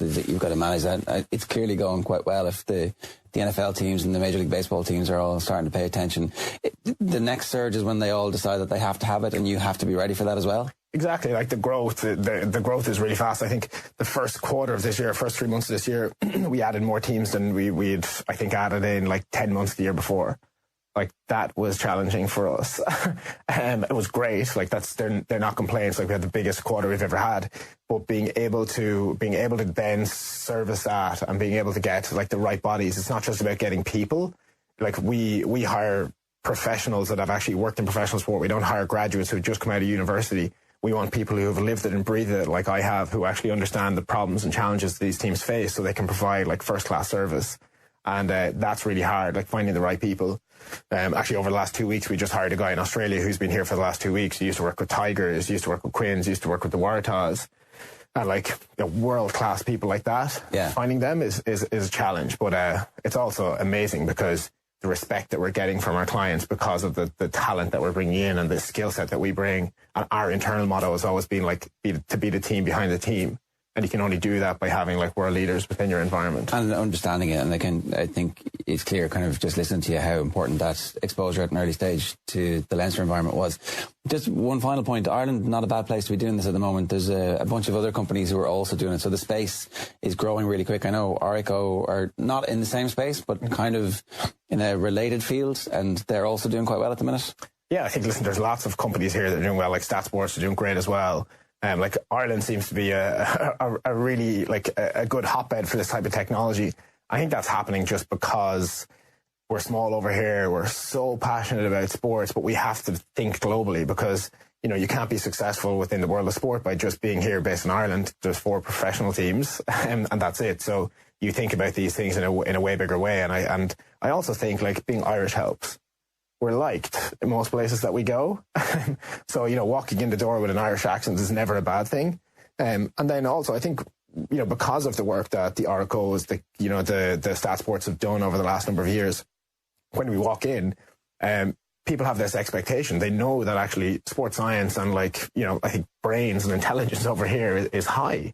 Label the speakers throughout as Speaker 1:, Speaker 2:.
Speaker 1: that you've got to manage that. It's clearly going quite well if the NFL teams and the Major League Baseball teams are all starting to pay attention. The next surge is when they all decide that they have to have it, and you have to be ready for that as well.
Speaker 2: Exactly, like the growth is really fast. I think the first quarter of this year, first 3 months of this year, we added more teams than we'd I think added in like 10 months the year before. Like that was challenging for us. It was great. Like they're not complaints. Like we had the biggest quarter we've ever had. But being able to then service that and being able to get like the right bodies. It's not just about getting people. Like we hire professionals that have actually worked in professional sport. We don't hire graduates who just come out of university. We want people who have lived it and breathed it like I have, who actually understand the problems and challenges these teams face so they can provide like first class service. And that's really hard, like finding the right people. Actually, over the last 2 weeks, we just hired a guy in Australia who's been here for the last 2 weeks. He used to work with Tigers, used to work with Quins, used to work with the Waratahs. And like world-class people like that, finding them is a challenge. But it's also amazing because the respect that we're getting from our clients because of the talent that we're bringing in and the skill set that we bring. And our internal motto has always been like to be the team behind the team. And you can only do that by having like world leaders within your environment. And
Speaker 1: understanding it. And I think it's clear kind of just listening to you how important that exposure at an early stage to the Leinster environment was. Just one final point. Ireland, not a bad place to be doing this at the moment. There's a bunch of other companies who are also doing it. So the space is growing really quick. I know Orico are not in the same space, but kind of in a related field. And they're also doing quite well at the minute.
Speaker 2: Yeah, I think, listen, there's lots of companies here that are doing well, like StatSports are doing great as well. Like Ireland seems to be a really like a good hotbed for this type of technology. I think that's happening just because we're small over here. We're so passionate about sports, but we have to think globally because, you know, you can't be successful within the world of sport by just being here based in Ireland. There's 4 professional teams and that's it. So you think about these things in a way bigger way. And I also think like being Irish helps. We're liked in most places that we go. So, you know, walking in the door with an Irish accent is never a bad thing. And then also, I think, you know, because of the work that the Oracles, the StatSports have done over the last number of years, when we walk in, people have this expectation. They know that actually sports science and like, you know, I think brains and intelligence over here is high.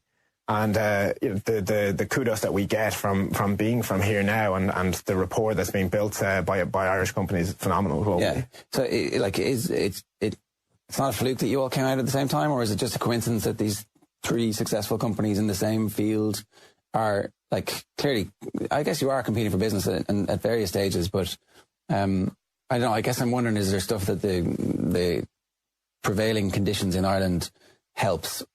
Speaker 2: And you know, the kudos that we get from being from here now and the rapport that's being built by Irish companies is phenomenal globally.
Speaker 1: Yeah. So it's not a fluke that you all came out at the same time, or is it just a coincidence that these 3 successful companies in the same field are like clearly? I guess you are competing for business at various stages, but I don't know. I guess I'm wondering, is there stuff that the prevailing conditions in Ireland helps?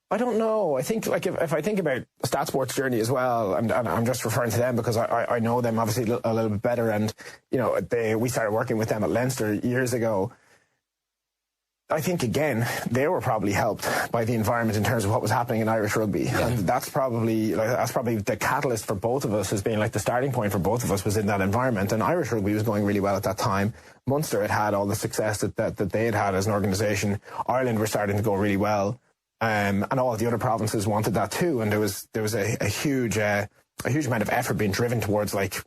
Speaker 2: I don't know. I think like if I think about StatSports' journey as well, and I'm just referring to them because I know them obviously a little bit better, and you know we started working with them at Leinster years ago. I think again they were probably helped by the environment in terms of what was happening in Irish rugby, and that's probably the catalyst for both of us, has been like the starting point for both of us was in that environment. And Irish rugby was going really well at that time. Munster had all the success that they had as an organisation. Ireland were starting to go really well. And all the other provinces wanted that too, and there was a huge amount of effort being driven towards, like,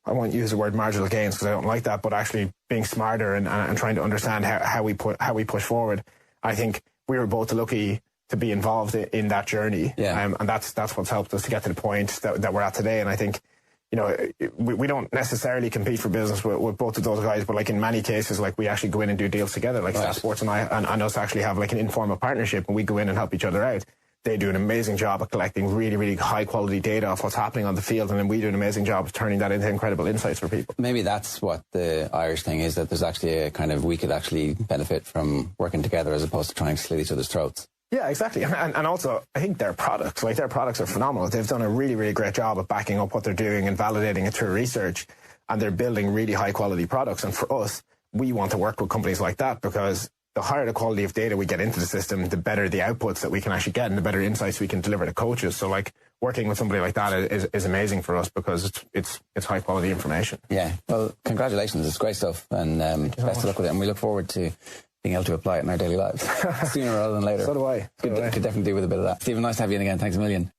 Speaker 2: I won't use the word marginal gains because I don't like that, but actually being smarter and trying to understand how we push forward. I think we were both lucky to be involved in that journey, and that's what's helped us to get to the point that we're at today. And I think, you know, we don't necessarily compete for business with both of those guys, but like in many cases, like we actually go in and do deals together. Like StatSports and us actually have like an informal partnership, and we go in and help each other out. They do an amazing job of collecting really, really high quality data of what's happening on the field, and then we do an amazing job of turning that into incredible insights for people.
Speaker 1: Maybe that's what the Irish thing is, that there's actually a kind of, we could actually benefit from working together as opposed to trying to slit each other's throats.
Speaker 2: Yeah, exactly. And also, I think their products are phenomenal. They've done a really, really great job of backing up what they're doing and validating it through research, and they're building really high quality products. And for us, we want to work with companies like that because the higher the quality of data we get into the system, the better the outputs that we can actually get and the better insights we can deliver to coaches. So like working with somebody like that is amazing for us because it's high quality information.
Speaker 1: Yeah. Well, congratulations. It's great stuff, and best of luck with it. And we look forward to being able to apply it in our daily lives sooner rather than later.
Speaker 2: So do I.
Speaker 1: Could definitely do with a bit of that. Stephen, nice to have you in again. Thanks a million.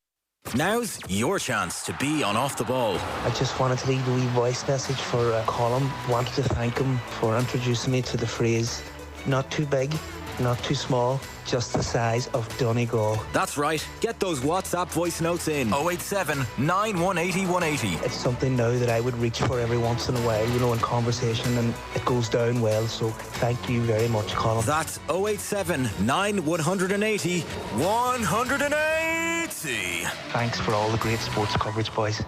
Speaker 3: Now's your chance to be on Off the Ball.
Speaker 4: I just wanted to leave a wee voice message for Colin. Wanted to thank him for introducing me to the phrase, not too big, Not too small, just the size of Donegal.
Speaker 3: That's right. Get those WhatsApp voice notes in 087 9180 180.
Speaker 4: It's something now that I would reach for every once in a while, in conversation, and it goes down well. So thank you very much, Colin.
Speaker 3: That's 087 9180 180.
Speaker 4: Thanks for all the great sports coverage, boys.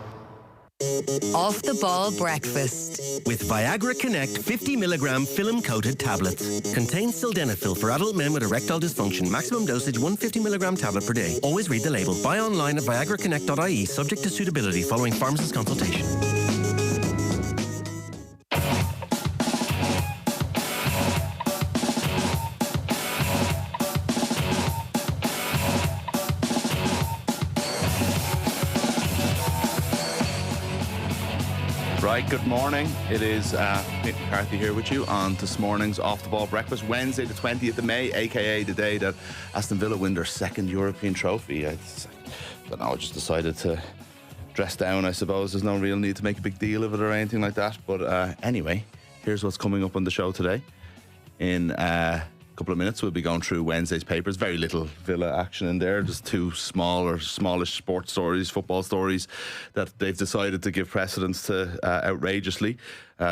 Speaker 5: Off the ball breakfast.
Speaker 6: With Viagra Connect 50mg film-coated tablets. Contains sildenafil for adult men with erectile dysfunction. Maximum dosage 150mg tablet per day. Always read the label. Buy online at viagraconnect.ie, subject to suitability following pharmacist consultation.
Speaker 7: Right, good morning. It is Mick McCarthy here with you on this morning's Off the Ball Breakfast, Wednesday the 20th of May, aka the day that Aston Villa win their second European trophy. I don't know, I just decided to dress down, I suppose. There's no real need to make a big deal of it or anything like that. But anyway, here's what's coming up on the show today. In a couple of minutes, we'll be going through Wednesday's papers. Very little Villa action in there. Just two smallish sports stories, football stories that they've decided to give precedence to outrageously.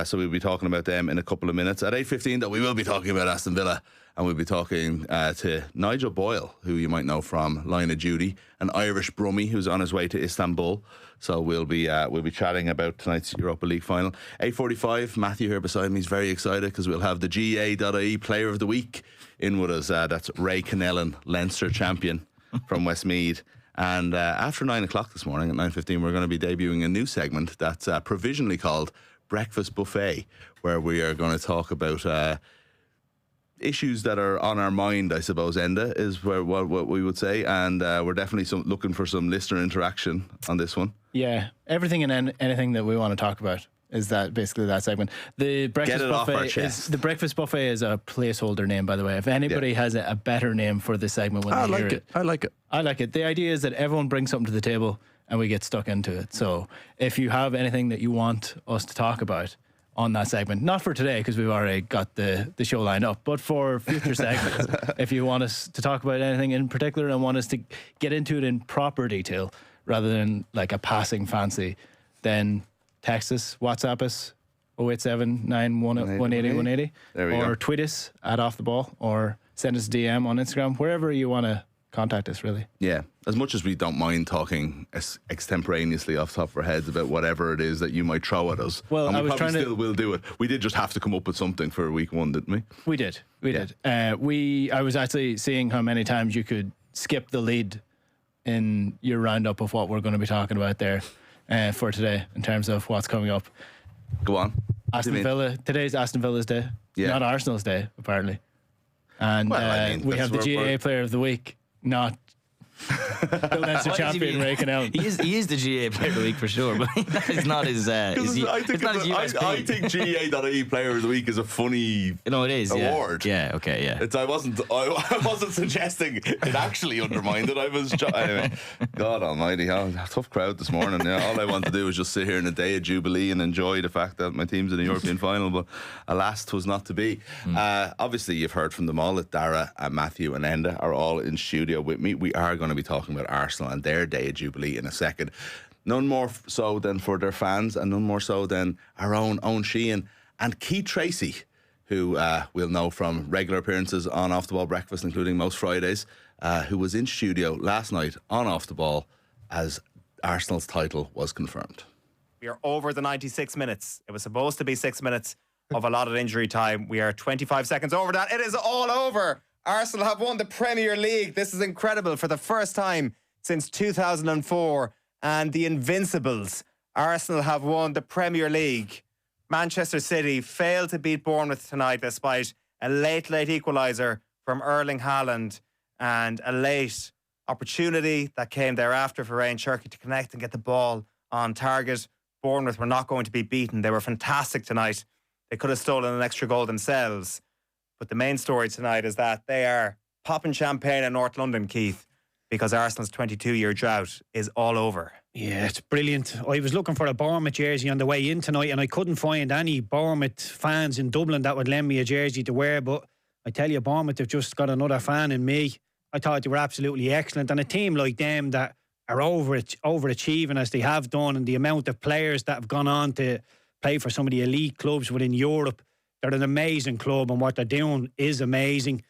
Speaker 7: So we'll be talking about them in a couple of minutes. At 8:15, though, we will be talking about Aston Villa, and we'll be talking to Nigel Boyle, who you might know from Line of Duty, an Irish brummie who's on his way to Istanbul. So we'll be chatting about tonight's Europa League final. 8:45, Matthew here beside me is very excited because we'll have the GAA.ie Player of the Week in with us. That's Ray Connellan, Leinster champion from Westmeath. And after 9 o'clock this morning at 9:15, we're going to be debuting a new segment that's provisionally called Breakfast Buffet, where we are going to talk about issues that are on our mind, I suppose. Enda is what we would say, and we're definitely looking for some listener interaction on this one.
Speaker 8: Yeah, everything and anything that we want to talk about is that basically that segment. The breakfast buffet is a placeholder name, by the way. If anybody has a better name for this segment, when
Speaker 7: I
Speaker 8: they
Speaker 7: like
Speaker 8: hear
Speaker 7: it. I like it.
Speaker 8: The idea is that everyone brings something to the table and we get stuck into it. So if you have anything that you want us to talk about on that segment, not for today because we've already got the show lined up, but for future segments, if you want us to talk about anything in particular and want us to get into it in proper detail rather than like a passing fancy, then text us, WhatsApp us 087 9180 180, or tweet us at Off the Ball, or send us a DM on Instagram, wherever you want to contact us, really.
Speaker 7: Yeah, as much as we don't mind talking extemporaneously off the top of our heads about whatever it is that you might throw at us.
Speaker 8: Well,
Speaker 7: and
Speaker 8: I
Speaker 7: we
Speaker 8: was
Speaker 7: probably still will do it. We did just have to come up with something for week one, didn't we?
Speaker 8: We did. I was actually seeing how many times you could skip the lead in your roundup of what we're going to be talking about there for today in terms of what's coming up.
Speaker 7: Go on.
Speaker 8: Aston Villa. Today's Aston Villa's day. Yeah. Not Arsenal's day, apparently. And we have the GAA Player of the Week, not the Leinster champion Ray Connellan.
Speaker 9: He is the GAA Player of the Week for sure, but it's not his.
Speaker 7: I think GAA.ie Player of the Week is a funny award.
Speaker 9: Yeah, okay, yeah.
Speaker 7: I wasn't suggesting it actually undermined it. I was anyway. God Almighty, tough crowd this morning. Yeah, all I want to do is just sit here in a day of jubilee and enjoy the fact that my team's in the European final. But alas, 'twas not to be. Obviously, you've heard from them all that Dara, Matthew, and Enda are all in studio with me. We are going to be talking about Arsenal and their day of jubilee in a second. None more so than for their fans, and none more so than our own Sheehan and Keith Tracy, who we'll know from regular appearances on Off the Ball Breakfast, including most Fridays, who was in studio last night on Off the Ball as Arsenal's title was confirmed.
Speaker 10: We are over the 96 minutes. It was supposed to be 6 minutes of allotted injury time. We are 25 seconds over that. It is all over. Arsenal have won the Premier League. This is incredible for the first time since 2004. And the Invincibles, Arsenal have won the Premier League. Manchester City failed to beat Bournemouth tonight despite a late equaliser from Erling Haaland and a late opportunity that came thereafter for Ryan Cherky to connect and get the ball on target. Bournemouth were not going to be beaten. They were fantastic tonight. They could have stolen an extra goal themselves. But the main story tonight is that they are popping champagne in North London, Keith, because Arsenal's 22-year drought is all over.
Speaker 11: Yeah, it's brilliant. I was looking for a Bournemouth jersey on the way in tonight and I couldn't find any Bournemouth fans in Dublin that would lend me a jersey to wear, but I tell you, Bournemouth have just got another fan in me. I thought they were absolutely excellent. And a team like them that are overachieving as they have done, and the amount of players that have gone on to play for some of the elite clubs within Europe, they're an amazing club, and what they're doing is amazing.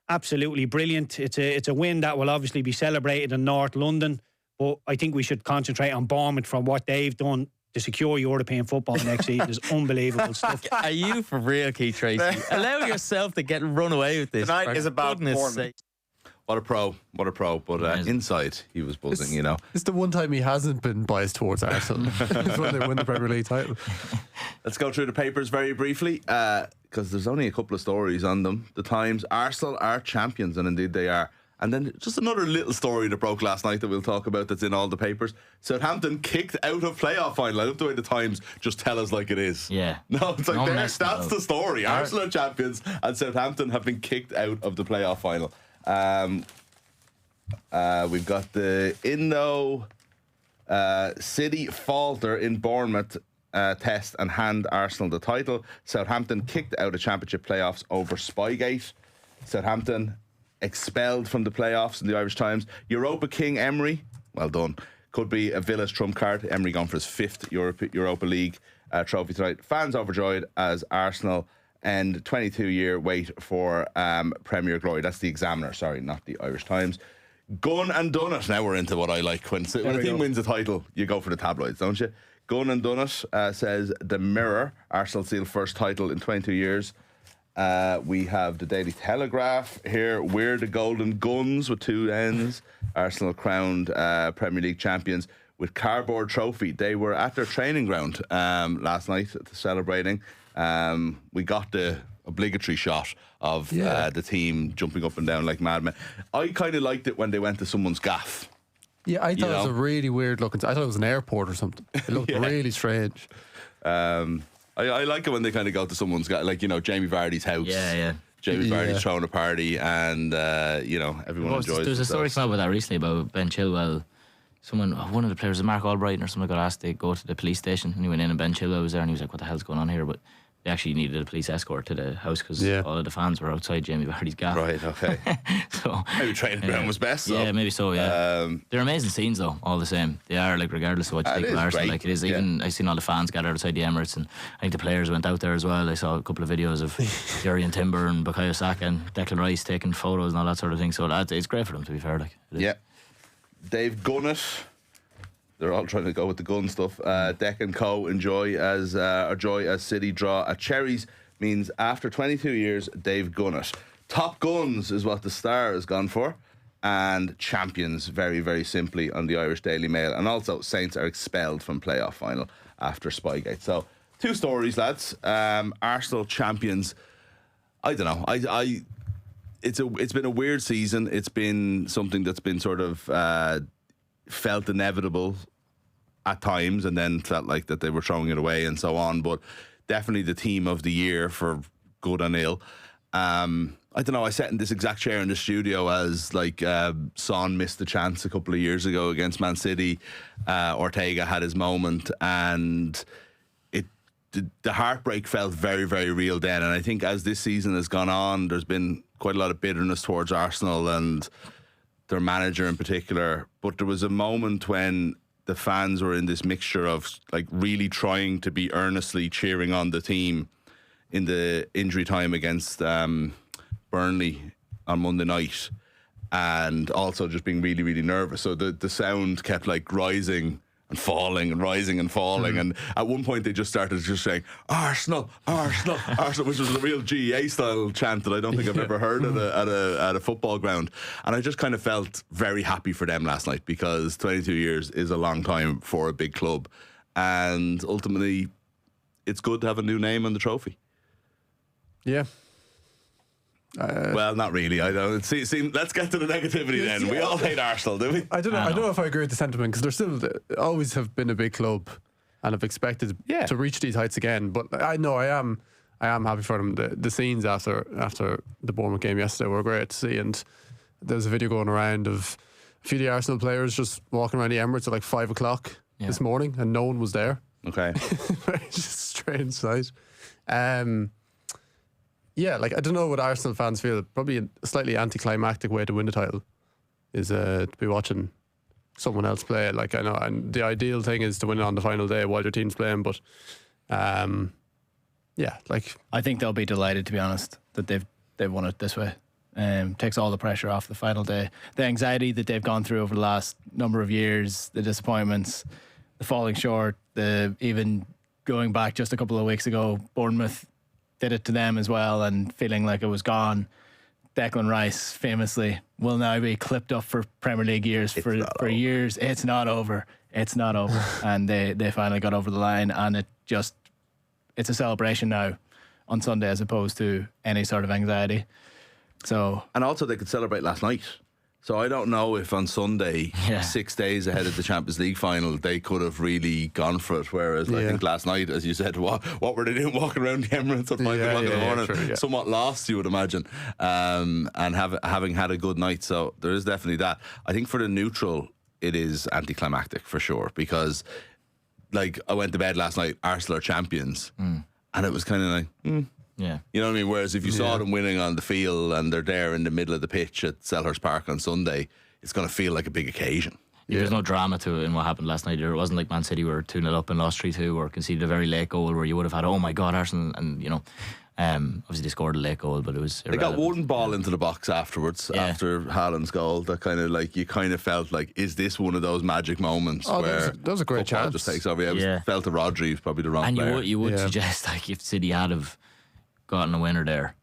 Speaker 11: Absolutely brilliant. It's a win that will obviously be celebrated in North London, but I think we should concentrate on Bournemouth from what they've done to secure European football next season. Is unbelievable stuff.
Speaker 9: Are you for real, Keith Tracy? Allow yourself to get run away with this.
Speaker 10: Tonight is about Bournemouth.
Speaker 7: What a pro. But inside, he was buzzing, you know.
Speaker 12: It's the one time he hasn't been biased towards Arsenal. It's when they win the Premier League title.
Speaker 7: Let's go through the papers very briefly, because there's only a couple of stories on them. The Times, Arsenal are champions, and indeed they are. And then just another little story that broke last night that we'll talk about that's in all the papers. Southampton kicked out of playoff final. I love the way the Times just tell us like it is.
Speaker 9: Yeah.
Speaker 7: No, it's like that's the story. Arsenal are champions and Southampton have been kicked out of the playoff final. We've got the Indo City falter in Bournemouth test and hand Arsenal the title. Southampton kicked out of championship playoffs over Spygate. Southampton expelled from the playoffs in the Irish Times. Europa King Emery, well done, could be a Villa's trump card. Emery gone for his 5th Europa League trophy tonight. Fans overjoyed as Arsenal end 22-year wait for Premier glory. That's the Examiner, sorry, not the Irish Times. Gun and done it. Now we're into what I like. When a team wins a title, you go for the tabloids, don't you? Gun and done it, says the Mirror. Arsenal seal first title in 22 years. We have the Daily Telegraph here. We're the Golden Guns with 2 N's. Arsenal crowned Premier League champions with cardboard trophy. They were at their training ground last night celebrating. We got the obligatory shot of the team jumping up and down like madmen. I kind of liked it when they went to someone's gaff.
Speaker 12: Yeah, I thought it was a really weird looking. I thought it was an airport or something. It looked really strange.
Speaker 7: I like it when they kind of go to someone's gaff, like, you know, Jamie Vardy's house.
Speaker 9: Yeah.
Speaker 7: Jamie Vardy's throwing a party, and you know, everyone enjoys it.
Speaker 9: There's a story come out about that recently about Ben Chilwell. One of the players, Mark Albright or someone, got asked to go to the police station, and he went in, and Ben Chilwell was there, and he was like, "What the hell's going on here?" But they actually needed a police escort to the house because all of the fans were outside Jamie Vardy's gaff.
Speaker 7: Right, okay.
Speaker 9: So
Speaker 7: maybe training ground was best.
Speaker 9: Yeah, maybe so. Yeah, they're amazing scenes though. All the same, they are, like, regardless of what you think of Arsenal. Like, it is. Even I've seen all the fans gathered outside the Emirates, and I think the players went out there as well. I saw a couple of videos of Jurriën Timber and Bukayo Saka and Declan Rice taking photos and all that sort of thing. So it's great for them, to be fair. Like,
Speaker 7: they've gun it. They're all trying to go with the gun stuff. Deck and Co. enjoy as City draw at Cherries. Means after 22 years, they've gun it. Top Guns is what the Star has gone for. And champions, very, very simply, on the Irish Daily Mail. And also, Saints are expelled from playoff final after Spygate. So, 2 stories, lads. Arsenal champions. I don't know. It's been a weird season. It's been something that's been sort of felt inevitable at times, and then felt like that they were throwing it away and so on. But definitely the team of the year for good and ill. I don't know, I sat in this exact chair in the studio as Son missed the chance a couple of years ago against Man City. Ortega had his moment, and the heartbreak felt very, very real then. And I think as this season has gone on, there's been quite a lot of bitterness towards Arsenal and their manager in particular. But there was a moment when the fans were in this mixture of like really trying to be earnestly cheering on the team in the injury time against Burnley on Monday night, and also just being really, really nervous. So the sound kept like rising and falling and rising and falling. And at one point they just started just saying Arsenal, Arsenal, Arsenal, which was a real GAA style chant that I don't think I've ever heard at a football ground. And I just kind of felt very happy for them last night, because 22 years is a long time for a big club, and ultimately it's good to have a new name on the trophy.
Speaker 12: Yeah.
Speaker 7: Well, not really. I don't see. Let's get to the negativity then. We all hate Arsenal, do we?
Speaker 12: I don't know if I agree with the sentiment, because they're still always have been a big club and have expected to reach these heights again. But I know I am happy for them. The scenes after the Bournemouth game yesterday were great to see, and there's a video going around of a few of the Arsenal players just walking around the Emirates at like 5 o'clock this morning, and no one was there.
Speaker 7: Okay,
Speaker 12: it's just a strange sight. Yeah, like I don't know what Arsenal fans feel. Probably a slightly anticlimactic way to win the title is to be watching someone else play. Like I know, and the ideal thing is to win it on the final day while your team's playing. But yeah, like
Speaker 8: I think they'll be delighted, to be honest, that they've won it this way. Takes all the pressure off the final day. The anxiety that they've gone through over the last number of years, the disappointments, the falling short, the even going back just a couple of weeks ago, Bournemouth did it to them as well, and feeling like it was gone. Declan Rice famously will now be clipped up for Premier League years for years. It's not over. It's not over. And they finally got over the line, and it's a celebration now on Sunday as opposed to any sort of anxiety. So,
Speaker 7: and also they could celebrate last night. So I don't know if on Sunday, 6 days ahead of the Champions League final, they could have really gone for it. Whereas I think last night, as you said, what were they doing walking around the Emirates at 5 o'clock in the morning? True, somewhat lost, you would imagine, and having had a good night. So there is definitely that. I think for the neutral, it is anticlimactic for sure, because like I went to bed last night, Arsenal are champions, and it was kind of like,
Speaker 9: yeah,
Speaker 7: you know what I mean? Whereas if you saw them winning on the field and they're there in the middle of the pitch at Selhurst Park on Sunday, it's going to feel like a big occasion.
Speaker 9: Yeah, there's no drama to it in what happened last night. It wasn't like Man City were 2-0 up and lost 3-2 or conceded a very late goal where you would have had, oh my God, Arsenal, and you know, obviously they scored a late goal, but it was irrelevant.
Speaker 7: They got one ball into the box afterwards, after Haaland's goal, that kind of like, you kind of felt like, is this one of those magic moments where
Speaker 12: that was a great chance.
Speaker 7: Just takes over. Yeah, felt to Rodri was probably the wrong player.
Speaker 9: And you would suggest, like, if City had have gotten a winner there,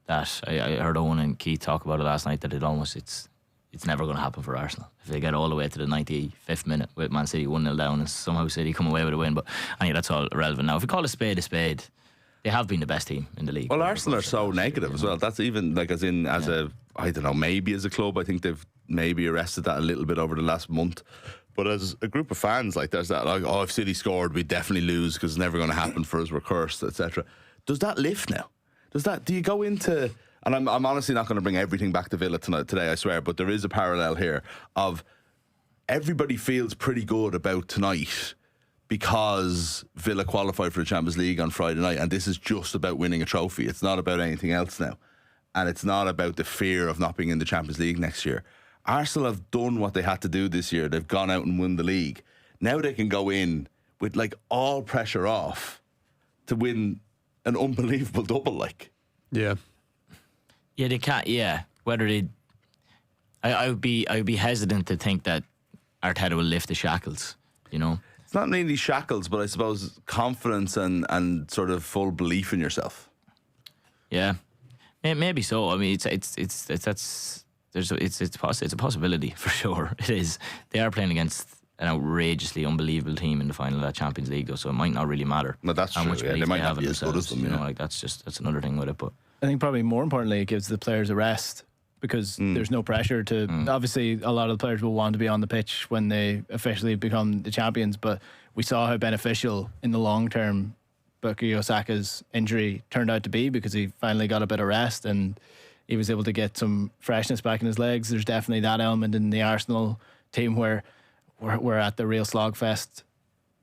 Speaker 9: that I heard Owen and Keith talk about it last night, that it's never going to happen for Arsenal if they get all the way to the 95th minute with Man City 1-0 down and somehow City come away with a win. But I think that's all irrelevant now. If we call a spade, they have been the best team in the league.
Speaker 7: Well, Arsenal are so negative as well. That's even like as a, I don't know, maybe as a club, I think they've maybe arrested that a little bit over the last month. But as a group of fans, like there's that, like, oh, if City scored, we'd definitely lose because it's never going to happen for us, we're cursed, etc. Does that lift now? Do you go into, and I'm honestly not going to bring everything back to Villa today, I swear, but there is a parallel here of everybody feels pretty good about tonight because Villa qualified for the Champions League on Friday night, and this is just about winning a trophy. It's not about anything else now, and it's not about the fear of not being in the Champions League next year. Arsenal have done what they had to do this year. They've gone out and won the league. Now they can go in with like all pressure off to win an unbelievable double, like.
Speaker 12: Yeah,
Speaker 9: they can't. Yeah, whether they, I would be hesitant to think that Arteta will lift the shackles. You know,
Speaker 7: it's not really shackles, but I suppose confidence and sort of full belief in yourself.
Speaker 9: Yeah, maybe so. I mean, it's a possibility for sure. It is. They are playing against an outrageously unbelievable team in the final of that Champions League, though, so it might not really matter.
Speaker 7: But that's
Speaker 9: how
Speaker 7: true.
Speaker 9: Much
Speaker 7: They might not be as good as them.
Speaker 9: You know, like that's another thing with it. But
Speaker 8: I think probably more importantly, it gives the players a rest because there's no pressure to. Obviously, a lot of the players will want to be on the pitch when they officially become the champions, but we saw how beneficial in the long term Bukayo Saka's injury turned out to be because he finally got a bit of rest and he was able to get some freshness back in his legs. There's definitely that element in the Arsenal team where we're at the real slogfest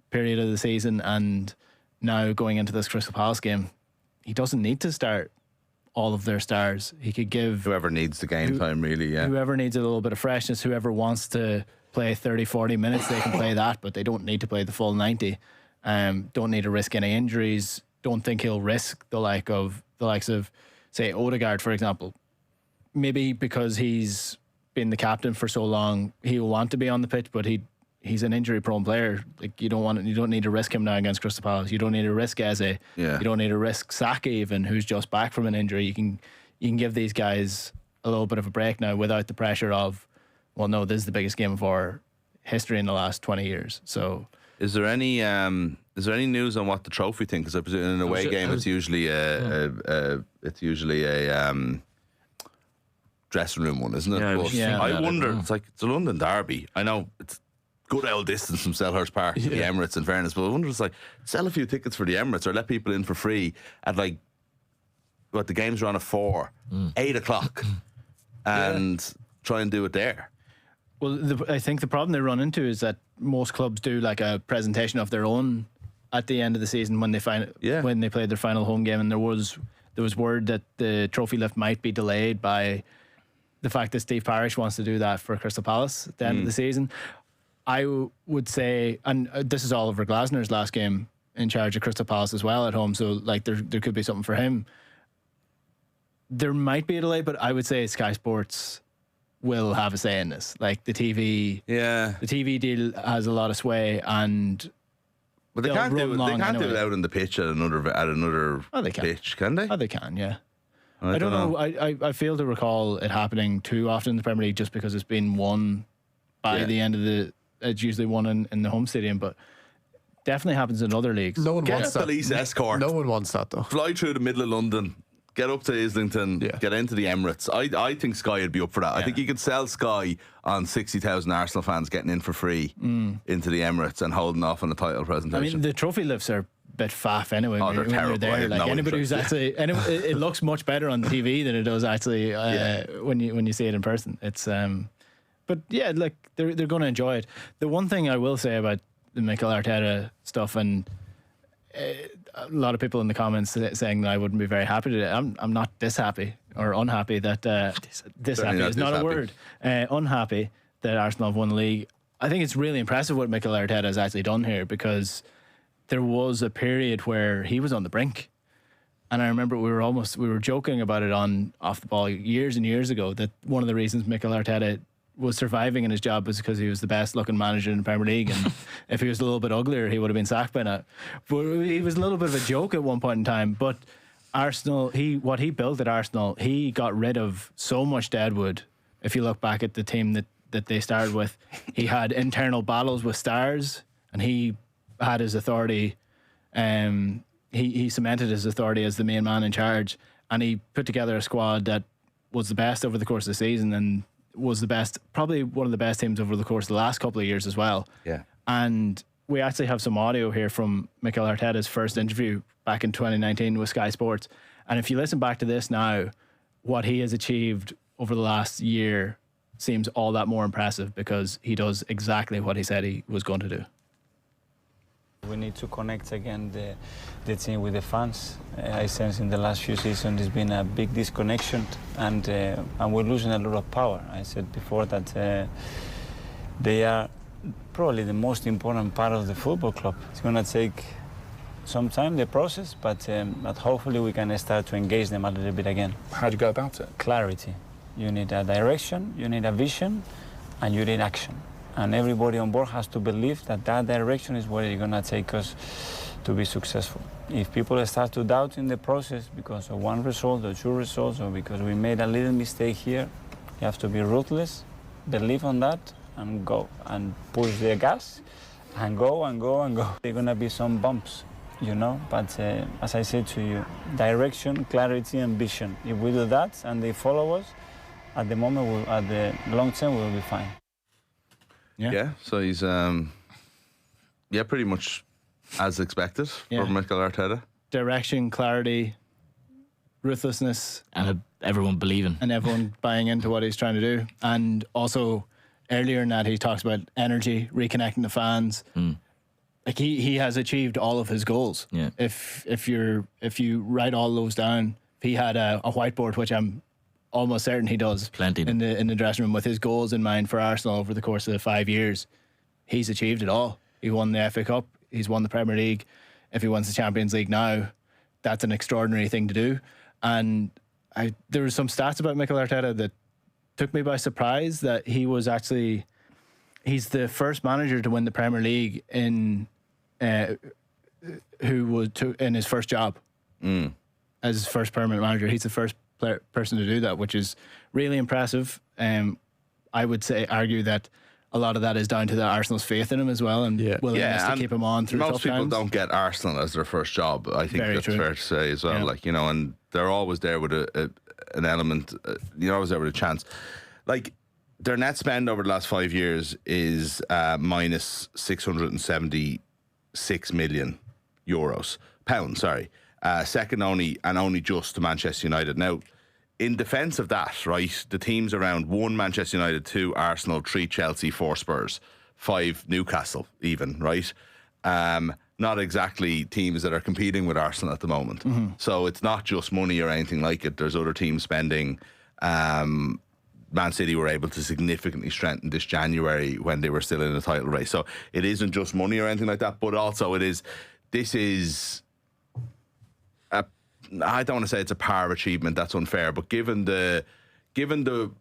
Speaker 8: period of the season, and now going into this Crystal Palace game, he doesn't need to start all of their stars. He could give
Speaker 7: whoever needs the game time, really. Yeah,
Speaker 8: whoever needs a little bit of freshness, whoever wants to play 30-40 minutes, they can play that, but they don't need to play the full 90. Don't need to risk any injuries. Don't think he'll risk the likes of say Odegaard, for example. Maybe because he's been the captain for so long, he'll want to be on the pitch, but he's an injury-prone player. Like you don't need to risk him now against Crystal Palace. You don't need to risk Eze.
Speaker 7: Yeah.
Speaker 8: You don't need to risk Saka even, who's just back from an injury. You can give these guys a little bit of a break now without the pressure of, well, no, this is the biggest game of our history in the last 20 years. So,
Speaker 7: is there any news on what the trophy thing? Because I presume in an away game, it's usually a dressing room one, isn't it?
Speaker 9: Yeah,
Speaker 7: I wonder. It's a London derby. I know it's good old distance from Selhurst Park to the Emirates, in fairness, but I wonder, it's like, sell a few tickets for the Emirates or let people in for free at like, what, the games are on at 4, 8 o'clock, and try and do it there.
Speaker 8: Well, I think the problem they run into is that most clubs do like a presentation of their own at the end of the season when they played their final home game, and there was There was word that the trophy lift might be delayed by the fact that Steve Parish wants to do that for Crystal Palace at the end of the season. I would say, and this is Oliver Glasner's last game in charge of Crystal Palace as well at home, so like there could be something for him. There might be a delay, but I would say Sky Sports will have a say in this. Like the TV deal has a lot of sway, and
Speaker 7: but they can't do it out on the pitch at another pitch, can they?
Speaker 8: Oh, they can, yeah. I don't know. I fail to recall it happening too often in the Premier League, just because it's been won by the end of the. It's usually won in the home stadium, but definitely happens in other leagues.
Speaker 12: No one
Speaker 7: wants that. Police escort.
Speaker 12: No one wants that though.
Speaker 7: Fly through the middle of London, get up to Islington, get into the Emirates. I think Sky would be up for that. I think you could sell Sky on 60,000 Arsenal fans getting in for free into the Emirates and holding off on the title presentation.
Speaker 8: I mean, the trophy lifts are a bit faff anyway.
Speaker 7: Oh, they're terrible.
Speaker 8: You're there. Like anybody who's actually, it looks much better on TV than it does actually when you see it in person. It's but yeah, like they're going to enjoy it. The one thing I will say about the Mikel Arteta stuff, and a lot of people in the comments saying that I wouldn't be very happy today. I'm not this happy or unhappy that this happy is not a word. Unhappy that Arsenal have won the league. I think it's really impressive what Mikel Arteta has actually done here, because there was a period where he was on the brink, and I remember we were joking about it on Off the Ball years and years ago, that one of the reasons Mikel Arteta was surviving in his job was because he was the best looking manager in the Premier League, and if he was a little bit uglier he would have been sacked by now. But he was a little bit of a joke at one point in time. But Arsenal, what he built at Arsenal, he got rid of so much deadwood. If you look back at the team that they started with, he had internal battles with stars, and he had his authority. He cemented his authority as the main man in charge, and he put together a squad that was the best over the course of the season, and was the best, probably one of the best teams over the course of the last couple of years as well.
Speaker 7: Yeah.
Speaker 8: And we actually have some audio here from Mikel Arteta's first interview back in 2019 with Sky Sports. And if you listen back to this now, what he has achieved over the last year seems all that more impressive, because he does exactly what he said he was going to do.
Speaker 13: We need to connect again the team with the fans. I sense in the last few seasons there's been a big disconnection, and we're losing a lot of power. I said before that they are probably the most important part of the football club. It's going to take some time, the process, but hopefully we can start to engage them a little bit again.
Speaker 14: How do you go about it?
Speaker 13: Clarity. You need a direction, you need a vision, and you need action. And everybody on board has to believe that that direction is where you're going to take us to be successful. If people start to doubt in the process because of one result or two results, or because we made a little mistake here, you have to be ruthless, believe on that, and go and push the gas and go and go and go. There are going to be some bumps, you know, but as I said to you, direction, clarity, and vision. If we do that and they follow us, at the moment, at the long term, we'll be fine.
Speaker 7: Yeah, so he's pretty much as expected for Mikel Arteta.
Speaker 8: Direction, clarity, ruthlessness,
Speaker 9: and everyone believing,
Speaker 8: and everyone buying into what he's trying to do. And also earlier in that, he talks about energy, reconnecting the fans. Like he has achieved all of his goals.
Speaker 9: Yeah.
Speaker 8: If you write all those down, if he had a whiteboard, which I'm almost certain he does,
Speaker 9: plenty
Speaker 8: in the dressing room with his goals in mind for Arsenal over the course of the 5 years, he's achieved it all. He won the FA Cup, he's won the Premier League. If he wins the Champions League now, that's an extraordinary thing to do. And there were some stats about Mikel Arteta that took me by surprise, that he's the first manager to win the Premier League in his first job as his first permanent manager. He's the first person to do that, which is really impressive. I would argue that a lot of that is down to the Arsenal's faith in him as well, and willingness to keep him on through tough times.
Speaker 7: Most people don't get Arsenal as their first job. I think that's fair to say as well. Like, you know, and they're always there with an element. You're always there with a chance. Like, their net spend over the last 5 years is minus 676 million pounds. Sorry. Second only just to Manchester United. Now, in defence of that, right, the teams around 1 Manchester United, 2 Arsenal, 3 Chelsea, 4 Spurs, 5 Newcastle even, right? not exactly teams that are competing with Arsenal at the moment. So it's not just money or anything like it. There's other teams spending. Man City were able to significantly strengthen this January when they were still in the title race. So it isn't just money or anything like that, but also this is I don't want to say it's a power achievement, that's unfair, but given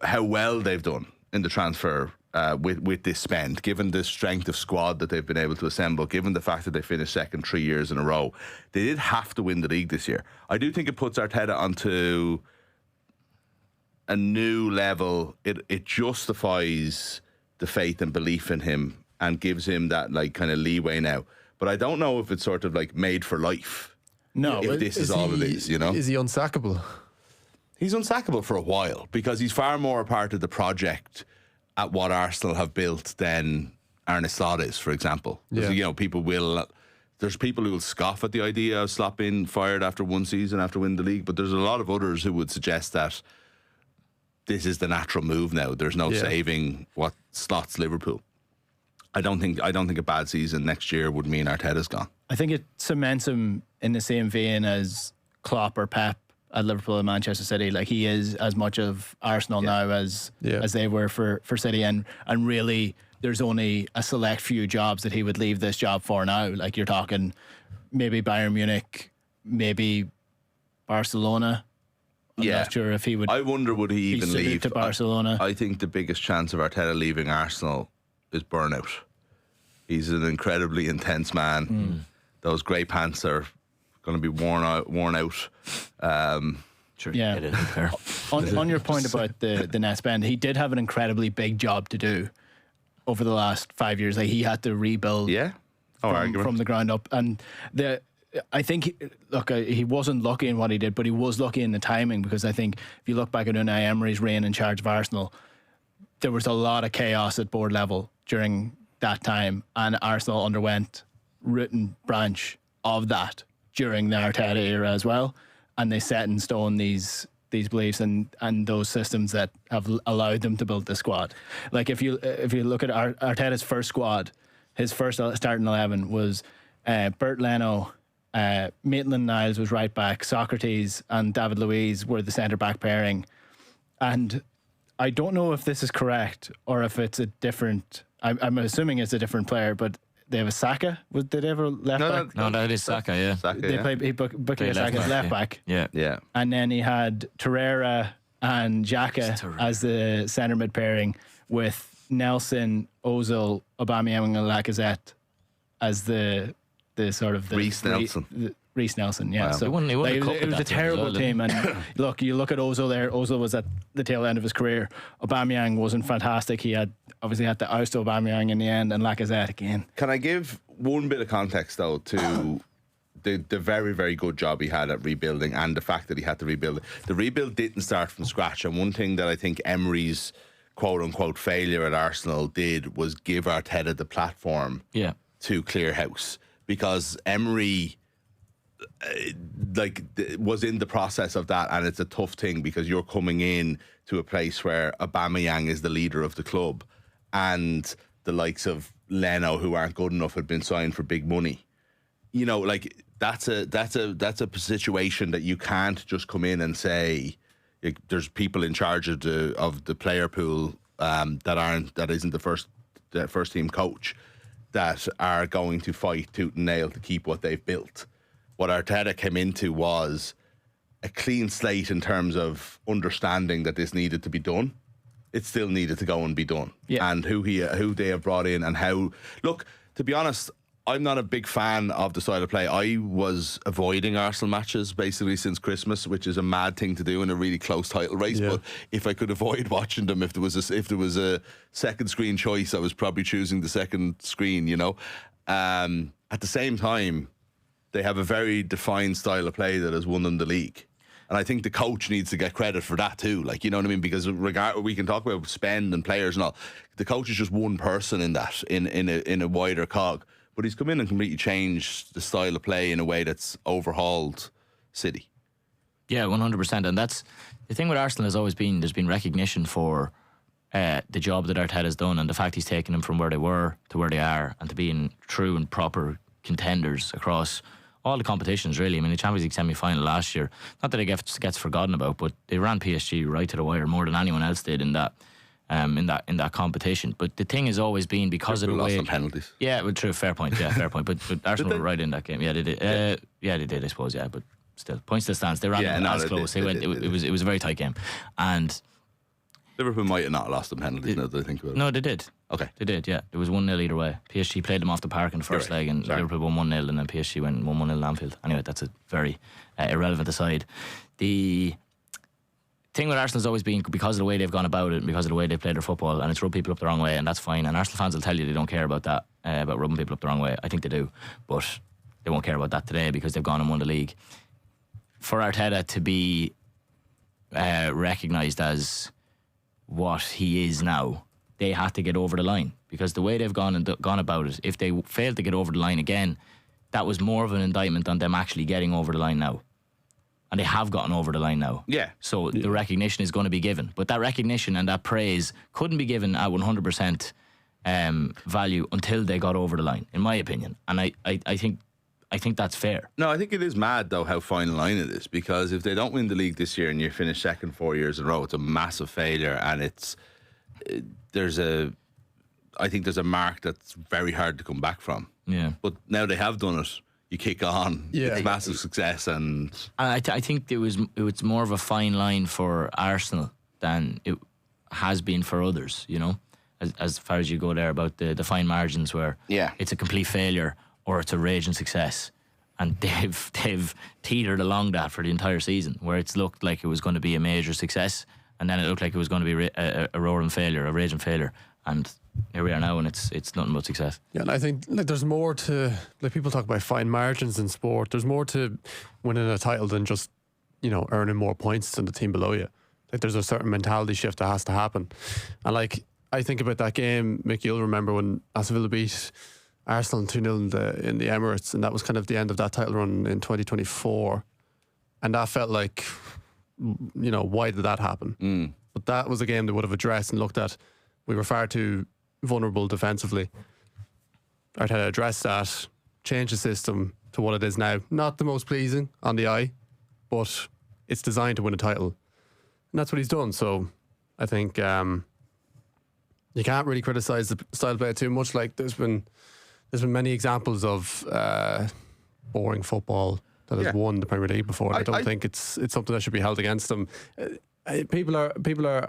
Speaker 7: how well they've done in the transfer with this spend, given the strength of squad that they've been able to assemble, given the fact that they finished second 3 years in a row, they did have to win the league this year. I do think it puts Arteta onto a new level. It justifies the faith and belief in him and gives him that like kind of leeway now. But I don't know if it's sort of like made for life.
Speaker 8: No,
Speaker 7: if this is all it is, you know.
Speaker 12: Is he unsackable?
Speaker 7: He's unsackable for a while because he's far more a part of the project at what Arsenal have built than Arne Slot is, for example.
Speaker 12: Yeah.
Speaker 7: You know, there's people who will scoff at the idea of Slot being fired after one season after winning the league, but there's a lot of others who would suggest that this is the natural move now. There's no saving what Slot's Liverpool. I don't think a bad season next year would mean Arteta's gone.
Speaker 8: I think it cements him in the same vein as Klopp or Pep at Liverpool and Manchester City. Like, he is as much of Arsenal now as they were for City, and really there's only a select few jobs that he would leave this job for now. Like, you're talking maybe Bayern Munich, maybe Barcelona. I'm not sure if he would.
Speaker 7: I wonder would he even leave
Speaker 8: to Barcelona.
Speaker 7: I think the biggest chance of Arteta leaving Arsenal is burnout. He's an incredibly intense man. Those grey pants are going to be worn out.
Speaker 9: Sure.
Speaker 8: Yeah. On your point about the net spend, he did have an incredibly big job to do over the last 5 years. Like, he had to rebuild from the ground up. And I think, he wasn't lucky in what he did, but he was lucky in the timing, because I think if you look back at Unai Emery's reign in charge of Arsenal, there was a lot of chaos at board level during that time, and Arsenal underwent root and branch of that during the Arteta era as well, and they set in stone these beliefs and those systems that have allowed them to build the squad. Like, if you look at Arteta's first squad, his first starting 11 was Bert Leno, Maitland-Niles was right back, Socrates and David Luiz were the centre back pairing, and I don't know if this is correct or if it's a different. I'm assuming it's a different player, but they have a Saka. Did they ever left back?
Speaker 9: No, that is Saka. Yeah,
Speaker 8: They played Bukayo Saka as left back.
Speaker 7: Yeah.
Speaker 8: And then he had Torreira and Xhaka as the centre mid pairing, with Nelson, Ozil, Aubameyang, and Lacazette as the sort of the
Speaker 7: Reece Nelson.
Speaker 8: Reece Nelson, yeah.
Speaker 7: Wow.
Speaker 8: So it was a terrible team. And you look at Ozil there. Ozil was at the tail end of his career. Aubameyang wasn't fantastic. He obviously had to oust Aubameyang in the end, and Lacazette again.
Speaker 7: Can I give one bit of context though to the very, very good job he had at rebuilding, and the fact that he had to rebuild it? The rebuild didn't start from scratch, and one thing that I think Emery's quote unquote failure at Arsenal did was give Arteta the platform to clear house, because Emery was in the process of that, and it's a tough thing because you're coming in to a place where Aubameyang is the leader of the club, and the likes of Leno, who aren't good enough, had been signed for big money. You know, like, that's a situation that you can't just come in and say there's people in charge of the player pool that isn't the first team coach that are going to fight tooth and nail to keep what they've built. What Arteta came into was a clean slate in terms of understanding that this needed to be done. It still needed to go and be done. Yeah. And who they have brought in, and how. Look, to be honest, I'm not a big fan of the style of play. I was avoiding Arsenal matches basically since Christmas, which is a mad thing to do in a really close title race. Yeah. But if I could avoid watching them, if there was a second screen choice, I was probably choosing the second screen. You know, at the same time, they have a very defined style of play that has won them the league. And I think the coach needs to get credit for that too. Like, you know what I mean? Because we can talk about spend and players and all. The coach is just one person in that, in a wider cog. But he's come in and completely changed the style of play in a way that's overhauled City.
Speaker 9: Yeah, 100%. And that's the thing with Arsenal has always been, there's been recognition for the job that Arteta's done, and the fact he's taken them from where they were to where they are, and to being true and proper contenders across all the competitions, really. I mean, the Champions League semi-final last year, not that it gets forgotten about, but they ran PSG right to the wire more than anyone else did in that competition. But the thing has always been because of the way
Speaker 7: lost on penalties.
Speaker 9: Yeah, well, true, fair point. Yeah, fair point. But Arsenal were right in that game. Yeah, they did. Yeah, they did, I suppose. Yeah, but still, points to stands. They ran as close. It was a very tight game, and
Speaker 7: Liverpool might have not lost on penalties. Now that I think about it.
Speaker 9: no, they did.
Speaker 7: Okay,
Speaker 9: they did. Yeah, it was 1-0 either way. PSG played them off the park in the first leg, and Liverpool won 1-0, and then PSG went 1-1 in Anfield. Anyway, that's a very irrelevant aside. The thing with Arsenal has always been because of the way they've gone about it and because of the way they played their football, and it's rubbed people up the wrong way, and that's fine. And Arsenal fans will tell you they don't care about that, about rubbing people up the wrong way. I think they do, but they won't care about that today because they've gone and won the league. For Arteta to be recognised as what he is now, they had to get over the line, because the way they've gone about it, if they failed to get over the line again, that was more of an indictment on them actually getting over the line now. And they have gotten over the line now.
Speaker 7: Yeah.
Speaker 9: So the recognition is going to be given. But that recognition and that praise couldn't be given at 100% value until they got over the line, in my opinion. And I think that's fair.
Speaker 7: No, I think it is mad, though, how fine a line it is, because if they don't win the league this year and you finish second 4 years in a row, it's a massive failure, and I think there's a mark that's very hard to come back from.
Speaker 9: Yeah.
Speaker 7: But now they have done it. You kick on.
Speaker 12: Yeah.
Speaker 7: It's massive success, and
Speaker 9: I think it was more of a fine line for Arsenal than it has been for others, you know, as far as you go there about the fine margins where it's a complete failure or it's a raging success, and they've teetered along that for the entire season, where it's looked like it was going to be a major success, and then it looked like it was going to be a roaring failure, a raging failure, and here we are now, and it's nothing but success.
Speaker 12: Yeah, and I think there's more to, people talk about fine margins in sport. There's more to winning a title than just, earning more points than the team below you. Like, there's a certain mentality shift that has to happen. And I think about that game, Mick, you'll remember when Aston Villa beat Arsenal 2-0 in the Emirates, and that was kind of the end of that title run in 2024. And that felt like, why did that happen? But that was a game they would have addressed and looked at. We were far too vulnerable defensively. Arteta addressed that, changed the system to what it is now. Not the most pleasing on the eye, but it's designed to win a title. And that's what he's done. So I think you can't really criticise the style of play too much. Like, there's been many examples of boring football that has won the Premier League before. I don't think it's something that should be held against them. People are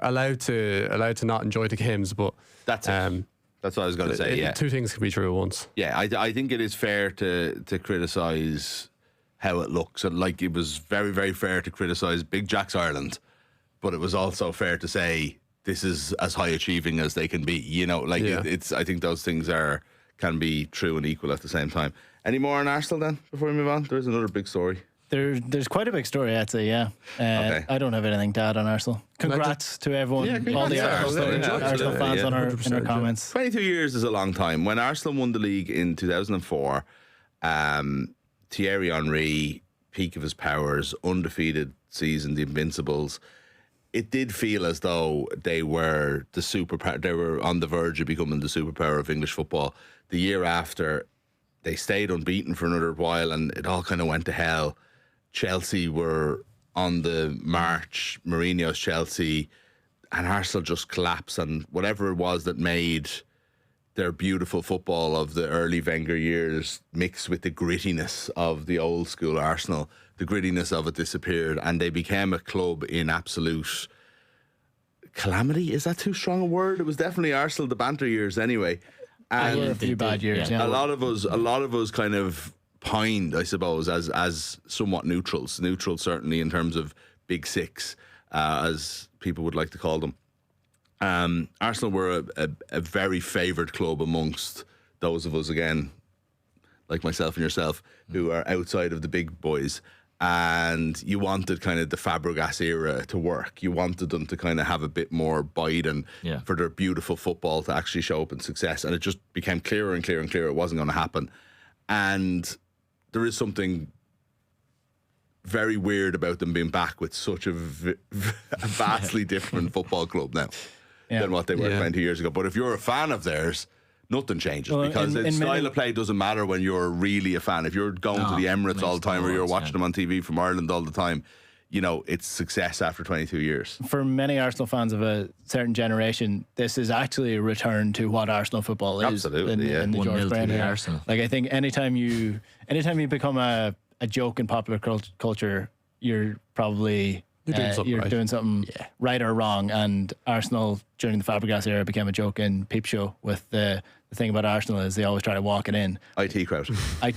Speaker 12: allowed to not enjoy the games, but
Speaker 7: that's it. That's what I was going to say. Yeah,
Speaker 12: two things can be true at once.
Speaker 7: Yeah, I think it is fair to criticise how it looks, and like, it was very, very fair to criticise Big Jack's Ireland, but it was also fair to say this is as high achieving as they can be. It's. I think those things can be true and equal at the same time. Any more on Arsenal then before we move on? There's another big story.
Speaker 8: There's quite a big story, I'd say, yeah.
Speaker 7: Okay.
Speaker 8: I don't have anything to add on Arsenal. Congrats to everyone, all the Arsenal fans in our comments.
Speaker 7: 22 years is a long time. When Arsenal won the league in 2004, Thierry Henry, peak of his powers, undefeated season, the Invincibles, it did feel as though they were the superpower. They were on the verge of becoming the superpower of English football. The year after, they stayed unbeaten for another while, and it all kind of went to hell. Chelsea were on the march, Mourinho's Chelsea, and Arsenal just collapsed. And whatever it was that made their beautiful football of the early Wenger years mixed with the grittiness of the old school Arsenal, the grittiness of it disappeared, and they became a club in absolute calamity. Is that too strong a word? It was definitely Arsenal, the banter years anyway.
Speaker 8: And a few bad years.
Speaker 7: A lot of us kind of pined, I suppose, as somewhat neutrals certainly in terms of Big Six, as people would like to call them. Arsenal were a very favoured club amongst those of us, again, like myself and yourself, who are outside of the big boys. And you wanted kind of the Fabregas era to work. You wanted them to kind of have a bit more bite and for their beautiful football to actually show up in success. And it just became clearer and clearer and clearer it wasn't going to happen. And there is something very weird about them being back with such a vastly different football club now than what they were 20 years ago. But if you're a fan of theirs, nothing changes
Speaker 8: Well,
Speaker 7: because the style of play doesn't matter when you're really a fan. If you're going to the Emirates all the time or you're watching them on TV from Ireland all the time, you know, it's success after 22 years.
Speaker 8: For many Arsenal fans of a certain generation, this is actually a return to what Arsenal football is.
Speaker 7: Absolutely,
Speaker 8: in the George Brand era.
Speaker 9: Arsenal.
Speaker 8: Like, I think anytime you become a joke in popular culture, you're probably doing something right or wrong. And Arsenal during the Fabregas era became a joke in Peep Show with the thing about Arsenal is they always try to walk it in.
Speaker 7: IT crowd.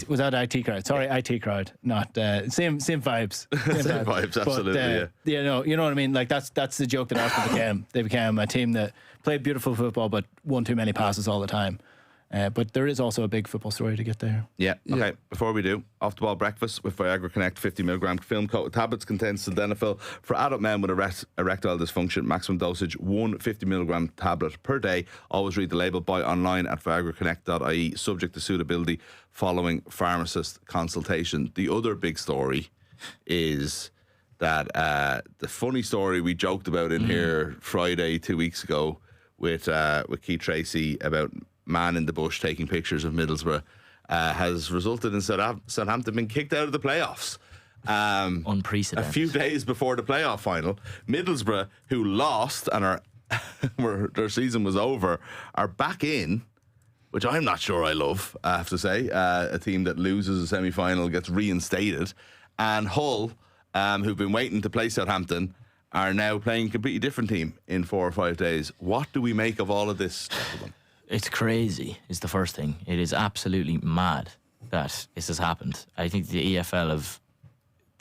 Speaker 8: Was that IT crowd? Sorry, IT crowd. Not same vibes.
Speaker 7: Same vibes, absolutely.
Speaker 8: You know what I mean. Like that's the joke that Arsenal became. They became a team that played beautiful football but won too many passes all the time. But there is also a big football story to get there.
Speaker 7: Yeah. Okay. Before we do, off the ball breakfast with Viagra Connect 50mg film coated tablets contains sildenafil for adult men with erectile dysfunction. Maximum dosage 1 50mg tablet per day. Always read the label. Buy online at viagraconnect.ie. Subject to suitability following pharmacist consultation. The other big story is that the funny story we joked about in here Friday 2 weeks ago with Keith Tracy about man in the bush taking pictures of Middlesbrough has resulted in Southampton being kicked out of the playoffs.
Speaker 9: Unprecedented.
Speaker 7: A few days before the playoff final, Middlesbrough, who lost and are their season was over, are back in, which I'm not sure I love, I have to say. A team that loses a semi-final gets reinstated. And Hull, who've been waiting to play Southampton, are now playing a completely different team in 4 or 5 days. What do we make of all of this, gentlemen?
Speaker 9: It's crazy, is the first thing. It is absolutely mad that this has happened. I think the EFL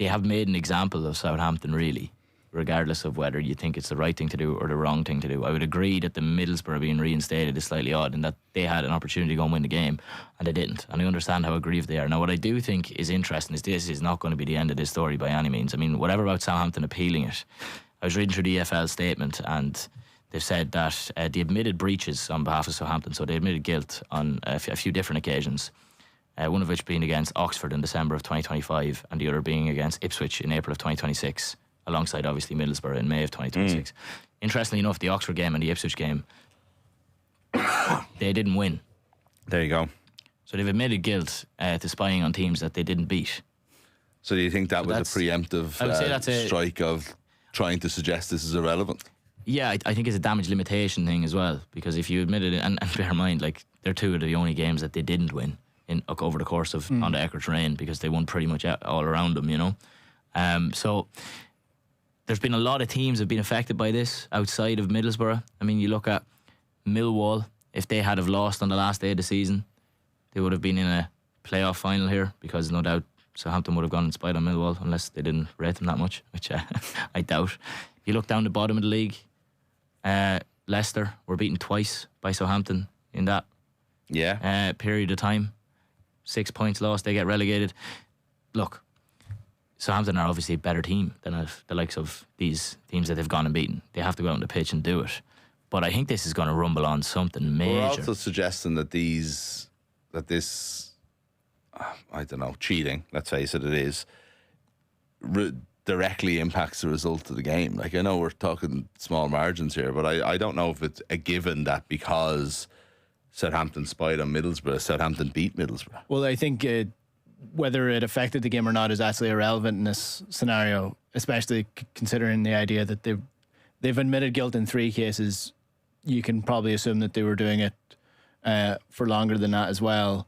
Speaker 9: have made an example of Southampton, really, regardless of whether you think it's the right thing to do or the wrong thing to do. I would agree that the Middlesbrough being reinstated is slightly odd in that they had an opportunity to go and win the game and they didn't. And I understand how aggrieved they are. Now, what I do think is interesting is this is not going to be the end of this story by any means. I mean, whatever about Southampton appealing it, I was reading through the EFL statement and they've said that they admitted breaches on behalf of Southampton, so they admitted guilt on a few different occasions, one of which being against Oxford in December of 2025 and the other being against Ipswich in April of 2026, alongside obviously Middlesbrough in May of 2026. Interestingly enough, the Oxford game and the Ipswich game, they didn't win.
Speaker 7: There you go.
Speaker 9: So they've admitted guilt to spying on teams that they didn't beat.
Speaker 7: So do you think that was a preemptive
Speaker 9: I would say that's
Speaker 7: strike of trying to suggest this is irrelevant?
Speaker 9: Yeah, I think it's a damage limitation thing as well, because if you admit it, and bear in mind, like, they're two of the only games that they didn't win over the course of Enda Eckert's reign, because they won pretty much all around them, you know. So there's been a lot of teams that have been affected by this outside of Middlesbrough. I mean, you look at Millwall, if they had have lost on the last day of the season, they would have been in a playoff final here, because no doubt Southampton would have gone and spied on Millwall, unless they didn't rate them that much, which I doubt. If you look down the bottom of the league, Leicester were beaten twice by Southampton in that period of time. 6 points lost, they get relegated. Look, Southampton are obviously a better team than the likes of these teams that they've gone and beaten. They have to go out on the pitch and do it. But I think this is going to rumble on something major.
Speaker 7: We're also suggesting that I don't know, cheating, let's face it is, directly impacts the result of the game. Like, I know we're talking small margins here, but I don't know if it's a given that because Southampton spied on Middlesbrough, Southampton beat Middlesbrough.
Speaker 8: Well, I think whether it affected the game or not is actually irrelevant in this scenario, especially considering the idea that they've admitted guilt in 3 cases. You can probably assume that they were doing it for longer than that as well.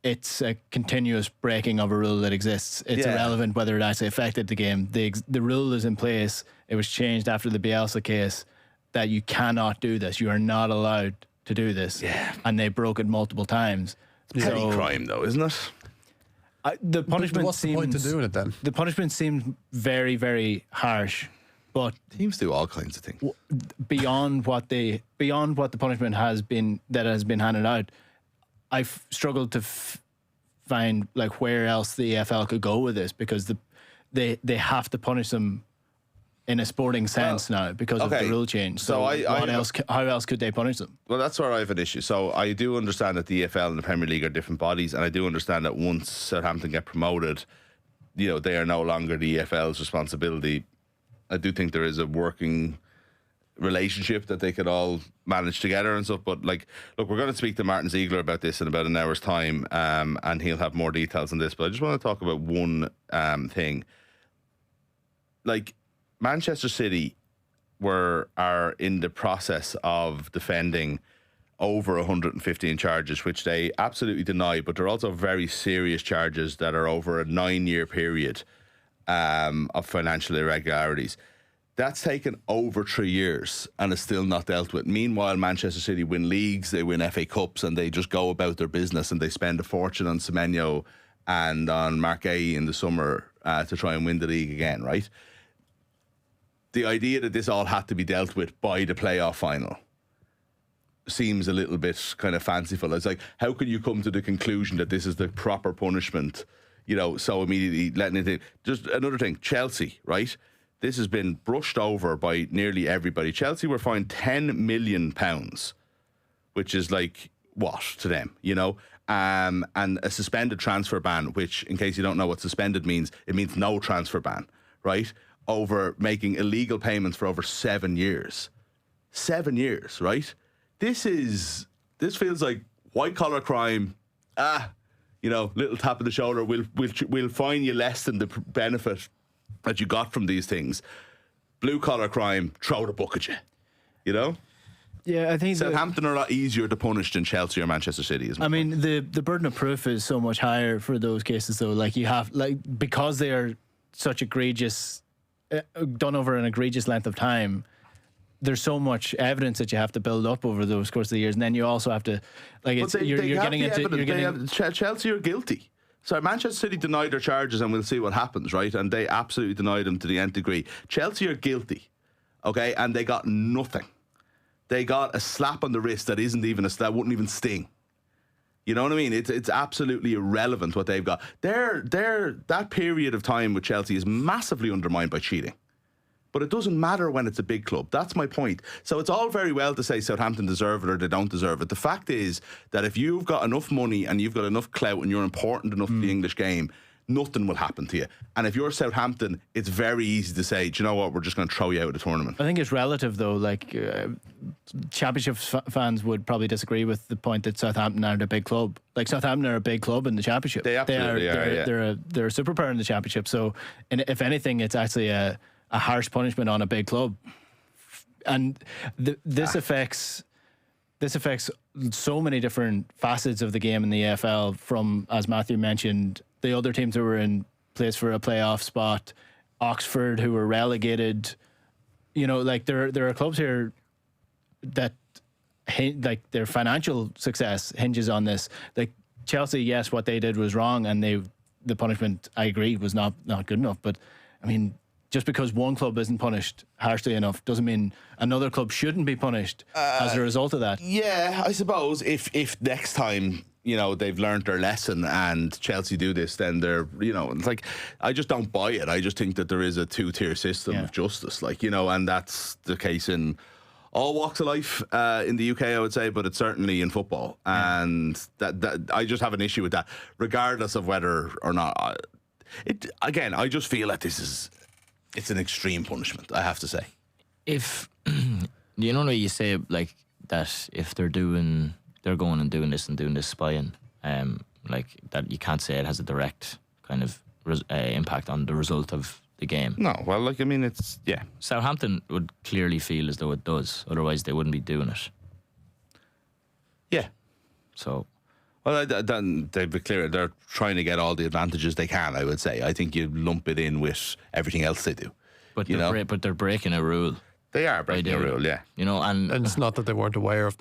Speaker 8: It's a continuous breaking of a rule that exists. It's irrelevant whether it actually affected the game. The rule is in place. It was changed after the Bielsa case that you cannot do this. You are not allowed to do this. Yeah. And they broke it multiple times.
Speaker 7: It's a petty crime, though, isn't it?
Speaker 8: The punishment
Speaker 12: what's the point of doing it then?
Speaker 8: The punishment seemed very, very harsh. But
Speaker 7: teams do all kinds of things
Speaker 8: beyond what the punishment has been handed out. I've struggled to find like where else the EFL could go with this, because they have to punish them in a sporting sense now because of the rule change. So how else could they punish them?
Speaker 7: Well, that's where I have an issue. So I do understand that the EFL and the Premier League are different bodies, and I do understand that once Southampton get promoted, you know, they are no longer the EFL's responsibility. I do think there is a working relationship that they could all manage together and stuff. But like, look, we're going to speak to Martin Ziegler about this in about an hour's time, and he'll have more details on this. But I just want to talk about one thing. Like, Manchester City are in the process of defending over 115 charges, which they absolutely deny, but they're also very serious charges that are over a 9-year period of financial irregularities. That's taken over 3 years and is still not dealt with. Meanwhile, Manchester City win leagues, they win FA Cups, and they just go about their business, and they spend a fortune on Semenyo and on Marquet in the summer to try and win the league again, right? The idea that this all had to be dealt with by the playoff final seems a little bit kind of fanciful. It's like, how can you come to the conclusion that this is the proper punishment, so immediately letting it in? Just another thing, Chelsea, right? This has been brushed over by nearly everybody. Chelsea were fined £10 million, which is like, what to them, and a suspended transfer ban, which, in case you don't know what suspended means, it means no transfer ban, right? Over making illegal payments for over 7 years. 7 years, right? This feels like white collar crime. Little tap on the shoulder. We'll fine you less than the benefit that you got from these things. Blue collar crime, throw the book at you.
Speaker 8: Yeah, I think
Speaker 7: Southampton are a lot easier to punish than Chelsea or Manchester City. I
Speaker 8: mean, the burden of proof is so much higher for those cases, though. Like, you have, because they are such egregious, done over an egregious length of time. There's so much evidence that you have to build up over those course of the years, and then you also have to,
Speaker 7: Chelsea are guilty. So Manchester City denied their charges, and we'll see what happens, right? And they absolutely denied them to the nth degree. Chelsea are guilty, okay, and they got nothing. They got a slap on the wrist that wouldn't even sting. You know what I mean? It's absolutely irrelevant what they've got. That period of time with Chelsea is massively undermined by cheating. But it doesn't matter when it's a big club. That's my point. So it's all very well to say Southampton deserve it or they don't deserve it. The fact is that if you've got enough money and you've got enough clout and you're important enough to the English game, nothing will happen to you. And if you're Southampton, it's very easy to say, do you know what, we're just going to throw you out of the tournament.
Speaker 8: I think it's relative, though. Like, Championship fans would probably disagree with the point that Southampton are a big club. Like, Southampton are a big club in the Championship.
Speaker 7: They absolutely are.
Speaker 8: They're a superpower in the Championship. So, if anything, it's actually a harsh punishment on a big club. And this affects so many different facets of the game in the AFL, from, as Matthew mentioned, the other teams who were in place for a playoff spot, Oxford, who were relegated. There are clubs here that their financial success hinges on this. Like Chelsea, yes, what they did was wrong, and the punishment, I agree, was not good enough. But I mean, just because one club isn't punished harshly enough doesn't mean another club shouldn't be punished as a result of that.
Speaker 7: Yeah, I suppose if next time, they've learned their lesson and Chelsea do this, then they're, it's like, I just don't buy it. I just think that there is a two-tier system of justice, and that's the case in all walks of life in the UK, I would say, but it's certainly in football. And that I just have an issue with that, regardless of whether or not. I just feel like it's an extreme punishment, I have to say.
Speaker 9: If you say like that, if they're going and doing this spying, like that, you can't say it has a direct kind of impact on the result of the game.
Speaker 7: No, well, it's
Speaker 9: Southampton would clearly feel as though it does, otherwise they wouldn't be doing it.
Speaker 7: Yeah.
Speaker 9: So.
Speaker 7: Well, then they'd be clear. They're trying to get all the advantages they can, I would say. I think you lump it in with everything else they do.
Speaker 9: But they're breaking a rule.
Speaker 7: They are breaking a rule, yeah.
Speaker 9: And
Speaker 12: it's not that they weren't aware of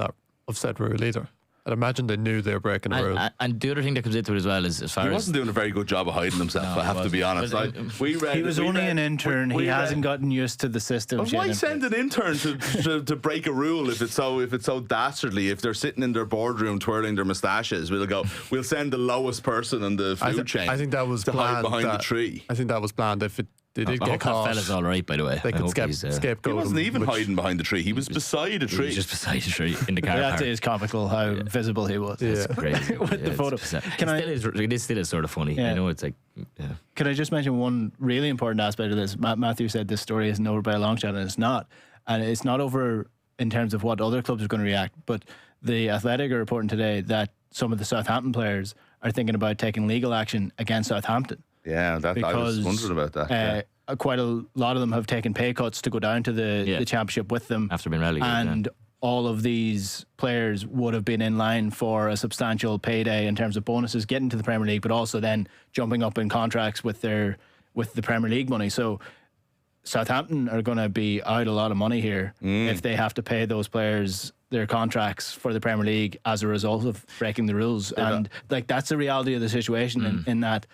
Speaker 12: said rule either. I'd imagine they knew they were breaking a rule.
Speaker 9: And the other thing that comes into it as well is, as far
Speaker 7: he wasn't doing a very good job of hiding himself, I have to be honest.
Speaker 8: He was only an intern. He hasn't gotten used to the system.
Speaker 7: Well, why send an intern to break a rule if it's so dastardly? If they're sitting in their boardroom twirling their moustaches, we'll send the lowest person in the food chain.
Speaker 12: I think that was
Speaker 7: to
Speaker 12: planned
Speaker 7: hide behind the tree.
Speaker 12: I think that was planned. If they did get caught,
Speaker 9: that fella's all right, by the way.
Speaker 12: They could scapegoat.
Speaker 7: He wasn't even hiding behind the tree. He was beside a tree.
Speaker 9: He was just beside a tree in the car.
Speaker 8: That is comical how visible he was.
Speaker 9: It's crazy
Speaker 8: with the photo.
Speaker 9: It still is sort of funny. I know it's like. Yeah.
Speaker 8: Can I just mention one really important aspect of this? Matthew said this story isn't over by a long shot, and it's not. and it's not over in terms of what other clubs are going to react, but the Athletic are reporting today that some of the Southampton players are thinking about taking legal action against Southampton.
Speaker 7: Yeah, I was wondering about that.
Speaker 8: Quite a lot of them have taken pay cuts to go down to the championship with them
Speaker 9: after being relegated. And
Speaker 8: all of these players would have been in line for a substantial payday in terms of bonuses getting to the Premier League, but also then jumping up in contracts with the Premier League money. So Southampton are going to be out a lot of money here if they have to pay those players their contracts for the Premier League as a result of breaking the rules. And that's the reality of the situation in that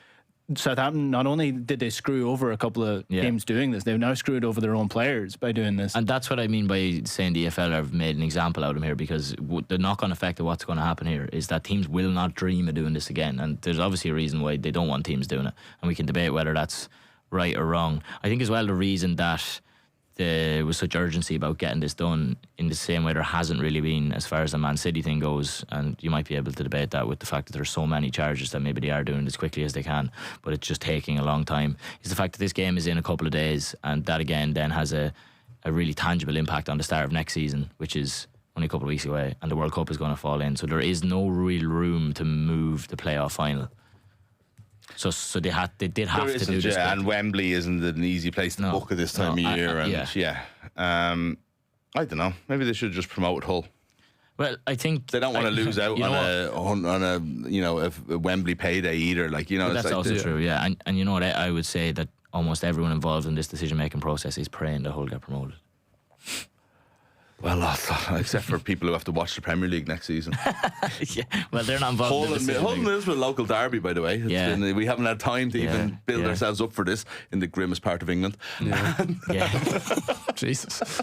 Speaker 8: Southampton, not only did they screw over a couple of teams doing this, they've now screwed over their own players by doing this.
Speaker 9: And that's what I mean by saying the EFL have made an example out of them here, because the knock-on effect of what's going to happen here is that teams will not dream of doing this again. And there's obviously a reason why they don't want teams doing it, and we can debate whether that's right or wrong. I think as well the reason that there was such urgency about getting this done in the same way there hasn't really been as far as the Man City thing goes, and you might be able to debate that with the fact that there's so many charges that maybe they are doing it as quickly as they can, but it's just taking a long time, is the fact that this game is in a couple of days, and that again then has a really tangible impact on the start of next season, which is only a couple of weeks away, and the World Cup is going to fall in, so there is no real room to move the playoff final. So they did have to do this.
Speaker 7: And Wembley isn't an easy place to book at this time of year. I don't know. Maybe they should just promote Hull.
Speaker 9: Well, I think
Speaker 7: they don't want to lose out on a Wembley payday either.
Speaker 9: That's also true. Yeah, and you know what? I would say that almost everyone involved in this decision-making process is praying that Hull get promoted.
Speaker 7: Well, except for people who have to watch the Premier League next season.
Speaker 9: Well, they're not involved.
Speaker 7: Hull and Middlesbrough local derby, by the way. We haven't had time to even build ourselves up for this in the grimmest part of England.
Speaker 12: Jesus.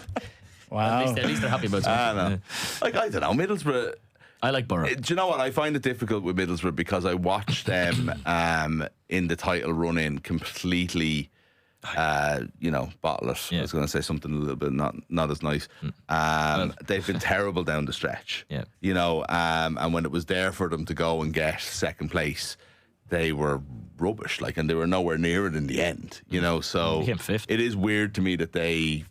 Speaker 8: Wow.
Speaker 9: At least they're happy about something.
Speaker 7: I don't know, Middlesbrough.
Speaker 9: I like Borough.
Speaker 7: Do you know what? I find it difficult with Middlesbrough because I watched them in the title run-in completely. Bottle it. I was going to say something a little bit not as nice. They've been terrible down the stretch. And when it was there for them to go and get second place, they were rubbish. And they were nowhere near it in the end. So
Speaker 9: fifth.
Speaker 7: It is weird to me that they,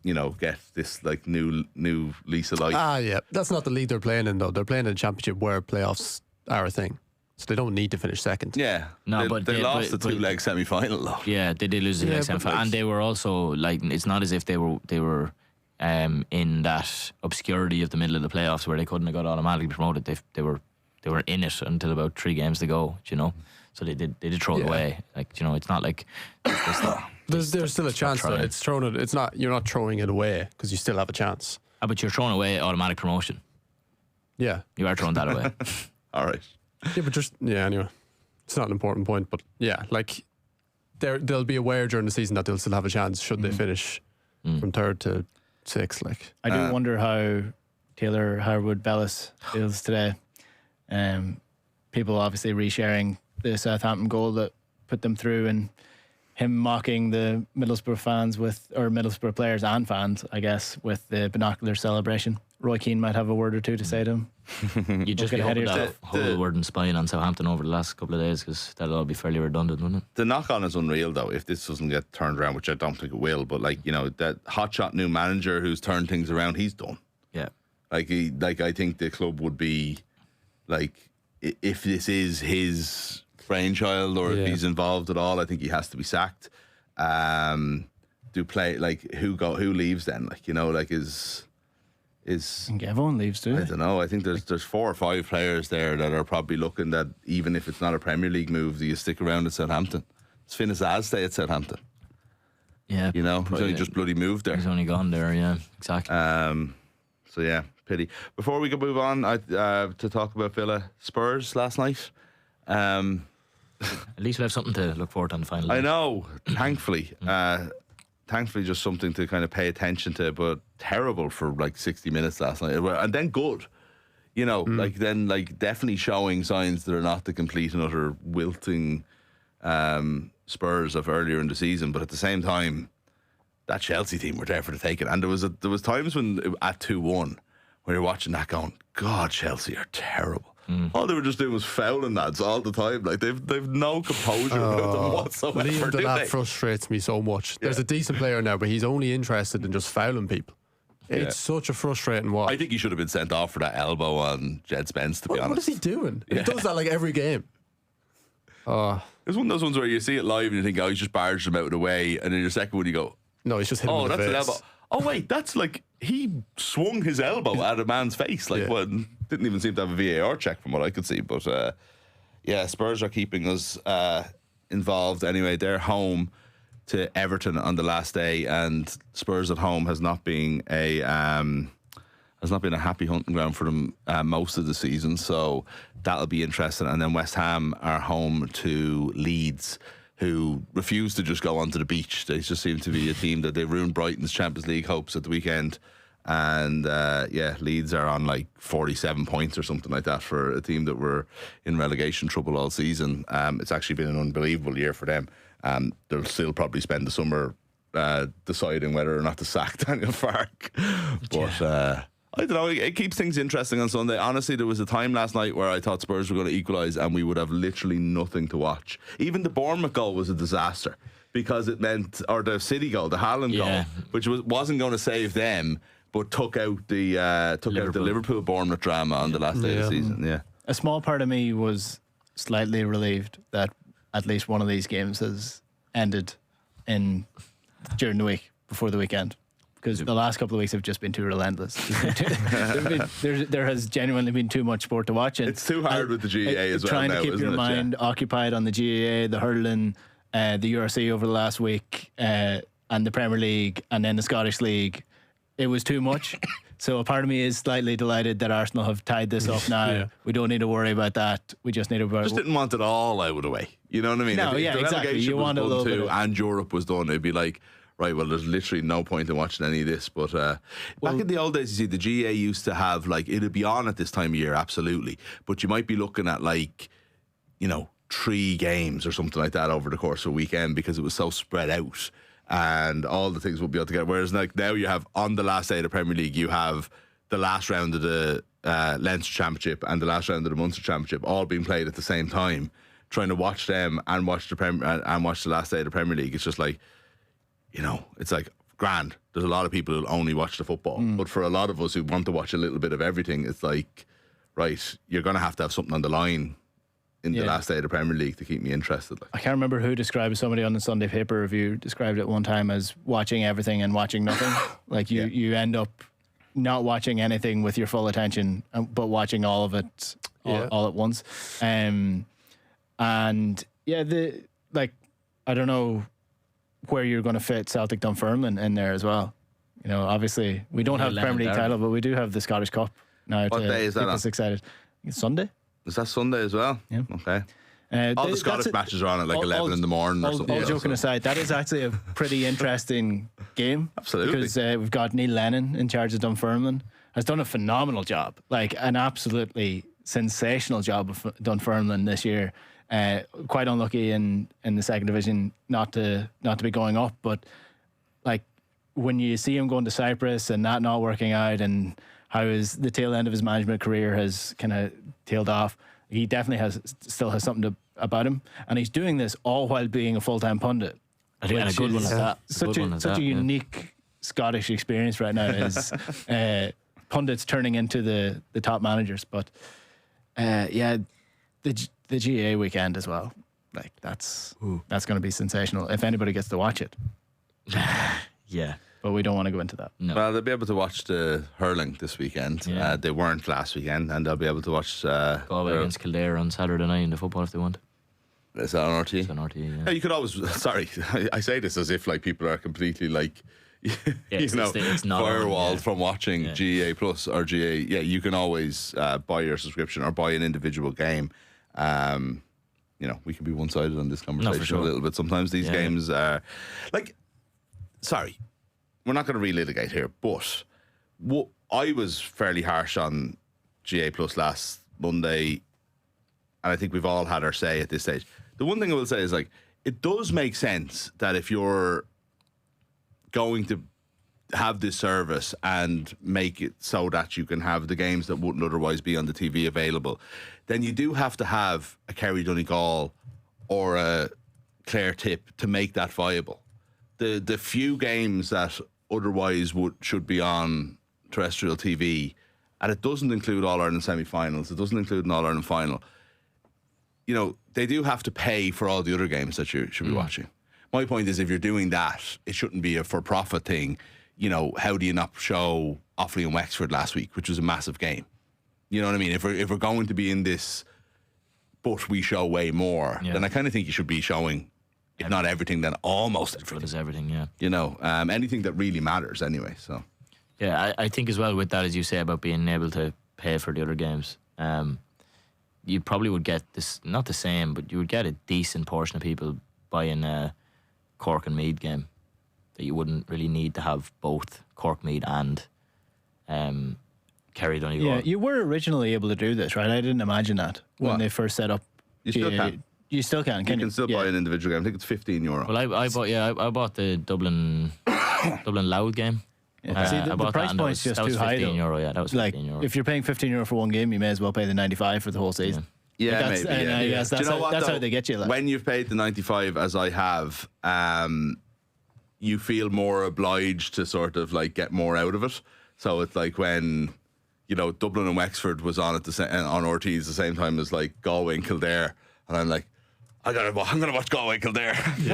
Speaker 7: get this new lease of life.
Speaker 12: That's not the league they're playing in though. They're playing in a championship where playoffs are a thing. So they don't need to finish second.
Speaker 7: But they lost the two-leg semi-final though.
Speaker 9: Yeah, they did lose the leg semi-final, and they were also it's not as if they were in that obscurity of the middle of the playoffs where they couldn't have got automatically promoted. They were in it until about 3 games to go. So they did throw it away. It's not like
Speaker 12: there's still a chance though. It's not. You're not throwing it away because you still have a chance.
Speaker 9: But you're throwing away automatic promotion.
Speaker 12: Yeah,
Speaker 9: you are throwing that away.
Speaker 7: All right.
Speaker 12: Yeah, but anyway, it's not an important point, but they'll be aware during the season that they'll still have a chance should they finish from 3rd to 6th.
Speaker 8: I do wonder how Taylor Harwood Bellis feels today. People obviously resharing the Southampton goal that put them through, and him mocking the Middlesbrough Middlesbrough players and fans, I guess, with the binocular celebration. Roy Keane might have a word or two to say to him.
Speaker 9: You just get that whole word and spying on Southampton over the last couple of days, because that'll all be fairly redundant, wouldn't it?
Speaker 7: The knock-on is unreal though if this doesn't get turned around, which I don't think it will, but that hotshot new manager who's turned things around, he's done. I think the club would be if this is his brainchild or if he's involved at all, I think he has to be sacked. Who leaves then?
Speaker 8: everyone leaves too.
Speaker 7: I don't know. I think there's 4 or 5 players there that are probably looking that even if it's not a Premier League move, do you stick around at Southampton? Does Finney stay at Southampton?
Speaker 9: Yeah,
Speaker 7: he's only just bloody moved there.
Speaker 9: He's only gone there. Yeah, exactly.
Speaker 7: So yeah, pity. Before we can move on, to talk about Villa Spurs last night.
Speaker 9: At least we have something to look forward to on the final.
Speaker 7: I know. Thankfully. Thankfully, just something to kind of pay attention to, but terrible for 60 minutes last night. And then good. Definitely showing signs that are not the complete and utter wilting Spurs of earlier in the season. But at the same time, that Chelsea team were there for the taking. And there was times when at 2-1 when you're watching that going, God, Chelsea are terrible. All they were just doing was fouling lads all the time. They've no composure about them whatsoever.
Speaker 12: That frustrates me so much. There's a decent player now, but he's only interested in just fouling people. It's such a frustrating watch.
Speaker 7: I think he should have been sent off for that elbow on Jed Spence, to be honest.
Speaker 12: What is he doing? He does that like every game.
Speaker 7: It's one of those ones where you see it live and you think, oh, he's just barged him out of the way, and then your second one you go,
Speaker 12: no, he's just hit him in the
Speaker 7: that's
Speaker 12: face.
Speaker 7: an elbow. Oh wait, that's like he swung his elbow at a man's face. Like, didn't even seem to have a VAR check from what I could see. But Spurs are keeping us involved anyway. They're home to Everton on the last day, and Spurs at home has not been a happy hunting ground for them most of the season. So that'll be interesting. And then West Ham are home to Leeds, who refuse to just go onto the beach. They just seem to be a team that they ruined Brighton's Champions League hopes at the weekend. And Leeds are on like 47 points or something like that for a team that were in relegation trouble all season. It's actually been an unbelievable year for them. They'll still probably spend the summer deciding whether or not to sack Daniel Farke. But I don't know, it keeps things interesting on Sunday. Honestly, there was a time last night where I thought Spurs were going to equalise and we would have literally nothing to watch. Even the Bournemouth goal was a disaster because it meant, or the City goal, the Haaland goal, which wasn't going to save them, but took out the Liverpool Bournemouth drama on the last day of the season. Yeah,
Speaker 8: a small part of me was slightly relieved that at least one of these games has ended during the week before the weekend. Because the last couple of weeks have just been too relentless. There has genuinely been too much sport to watch. And
Speaker 7: it's too hard with the GAA as well.
Speaker 8: Trying
Speaker 7: now,
Speaker 8: to keep your mind occupied on the GAA, the hurling, the URC over the last week, and the Premier League, and then the Scottish League. It was too much. So a part of me is slightly delighted that Arsenal have tied this up now.
Speaker 7: Yeah.
Speaker 8: We don't need to worry about that. We just need to
Speaker 7: just didn't want it all out of the way. You know what I mean?
Speaker 8: No,
Speaker 7: if the
Speaker 8: exactly.
Speaker 7: relegation
Speaker 8: You
Speaker 7: was
Speaker 8: want a
Speaker 7: done
Speaker 8: little
Speaker 7: too,
Speaker 8: bit
Speaker 7: and Europe was done, it'd be like, right, well, there's literally no point in watching any of this. But back in the old days, you see, the GA used to have, like, it'd be on at this time of year, absolutely. But you might be looking at, like, 3 games or something like that over the course of a weekend because it was so spread out and all the things would be all together. Whereas, like, now you have, on the last day of the Premier League, you have the last round of the Leinster Championship and the last round of the Munster Championship all being played at the same time. Trying to watch them and watch the last day of the Premier League, it's just like, it's like grand. There's a lot of people who only watch the football. But for a lot of us who want to watch a little bit of everything, it's like, right, you're going to have something on the line in the last day of the Premier League to keep me interested.
Speaker 8: I can't remember who described, somebody on the Sunday paper review described it one time as watching everything and watching nothing. Like you end up not watching anything with your full attention, but watching all of it all at once. I don't know where you're going to fit Celtic Dunfermline in there as well. Obviously we don't have the Premier League title, but we do have the Scottish Cup now.
Speaker 7: What day is that
Speaker 8: keep us excited? It's Sunday.
Speaker 7: Is that Sunday as well?
Speaker 8: Yeah.
Speaker 7: Okay. All the Scottish matches are on at like 11 in the morning or something.
Speaker 8: All joking aside, that is actually a pretty interesting game.
Speaker 7: Absolutely.
Speaker 8: Because we've got Neil Lennon in charge of Dunfermline. Has done a phenomenal job. Like an absolutely sensational job of Dunfermline this year. Quite unlucky in the second division not to be going up, but like when you see him going to Cyprus and that not working out, and how the tail end of his management career has kind of tailed off, he definitely still has something about him, and he's doing this all while being a full-time pundit.
Speaker 9: And a good one at that.
Speaker 8: Such a unique Scottish experience right now is pundits turning into the top managers, but the GAA weekend as well. Like that's going to be sensational if anybody gets to watch it.
Speaker 9: Yeah.
Speaker 8: But we don't want to go into that.
Speaker 9: No.
Speaker 7: Well, they'll be able to watch the hurling this weekend.
Speaker 9: Yeah.
Speaker 7: They weren't last weekend, and they'll be able to watch
Speaker 9: Galway against Kildare on Saturday night in the football if they want.
Speaker 7: Is that on RT?
Speaker 9: It's on RT, yeah.
Speaker 7: You could always, sorry, I say this as if like people are completely like,
Speaker 9: it's not
Speaker 7: firewalled from watching GAA Plus or GAA. Yeah, you can always buy your subscription or buy an individual game. We can be one-sided on this conversation a little bit. Sometimes these games are like, sorry, we're not going to relitigate here, but I was fairly harsh on GAA Plus last Monday, and I think we've all had our say at this stage. The one thing I will say is, like, it does make sense that if you're going to have this service and make it so that you can have the games that wouldn't otherwise be on the TV available, then you do have to have a Kerry Donegal or a Clare Tip to make that viable. The few games that otherwise should be on terrestrial TV, and it doesn't include All-Ireland semi-finals, it doesn't include an All-Ireland final, you know, they do have to pay for all the other games that you should be watching. My point is, if you're doing that, it shouldn't be a for-profit thing. You know, how do you not show Offaly and Wexford last week, which was a massive game? You know what I mean? If we're going to be in this, but we show way more, then I kind of think you should be showing, if not everything, then almost everything.
Speaker 9: There's everything, yeah.
Speaker 7: You know, anything that really matters anyway, so.
Speaker 9: Yeah, I think as well with that, as you say, about being able to pay for the other games, you probably would get this, not the same, but you would get a decent portion of people buying a Cork and Meath game that you wouldn't really need to have both Cork, Meath and Kerry Donegal.
Speaker 8: Yeah, you were originally able to do this, right? I didn't imagine that when they first set up.
Speaker 7: You still can.
Speaker 8: You still can.
Speaker 7: You can still buy an individual game. I think it's €15.
Speaker 9: Well, I bought the Dublin Louth game.
Speaker 8: See, the price point's just too high.
Speaker 9: €15, yeah, that was €15.
Speaker 8: If you're paying €15 for one game, you may as well pay the 95 for the whole season.
Speaker 7: Yeah,
Speaker 8: that's,
Speaker 7: maybe.
Speaker 8: Yes, that's,
Speaker 7: Do you know what,
Speaker 8: that's
Speaker 7: though?
Speaker 8: how they get you. Like.
Speaker 7: When you've paid the 95, as I have, you feel more obliged to sort of like get more out of it. So it's like when, you know, Dublin and Wexford was on at on RT's the same time as like Galway and Kildare, and I'm like, I'm gonna watch Galway and Kildare. You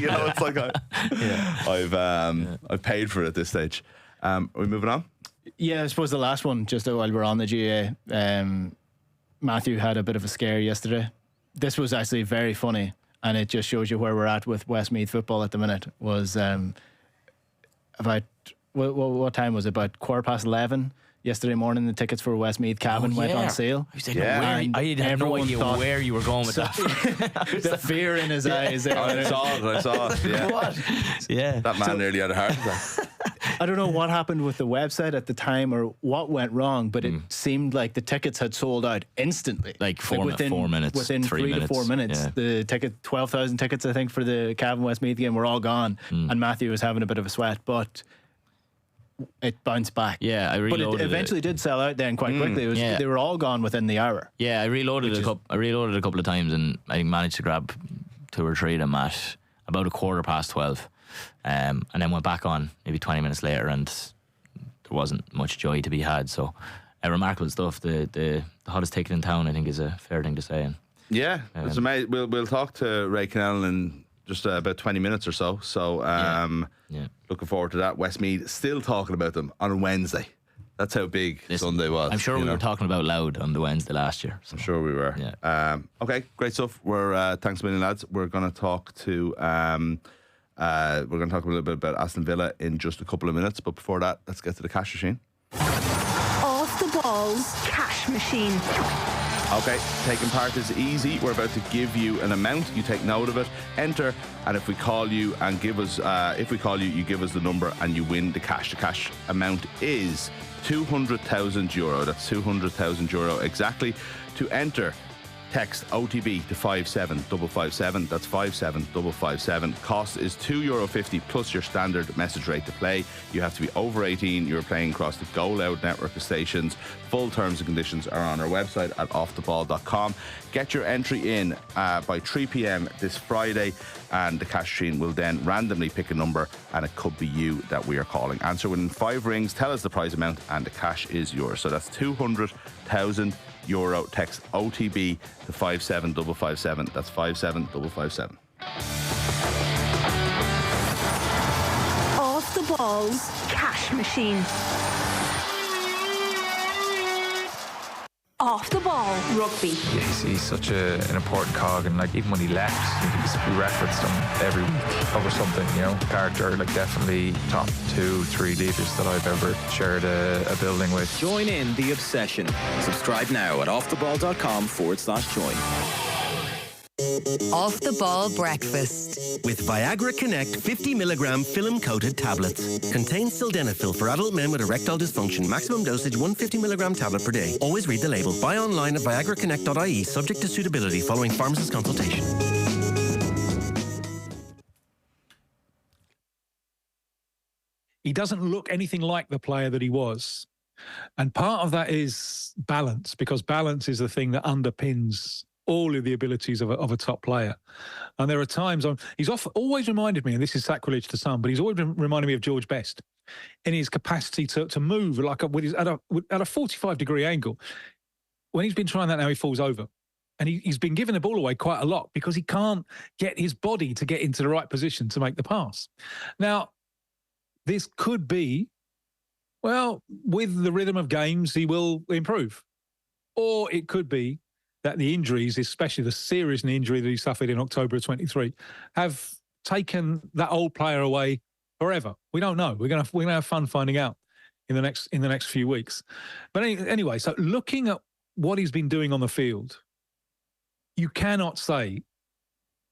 Speaker 7: know, it's like I've paid for it at this stage. Are we moving on?
Speaker 8: Yeah, I suppose the last one, just while we're on the GAA, Matthew had a bit of a scare yesterday. This was actually very funny, and it just shows you where we're at with Westmeath football at the minute. Was about what time was it? About 11:15 yesterday morning. The tickets for Westmeath Cavan went on sale.
Speaker 9: I had no idea where you were going with that.
Speaker 8: The fear in his eyes.
Speaker 7: I saw it. Yeah.
Speaker 8: What?
Speaker 9: Yeah.
Speaker 7: That man nearly had a heart attack.
Speaker 8: I don't know what happened with the website at the time or what went wrong, but it seemed like the tickets had sold out instantly.
Speaker 9: Like 4 minutes.
Speaker 8: Within 3 to 4 minutes.
Speaker 9: Yeah.
Speaker 8: The 12,000 tickets, I think, for the Cavan Westmeath game were all gone. And Matthew was having a bit of a sweat, but it bounced back.
Speaker 9: Yeah, I reloaded it.
Speaker 8: But it eventually did sell out then quite quickly. They were all gone within the hour.
Speaker 9: Yeah, I reloaded a couple of times, and I managed to grab 2 or 3 of them at about 12:15. And then went back on maybe 20 minutes later, and there wasn't much joy to be had. So, remarkable stuff. The hottest ticket in town, I think, is a fair thing to say. And,
Speaker 7: yeah, it's amazing. We'll talk to Ray Connellan in just about 20 minutes or so. So, looking forward to that. Westmeath still talking about them on a Wednesday. That's how big Sunday was.
Speaker 9: I'm sure we were talking about loud on the Wednesday last year.
Speaker 7: So. I'm sure we were.
Speaker 9: Yeah.
Speaker 7: Okay, great stuff. We're thanks a million, lads. We're going to talk to. We're going to talk a little bit about Aston Villa in just a couple of minutes, but before that, let's get to the cash machine.
Speaker 14: Off the Ball's cash machine.
Speaker 7: Okay, taking part is easy. We're about to give you an amount. You take note of it, enter, and if we call you and give us, you give us the number and you win the cash. The cash amount is €200,000. That's €200,000 exactly. To enter, text OTB to 57557. That's 57557. Cost is €2.50 plus your standard message rate to play. You have to be over 18. You're playing across the Go Loud network of stations. Full terms and conditions are on our website at offtheball.com. Get your entry in by 3 p.m. this Friday, and the cash machine will then randomly pick a number, and it could be you that we are calling. Answer within 5 rings, tell us the prize amount, and the cash is yours. So that's €200,000. Text OTB to 57557. That's 57557.
Speaker 14: Off the Ball's cash machine. Off the Ball rugby.
Speaker 15: Yeah, he's such an important cog, and like even when he left, we referenced him every week over something, you know. Character, like definitely top 2-3 leaders that I've ever shared a building with.
Speaker 3: Join in the obsession. Subscribe now at offtheball.com/join.
Speaker 5: Off the Ball breakfast.
Speaker 6: With Viagra Connect 50 milligram film coated tablets. Contains sildenafil for adult men with erectile dysfunction. Maximum dosage 150 milligram tablet per day. Always read the label. Buy online at viagraconnect.ie. Subject to suitability following pharmacist consultation.
Speaker 16: He doesn't look anything like the player that he was. And part of that is balance, because balance is the thing that underpins all of the abilities of a top player. And there are times he's always reminded me, and this is sacrilege to some, but he's always reminded me of George Best in his capacity to move like at a 45-degree angle. When he's been trying that now, he falls over. And he's been giving the ball away quite a lot because he can't get his body to get into the right position to make the pass. Now, this could be, well, with the rhythm of games, he will improve. Or it could be that the injuries, especially the serious injury that he suffered in October of 23, have taken that old player away forever. We don't know. We're gonna have fun finding out in the next few weeks. But anyway, so looking at what he's been doing on the field, you cannot say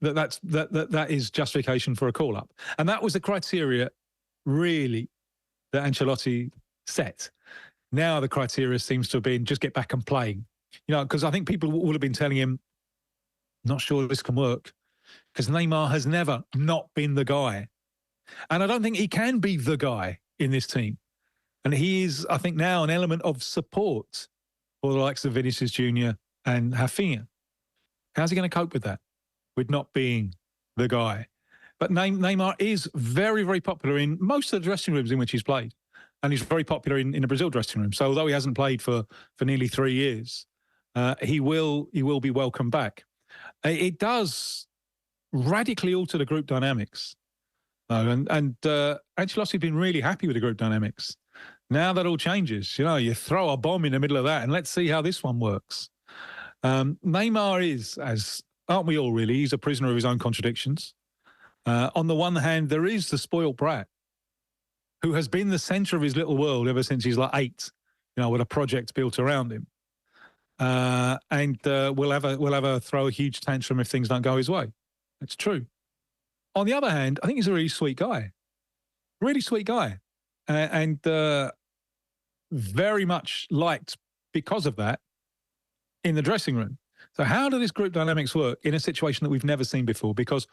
Speaker 16: that is justification for a call-up. And that was the criteria, really, that Ancelotti set. Now the criteria seems to have been just get back and playing. You know, because I think people would have been telling him, not sure this can work, because Neymar has never not been the guy. And I don't think he can be the guy in this team. And he is, I think, now an element of support for the likes of Vinicius Jr. and Rafinha. How's he going to cope with that, with not being the guy? But Neymar is very, very popular in most of the dressing rooms in which he's played. And he's very popular in the Brazil dressing room. So although he hasn't played for nearly 3 years, he will be welcome back. It does radically alter the group dynamics. And Ancelotti's been really happy with the group dynamics. Now that all changes. You know, you throw a bomb in the middle of that and let's see how this one works. Neymar is, as aren't we all really, he's a prisoner of his own contradictions. On the one hand, there is the spoiled brat who has been the centre of his little world ever since he's like 8, you know, with a project built around him. And we'll have a throw a huge tantrum if things don't go his way. It's true. On the other hand, I think he's a really sweet guy. Really sweet guy. And very much liked because of that in the dressing room. So how do this group dynamics work in a situation that we've never seen before? Because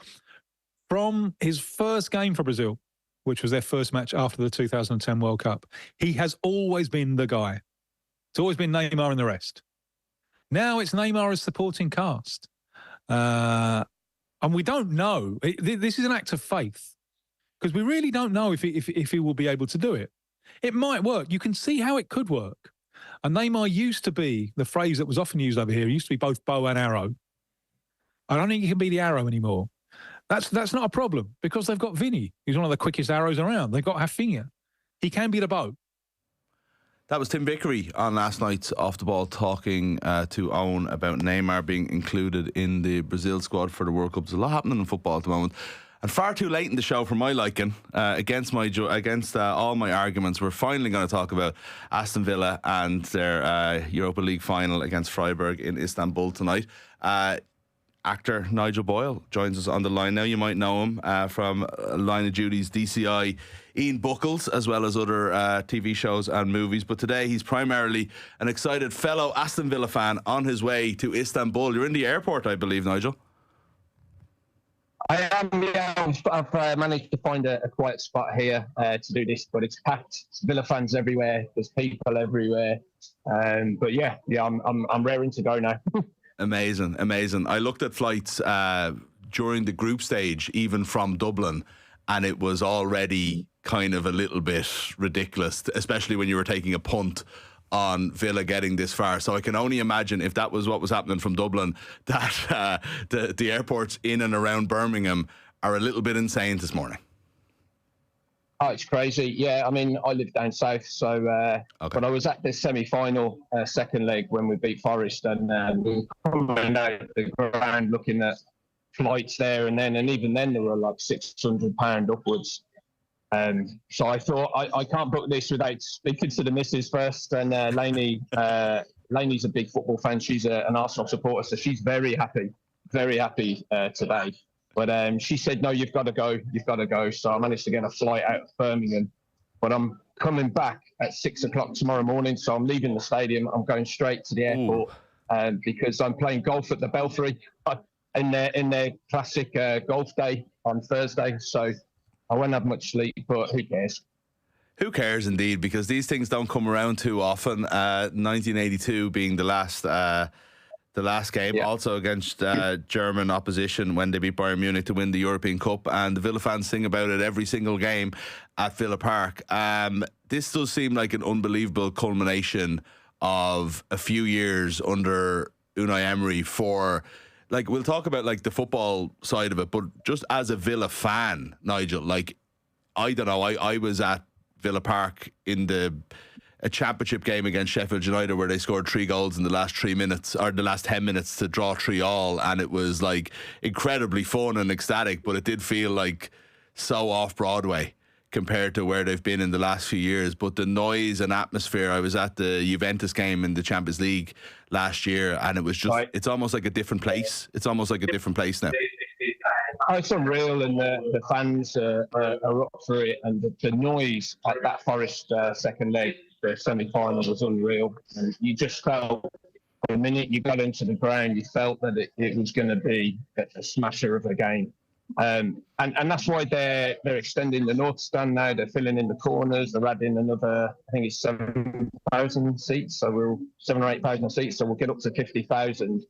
Speaker 16: from his first game for Brazil, which was their first match after the 2010 World Cup, he has always been the guy. It's always been Neymar and the rest. Now it's Neymar as supporting cast. And we don't know. This is an act of faith because we really don't know if he will be able to do it. It might work. You can see how it could work. And Neymar used to be, the phrase that was often used over here, used to be both bow and arrow. I don't think he can be the arrow anymore. That's not a problem because they've got Vinny. He's one of the quickest arrows around. They've got Rafinha. He can be the bow.
Speaker 7: That was Tim Vickery on last night's Off the Ball talking to Owen about Neymar being included in the Brazil squad for the World Cup. There's a lot happening in football at the moment. And far too late in the show for my liking, against all my arguments, we're finally going to talk about Aston Villa and their Europa League final against Freiburg in Istanbul tonight. Actor Nigel Boyle joins us on the line now. You might know him from Line of Duty's DCI Ian Buckles, as well as other TV shows and movies. But today he's primarily an excited fellow Aston Villa fan on his way to Istanbul. You're in the airport, I believe, Nigel.
Speaker 17: I am, yeah. I've managed to find a quiet spot here to do this, but it's packed. Villa fans everywhere. There's people everywhere. But yeah, I'm raring to go now.
Speaker 7: Amazing. I looked at flights during the group stage, even from Dublin, and it was already kind of a little bit ridiculous, especially when you were taking a punt on Villa getting this far. So I can only imagine if that was what was happening from Dublin, that the airports in and around Birmingham are a little bit insane this morning.
Speaker 17: Oh, it's crazy. Yeah, I mean, I live down south, so but I was at the semi-final second leg when we beat Forest, and we were coming out the ground looking at flights there, and even then they were like £600 upwards. So I thought I can't book this without speaking to the missus first, and Lainey's a big football fan. She's an Arsenal supporter, so she's very happy today. But she said, no, you've got to go. So I managed to get a flight out of Birmingham. But I'm coming back at 6 o'clock tomorrow morning. So I'm leaving the stadium. I'm going straight to the airport because I'm playing golf at the Belfry in their classic golf day on Thursday. So I won't have much sleep, but who cares?
Speaker 7: Who cares indeed, because these things don't come around too often. 1982 being the last the last game, also against German opposition when they beat Bayern Munich to win the European Cup, and the Villa fans sing about it every single game at Villa Park. This does seem like an unbelievable culmination of a few years under Unai Emery for, like, we'll talk about like the football side of it, but just as a Villa fan, Nigel, like, I don't know, I was at Villa Park in a championship game against Sheffield United where they scored 3 goals in the last 3 minutes, or the last 10 minutes, to draw 3-3, and it was like incredibly fun and ecstatic, but it did feel like so off Broadway compared to where they've been in the last few years. But the noise and atmosphere, I was at the Juventus game in the Champions League last year, and it was just, it's almost like a different place. It's almost like a different place now.
Speaker 17: It's unreal, and the fans are up for it, and the noise at that Forest second leg, the semi-final, was unreal. And you just felt, the minute you got into the ground, you felt that it was going to be a smasher of a game. And that's why they're extending the North Stand now. They're filling in the corners. They're adding another, I think it's 7,000 seats. So we're 7,000 or 8,000 seats. So we'll get up to 50,000.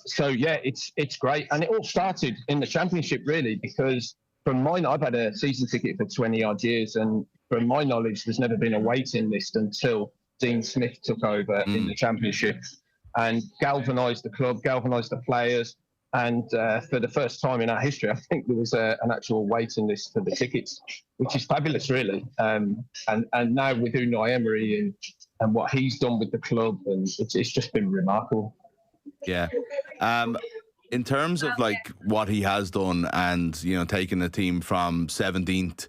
Speaker 17: So yeah, it's great. And it all started in the Championship, really, because from mine, I've had a season ticket for 20 odd years, and from my knowledge, there's never been a waiting list until Dean Smith took over in the Championship and galvanised the club, galvanised the players. And for the first time in our history, I think there was an actual waiting list for the tickets, which is fabulous, really. And now with Unai Emery and what he's done with the club, and it's just been remarkable.
Speaker 7: Yeah. In terms of like what he has done, and, you know, taking the team from 17th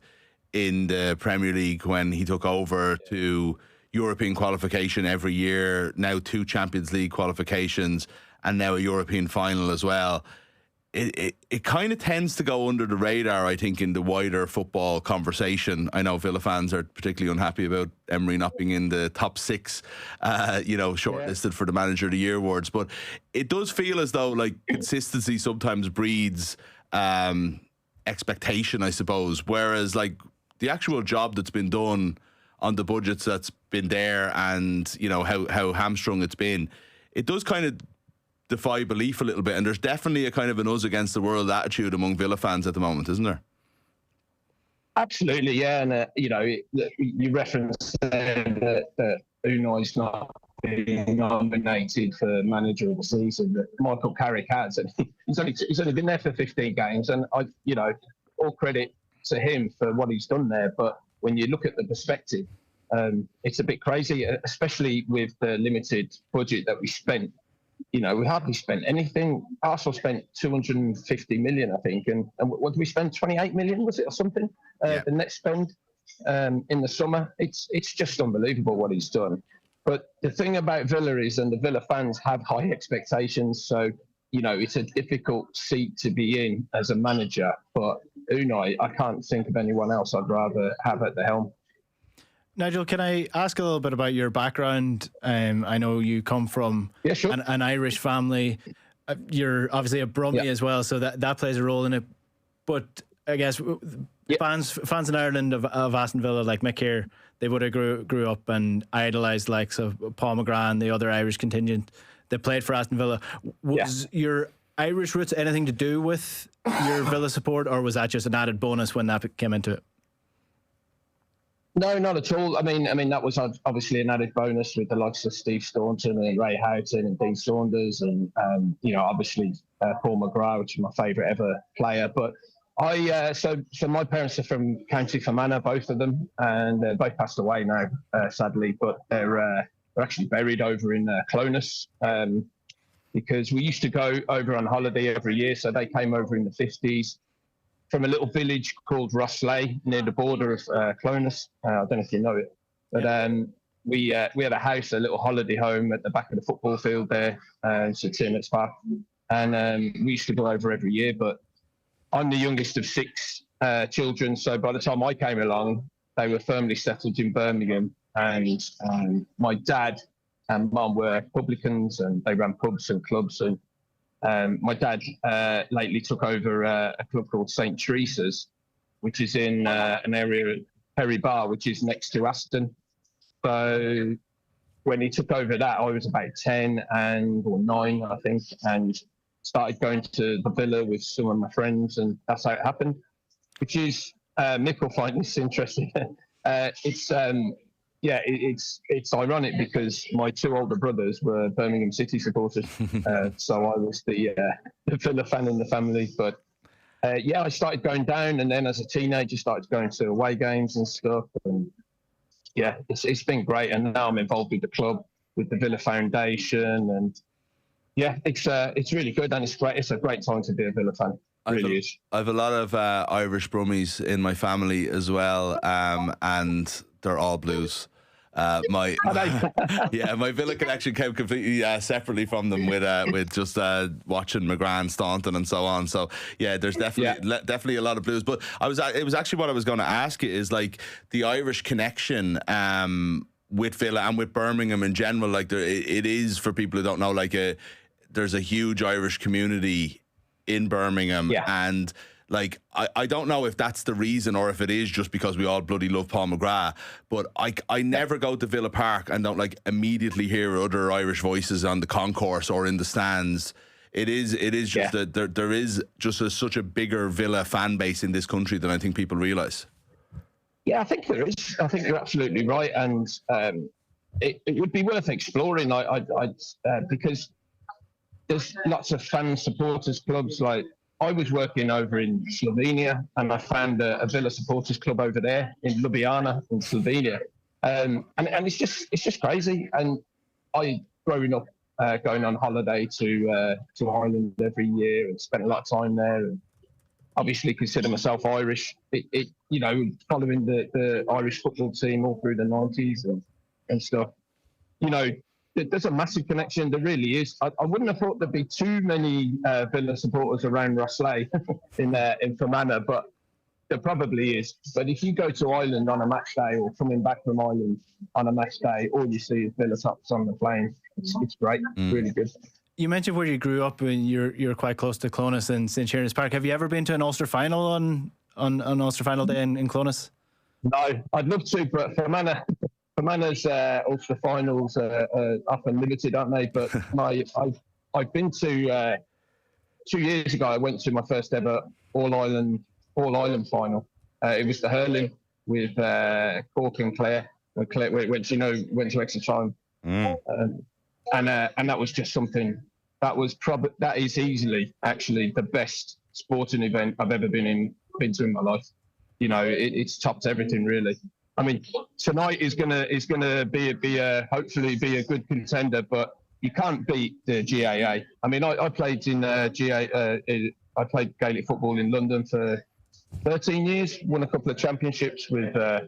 Speaker 7: in the Premier League when he took over to European qualification every year, now 2 Champions League qualifications, and now a European final as well. It kind of tends to go under the radar, I think, in the wider football conversation. I know Villa fans are particularly unhappy about Emery not being in the top 6, shortlisted for the Manager of the Year awards. But it does feel as though, like, consistency sometimes breeds expectation, I suppose. Whereas, like, the actual job that's been done on the budgets that's been there, and, you know, how hamstrung it's been, it does kind of defy belief a little bit. And there's definitely a kind of an us against the world attitude among Villa fans at the moment, isn't there?
Speaker 17: Absolutely, yeah. And, you referenced that Unai's not being nominated for Manager of the Season, that Michael Carrick has. And he's only been there for 15 games. And, all credit to him for what he's done there. But when you look at the perspective, it's a bit crazy, especially with the limited budget that we spent. We hardly spent anything. Arsenal spent 250 million, I think. And what did we spend? 28 million, was it, or something? The net spend in the summer. It's just unbelievable what he's done. But the thing about Villa is, and the Villa fans have high expectations. So, it's a difficult seat to be in as a manager. But Unai, I can't think of anyone else I'd rather have at the helm.
Speaker 8: Nigel, can I ask a little bit about your background? I know you come from an Irish family. You're obviously a Brummie as well, so that plays a role in it. But I guess fans in Ireland of Aston Villa, like Mick here, they would have grew up and idolised likes of Paul McGrath and the other Irish contingent that played for Aston Villa. Was your Irish roots anything to do with your Villa support, or was that just an added bonus when that came into it?
Speaker 17: No, not at all. I mean, that was obviously an added bonus with the likes of Steve Staunton and Ray Houghton and Dean Saunders, and obviously Paul McGrath, which is my favourite ever player. But so my parents are from County Fermanagh, both of them, and they're both passed away now, sadly. But they're actually buried over in Clonus, because we used to go over on holiday every year. So they came over in the 50s. From a little village called Rosslea near the border of Clonus. I don't know if you know it, but we had a house, a little holiday home at the back of the football field there, St Turnip's Park, and we used to go over every year. But I'm the youngest of 6 children, so by the time I came along, they were firmly settled in Birmingham, and my dad and mum were publicans, and they ran pubs and clubs. And my dad lately took over a club called St Teresa's, which is in an area at Perry Bar, which is next to Aston. So when he took over that, I was about 10 or 9, I think, and started going to the Villa with some of my friends, and that's how it happened. Which is, Mick will find this interesting. It's ironic because my 2 older brothers were Birmingham City supporters, so I was the Villa fan in the family. But I started going down, and then as a teenager, started going to away games and stuff. And yeah, it's been great, and now I'm involved with the club, with the Villa Foundation, and yeah, it's really good, and it's great. It's a great time to be a Villa fan. Really is.
Speaker 7: I have a lot of Irish Brummies in my family as well, and they're all Blues. My Villa connection came completely separately from them with just watching McGrath, Staunton, and so on. So yeah, there's definitely a lot of Blues. But it was actually what I was going to ask you is like the Irish connection with Villa and with Birmingham in general. Like it is, for people who don't know, like there's a huge Irish community in Birmingham, and like I don't know if that's the reason or if it is just because we all bloody love Paul McGrath, but I never go to Villa Park and don't like immediately hear other Irish voices on the concourse or in the stands. It is just that there is just such a bigger Villa fan base in this country than I think people realise.
Speaker 17: Yeah, I think there is. I think you're absolutely right, and it would be worth exploring. Because there's lots of fan supporters clubs. Like I was working over in Slovenia, and I found a Villa supporters club over there in Ljubljana in Slovenia, and it's just crazy. And I, growing up, going on holiday to Ireland every year and spent a lot of time there, and obviously consider myself Irish. Following the Irish football team all through the 90s and stuff. There's a massive connection. There really is. I wouldn't have thought there'd be too many Villa supporters around Rosslea in Fermanagh, but there probably is. But if you go to Ireland on a match day or coming back from Ireland on a match day, all you see is Villa tops on the plane. It's great. Really good.
Speaker 8: You mentioned where you grew up, and you're quite close to Clonus and St. Sheerness Park. Have you ever been to an Ulster final on Ulster final day in Clonus?
Speaker 17: No, I'd love to, but Fermanagh's Ulster finals are often limited, aren't they? But I've been to 2 years ago. I went to my first ever All Ireland final. It was the hurling with Cork and Clare. Clare went to extra time, and that was just something. That is easily actually the best sporting event I've ever been to in my life. It's topped everything really. I mean, tonight is gonna hopefully be a good contender, but you can't beat the GAA. I mean, I played in GAA. I played Gaelic football in London for 13 years. Won a couple of championships with a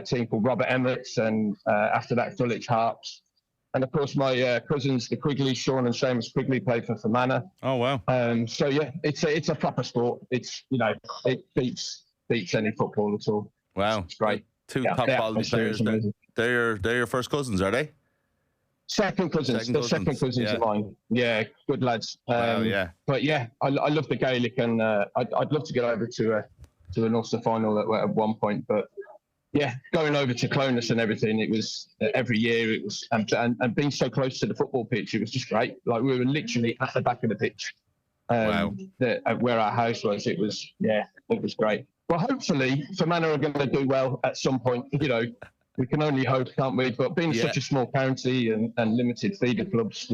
Speaker 17: team called Robert Emmets, and after that, Dulwich Harps. And of course, my cousins, the Quigleys, Sean and Seamus Quigley, played for Fermanagh.
Speaker 7: Oh wow!
Speaker 17: So yeah, it's a proper sport. It's it beats any football at all.
Speaker 7: Wow,
Speaker 17: it's great.
Speaker 7: Two top quality players. They're your first cousins, are they?
Speaker 17: Second cousins. Second cousins of mine. Yeah, good lads.
Speaker 7: Yeah.
Speaker 17: But yeah, I love the Gaelic, and I'd love to get over to an Ulster final at one point. But yeah, going over to Clonus and everything, it was every year. It was and being so close to the football pitch, it was just great. Like we were literally at the back of the pitch.
Speaker 7: Wow.
Speaker 17: Where our house was, it was great. Well, hopefully, Fermanagh are going to do well at some point. We can only hope, can't we? But being such a small county and limited feeder clubs,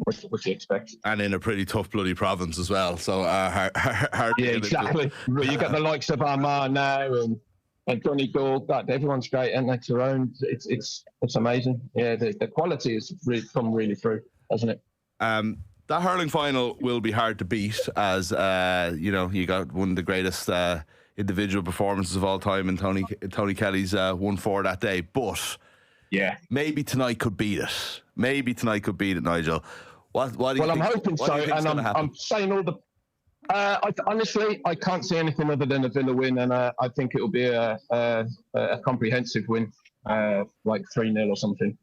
Speaker 17: what do you expect?
Speaker 7: And in a pretty tough bloody province as well. So hard.
Speaker 17: Yeah, exactly. Well, you got the likes of Armagh now and Donegal. God, everyone's great, and that's their own. It's amazing. Yeah, the quality has really come really through, hasn't it?
Speaker 7: That hurling final will be hard to beat, as you got one of the greatest individual performances of all time in Tony Kelly's 1-4 that day. But
Speaker 17: yeah,
Speaker 7: maybe tonight could beat it. Nigel. What do you think?
Speaker 17: I'm hoping so, and I'm saying all the. Honestly, I can't see anything other than a Villa win, and I think it will be a comprehensive win, like 3-0 or something.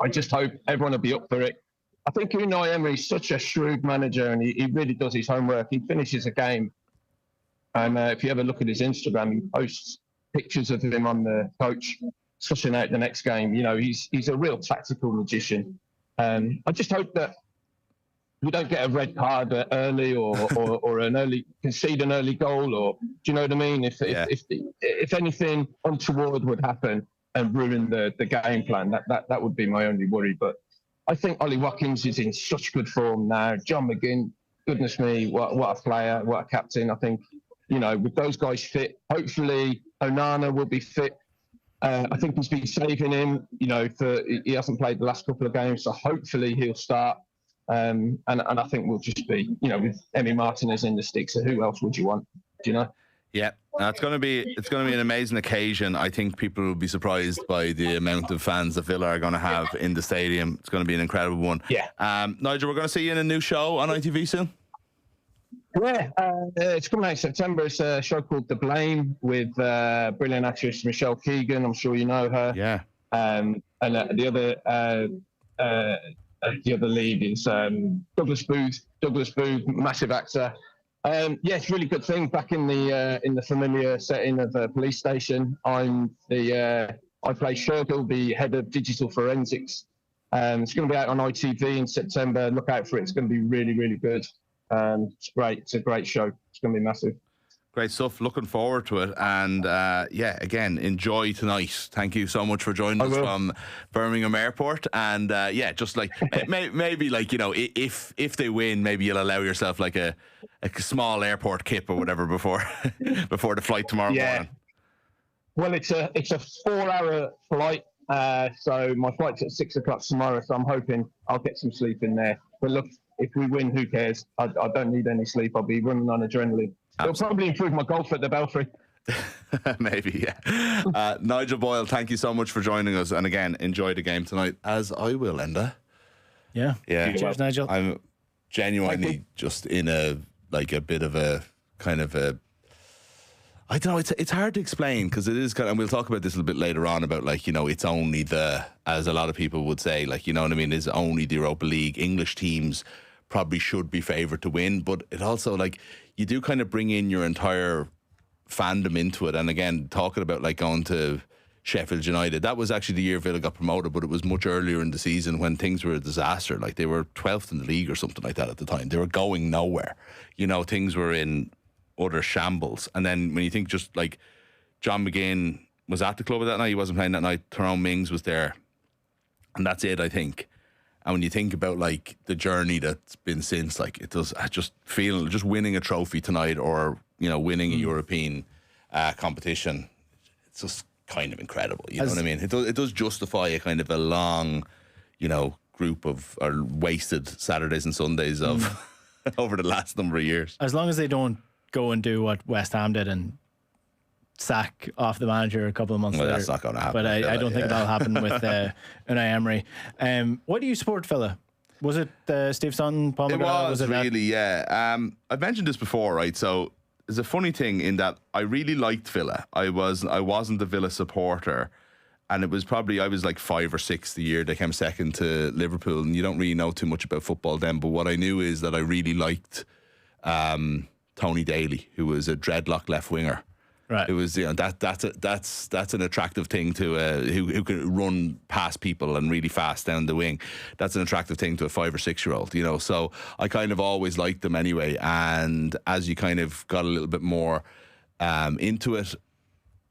Speaker 17: I just hope everyone will be up for it. I think Unai Emery is such a shrewd manager, and he really does his homework. He finishes a game, and if you ever look at his Instagram, he posts pictures of him on the coach sussing out the next game. You know, he's a real tactical magician. I just hope that we don't get a red card early or concede an early goal, or do you know what I mean? If anything untoward would happen and ruin the game plan, that would be my only worry. But I think Ollie Watkins is in such good form now. John McGinn, goodness me, what a player, what a captain. I think, you know, with those guys fit, hopefully Onana will be fit. I think he's been saving him, you know, he hasn't played the last couple of games, so hopefully he'll start. And I think we'll just be, you know, with Emi Martinez in the sticks, so who else would you want? Do you know?
Speaker 7: Yeah, it's going to be an amazing occasion. I think people will be surprised by the amount of fans that Villa are going to have in the stadium. It's going to be an incredible one.
Speaker 17: Yeah.
Speaker 7: Nigel, we're going to see you in a new show on ITV soon.
Speaker 17: Yeah, it's coming out in September. It's a show called The Blame with brilliant actress Michelle Keegan. I'm sure you know her.
Speaker 7: Yeah.
Speaker 17: And the other lead is Douglas Booth. Douglas Booth, massive actor. Yeah, it's a really good thing. Back in the familiar setting of a police station, I play Shergill, the head of digital forensics. It's going to be out on ITV in September. Look out for it. It's going to be really, really good. It's great. It's a great show. It's going to be massive.
Speaker 7: Great stuff. Looking forward to it. And yeah, again, enjoy tonight. Thank you so much for joining us from Birmingham Airport. And yeah, just like maybe like, you know, if they win, maybe you'll allow yourself like a small airport kip or whatever before the flight tomorrow morning.
Speaker 17: Well, it's a 4-hour flight. So my flight's at 6 o'clock tomorrow. So I'm hoping I'll get some sleep in there. But look, if we win, who cares? I don't need any sleep. I'll be running on adrenaline. It'll probably improve my golf at the Belfry.
Speaker 7: Maybe, yeah. Nigel Boyle, thank you so much for joining us. And again, enjoy the game tonight, as I will, Enda.
Speaker 8: Yeah. Cheers, Nigel.
Speaker 7: I'm genuinely just in a bit of a kind of a, I don't know, it's hard to explain because it is kind of, and we'll talk about this a little bit later on about like, you know, it's only as a lot of people would say, like, you know what I mean, it's only the Europa League. English teams probably should be favoured to win, but it also, like, you do kind of bring in your entire fandom into it. And again, talking about like going to Sheffield United, that was actually the year Villa got promoted, but it was much earlier in the season when things were a disaster. Like they were 12th in the league or something like that at the time. They were going nowhere. You know, things were in utter shambles. And then when you think just like John McGinn was at the club that night, he wasn't playing that night, Tyrone Mings was there. And that's it, I think. And when you think about like the journey that's been since, like it does, I just feel just winning a trophy tonight or, you know, winning a European competition, it's just kind of incredible. You know what I mean? It does justify a kind of a long, you know, group of or wasted Saturdays and Sundays of over the last number of years.
Speaker 8: As long as they don't go and do what West Ham did and sack off the manager a couple of months later.
Speaker 7: That's not going to happen.
Speaker 8: But I don't think that'll happen with Unai Emery. What do you support, Villa? Was it Steve Staunton, Paul McGrath?
Speaker 7: Was it really, yeah. I've mentioned this before, right? So there's a funny thing in that I really liked Villa. I wasn't a Villa supporter. And it was probably, I was like 5 or 6 the year they came second to Liverpool. And you don't really know too much about football then. But what I knew is that I really liked Tony Daly, who was a dreadlock left winger.
Speaker 8: Right.
Speaker 7: It was, you know, that's an attractive thing to who can run past people and really fast down the wing. That's an attractive thing to a 5 or 6 year old, you know. So I kind of always liked them anyway. And as you kind of got a little bit more into it,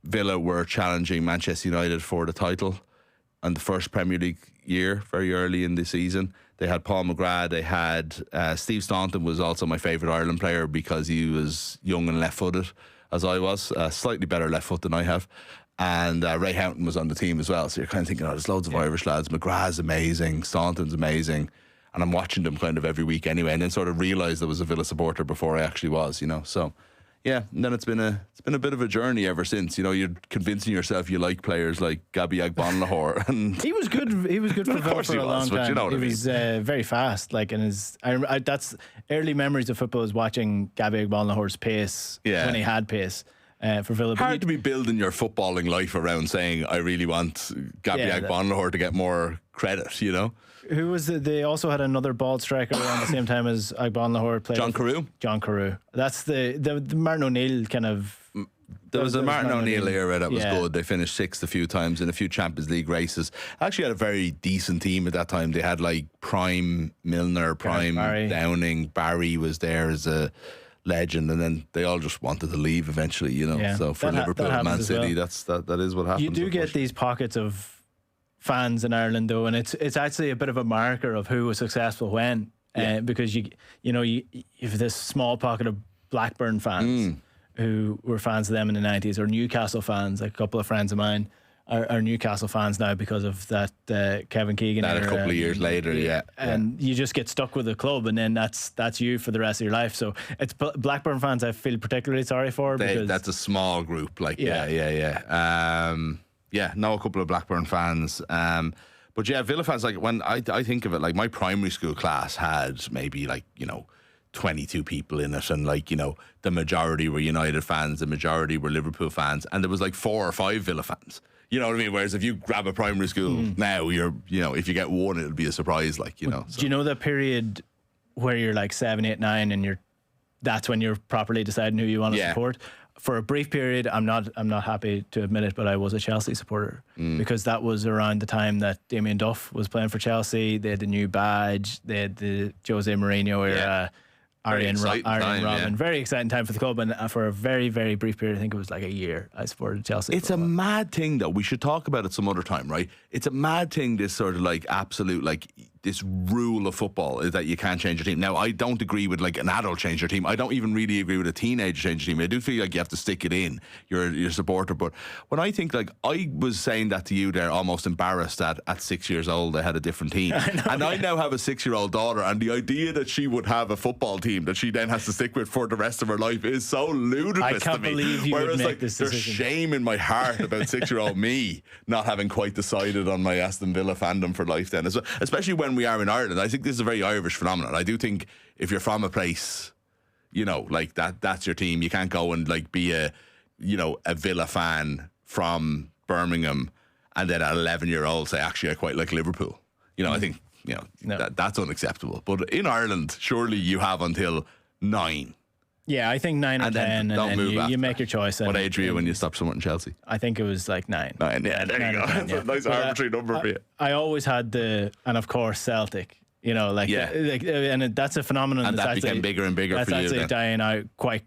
Speaker 7: Villa were challenging Manchester United for the title on the first Premier League year, very early in the season. They had Paul McGrath. They had Steve Staunton was also my favourite Ireland player because he was young and left-footed, as I was, slightly better left foot than I have. And Ray Houghton was on the team as well. So you're kind of thinking, there's loads of Irish lads. McGrath's amazing. Staunton's amazing. And I'm watching them kind of every week anyway. And then sort of realised I was a Villa supporter before I actually was, you know. So, yeah. And then it's been a bit of a journey ever since. You know, you're convincing yourself you like players like Gabby Agbonlahor. And
Speaker 8: he was good. He was good for Villa for a long time.
Speaker 7: You know what
Speaker 8: he was very fast. Like, and that's early memories of football is watching Gabby Agbonlahor's pace when he had pace. For Villa.
Speaker 7: Hard to be building your footballing life around saying I really want Gabby Agbonlahor to get more credit, you know.
Speaker 8: Who was it? They also had another ball striker around the same time as Agbonlahor played.
Speaker 7: John Carew.
Speaker 8: That's the Martin O'Neill kind of
Speaker 7: There was a Martin O'Neill era that was
Speaker 8: Yeah.
Speaker 7: good. They finished 6th a few times in a few Champions League races. Actually had a very decent team at that time. They had like Prime Milner, Prime
Speaker 8: Barry.
Speaker 7: Downing, Barry was there as a legend, and then they all just wanted to leave eventually, you know.
Speaker 8: Yeah.
Speaker 7: So for
Speaker 8: That
Speaker 7: Liverpool,
Speaker 8: happens
Speaker 7: Man
Speaker 8: as
Speaker 7: City,
Speaker 8: well.
Speaker 7: that is what happens.
Speaker 8: You do get these pockets of fans in Ireland, though, and it's actually a bit of a marker of who was successful when, because you have this small pocket of Blackburn fans who were fans of them in the 90s, or Newcastle fans. Like a couple of friends of mine are Newcastle fans now because of that Kevin Keegan
Speaker 7: That
Speaker 8: era.
Speaker 7: a couple of years later,
Speaker 8: And you just get stuck with the club, and then that's you for the rest of your life. So it's Blackburn fans I feel particularly sorry for, because
Speaker 7: That's a small group. Like,
Speaker 8: Yeah.
Speaker 7: know a couple of Blackburn fans. But yeah, Villa fans, like when I think of it, like my primary school class had maybe 22 people in it, and the majority were United fans, the majority were Liverpool fans, and there was like 4 or 5 Villa fans. You know what I mean? Whereas if you grab a primary school now, if you get one, it'll be a surprise. So.
Speaker 8: Do you know that period where you're like 7, 8, 9, and that's when you're properly deciding who you want to support? For a brief period, I'm not happy to admit it, but I was a Chelsea supporter because that was around the time that Damien Duff was playing for Chelsea. They had the new badge, they had the Jose Mourinho era. Arjen Robben. Very exciting time for the club, and for a very, very brief period, I think it was like a year, I supported Chelsea.
Speaker 7: It's a mad thing, though. We should talk about it some other time, right? It's a mad thing, this sort of absolute, this rule of football is that you can't change your team. Now, I don't agree with an adult change your team. I don't even really agree with a teenager change your team. I do feel like you have to stick it in. You're a supporter. But when I think, I was saying that to you there, almost embarrassed that at 6 years old I had a different team. I now have a 6-year-old daughter, and the idea that she would have a football team that she then has to stick with for the rest of her life is so ludicrous to me.
Speaker 8: I can't believe you would make this
Speaker 7: there's
Speaker 8: decision.
Speaker 7: shame in my heart about 6-year-old me not having quite decided on my Aston Villa fandom for life then, especially when we are in Ireland. I think this is a very Irish phenomenon. I do think if you're from a place, that's your team. You can't go and be a Villa fan from Birmingham and then at 11-year-old say, actually, I quite like Liverpool. I think that's unacceptable. But in Ireland, surely you have until 9.
Speaker 8: Yeah, I think 9 or 10, and then you make your choice.
Speaker 7: What age were you when you stopped supporting Chelsea?
Speaker 8: I think it was 9.
Speaker 7: 9, yeah, there you go. That's a nice arbitrary number for you.
Speaker 8: I always had and of course Celtic. And that's a phenomenon.
Speaker 7: And that became bigger and bigger for you.
Speaker 8: That's actually dying out quite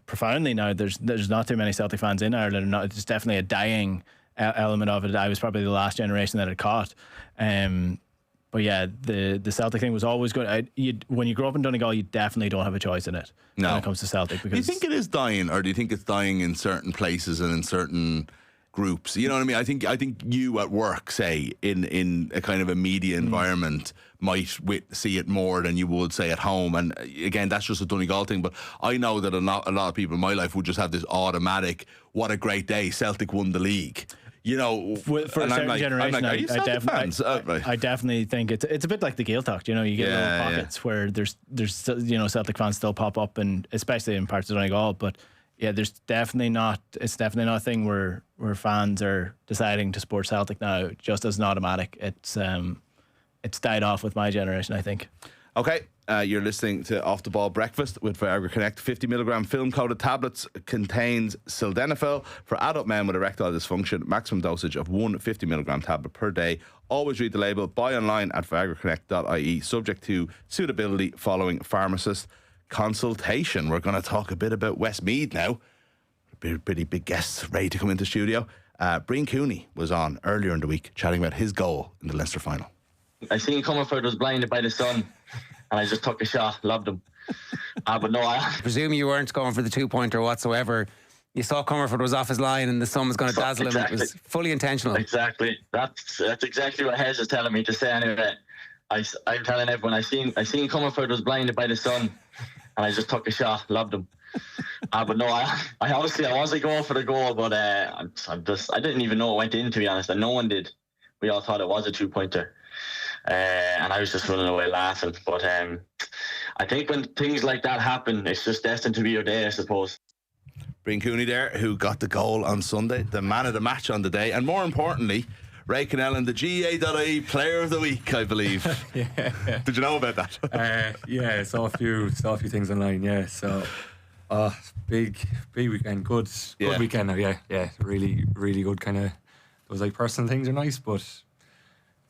Speaker 8: profoundly now. There's not too many Celtic fans in Ireland. It's definitely a dying element of it. I was probably the last generation that it caught. But yeah, the Celtic thing was always good. When you grow up in Donegal, you definitely don't have a choice in it when it comes to Celtic. Because
Speaker 7: do you think it is dying, or do you think it's dying in certain places and in certain groups? You know what I mean? I think you at work, say, in a kind of a media environment, might see it more than you would, say, at home. And again, that's just a Donegal thing. But I know that a lot of people in my life would just have this automatic, what a great day, Celtic won the league.
Speaker 8: For a certain generation, I definitely think it's a bit like the Gaeltacht. You get little pockets where there's Celtic fans still pop up, and especially in parts of Donegal. But yeah, it's definitely not a thing where fans are deciding to support Celtic now just as an automatic. It's died off with my generation, I think.
Speaker 7: Okay, you're listening to Off the Ball Breakfast with Viagra Connect. 50mg film-coated tablets, contains sildenafil for adult men with erectile dysfunction. Maximum dosage of 1 50mg tablet per day. Always read the label. Buy online at viagraconnect.ie. Subject to suitability following pharmacist consultation. We're going to talk a bit about Westmeath now. Pretty big guests ready to come into studio. Breen Cooney was on earlier in the week chatting about his goal in the Leinster final.
Speaker 18: I seen Comerford was blinded by the sun, and I just took a shot. Loved him. But no, I
Speaker 19: presume you weren't going for the 2-pointer whatsoever. You saw Comerford was off his line and the sun was going to dazzle him. It was fully intentional.
Speaker 18: Exactly. That's exactly what Hez is telling me to say anyway. I'm telling everyone I seen Comerford was blinded by the sun, and I just took a shot. Loved him. But no, I obviously I wasn't going for the goal, but I didn't even know it went in, to be honest, and no one did. We all thought it was a 2-pointer. And I was just running away laughing. But I think when things like that happen, it's just destined to be your day, I suppose.
Speaker 7: Breen Cooney there, who got the goal on Sunday, the man of the match on the day, and more importantly, Ray Connellan, the GAA Player of the Week, I believe.
Speaker 20: Yeah.
Speaker 7: Did you know about that?
Speaker 20: Yeah, saw a few things online. Yeah, so Big weekend. Good weekend. Yeah. Really, really good. Kind of those like personal things are nice, but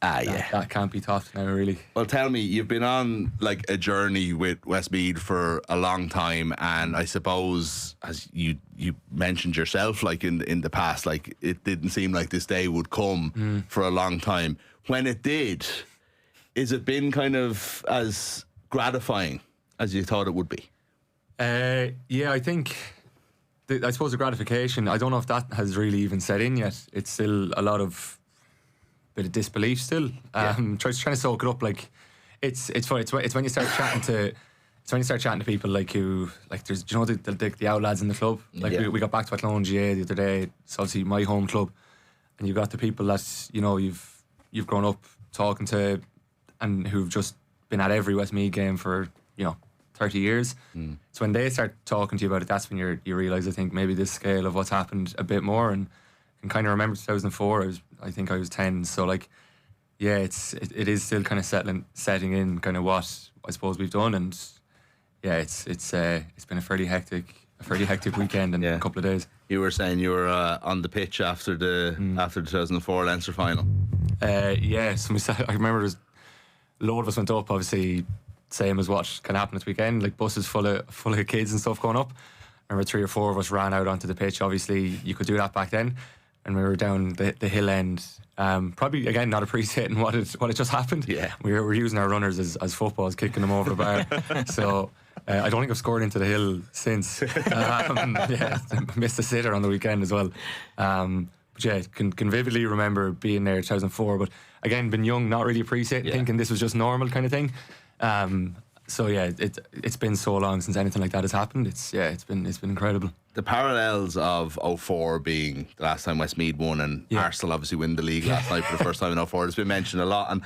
Speaker 20: that can't be topped now, really.
Speaker 7: Well, tell me, you've been on like a journey with Westmeath for a long time, and I suppose, as you mentioned yourself, like in the past, like it didn't seem like this day would come for a long time. When it did, is it been kind of as gratifying as you thought it would be?
Speaker 20: Yeah, I think. I suppose the gratification, I don't know if that has really even set in yet. It's still a lot of bit of disbelief still. Trying to soak it up. Like it's funny. It's when you start chatting to people like who like there's the out lads in the club. Like we got back to Athlone GAA the other day. It's obviously my home club, and you've got the people that you've grown up talking to, and who've just been at every Westmeath game for 30 years. So when they start talking to you about it, that's when you realise, I think, maybe the scale of what's happened a bit more. And I can kind of remember 2004, I think I was 10. So like, yeah, it is still kind of setting in kind of what I suppose we've done. And yeah, it's been a fairly hectic weekend and a couple of days.
Speaker 7: You were saying you were on the pitch after the 2004 Leinster final.
Speaker 20: Yeah, so I remember there's a load of us went up, obviously. Same as what can happen this weekend, like buses full of kids and stuff going up. I remember 3 or 4 of us ran out onto the pitch. Obviously, you could do that back then, and we were down the hill end. Probably again not appreciating what had just happened.
Speaker 7: Yeah,
Speaker 20: we were using our runners as footballs, kicking them over the bar. So I don't think I've scored into the hill since. Missed a sitter on the weekend as well. But yeah, can vividly remember being there 2004. But again, been young, not really appreciating, thinking this was just normal kind of thing. So yeah, it's been so long since anything like that has happened. It's been incredible.
Speaker 7: The parallels of 04 being the last time Westmeath won, and Arsenal obviously win the league last night for the first time in 04. It's been mentioned a lot, and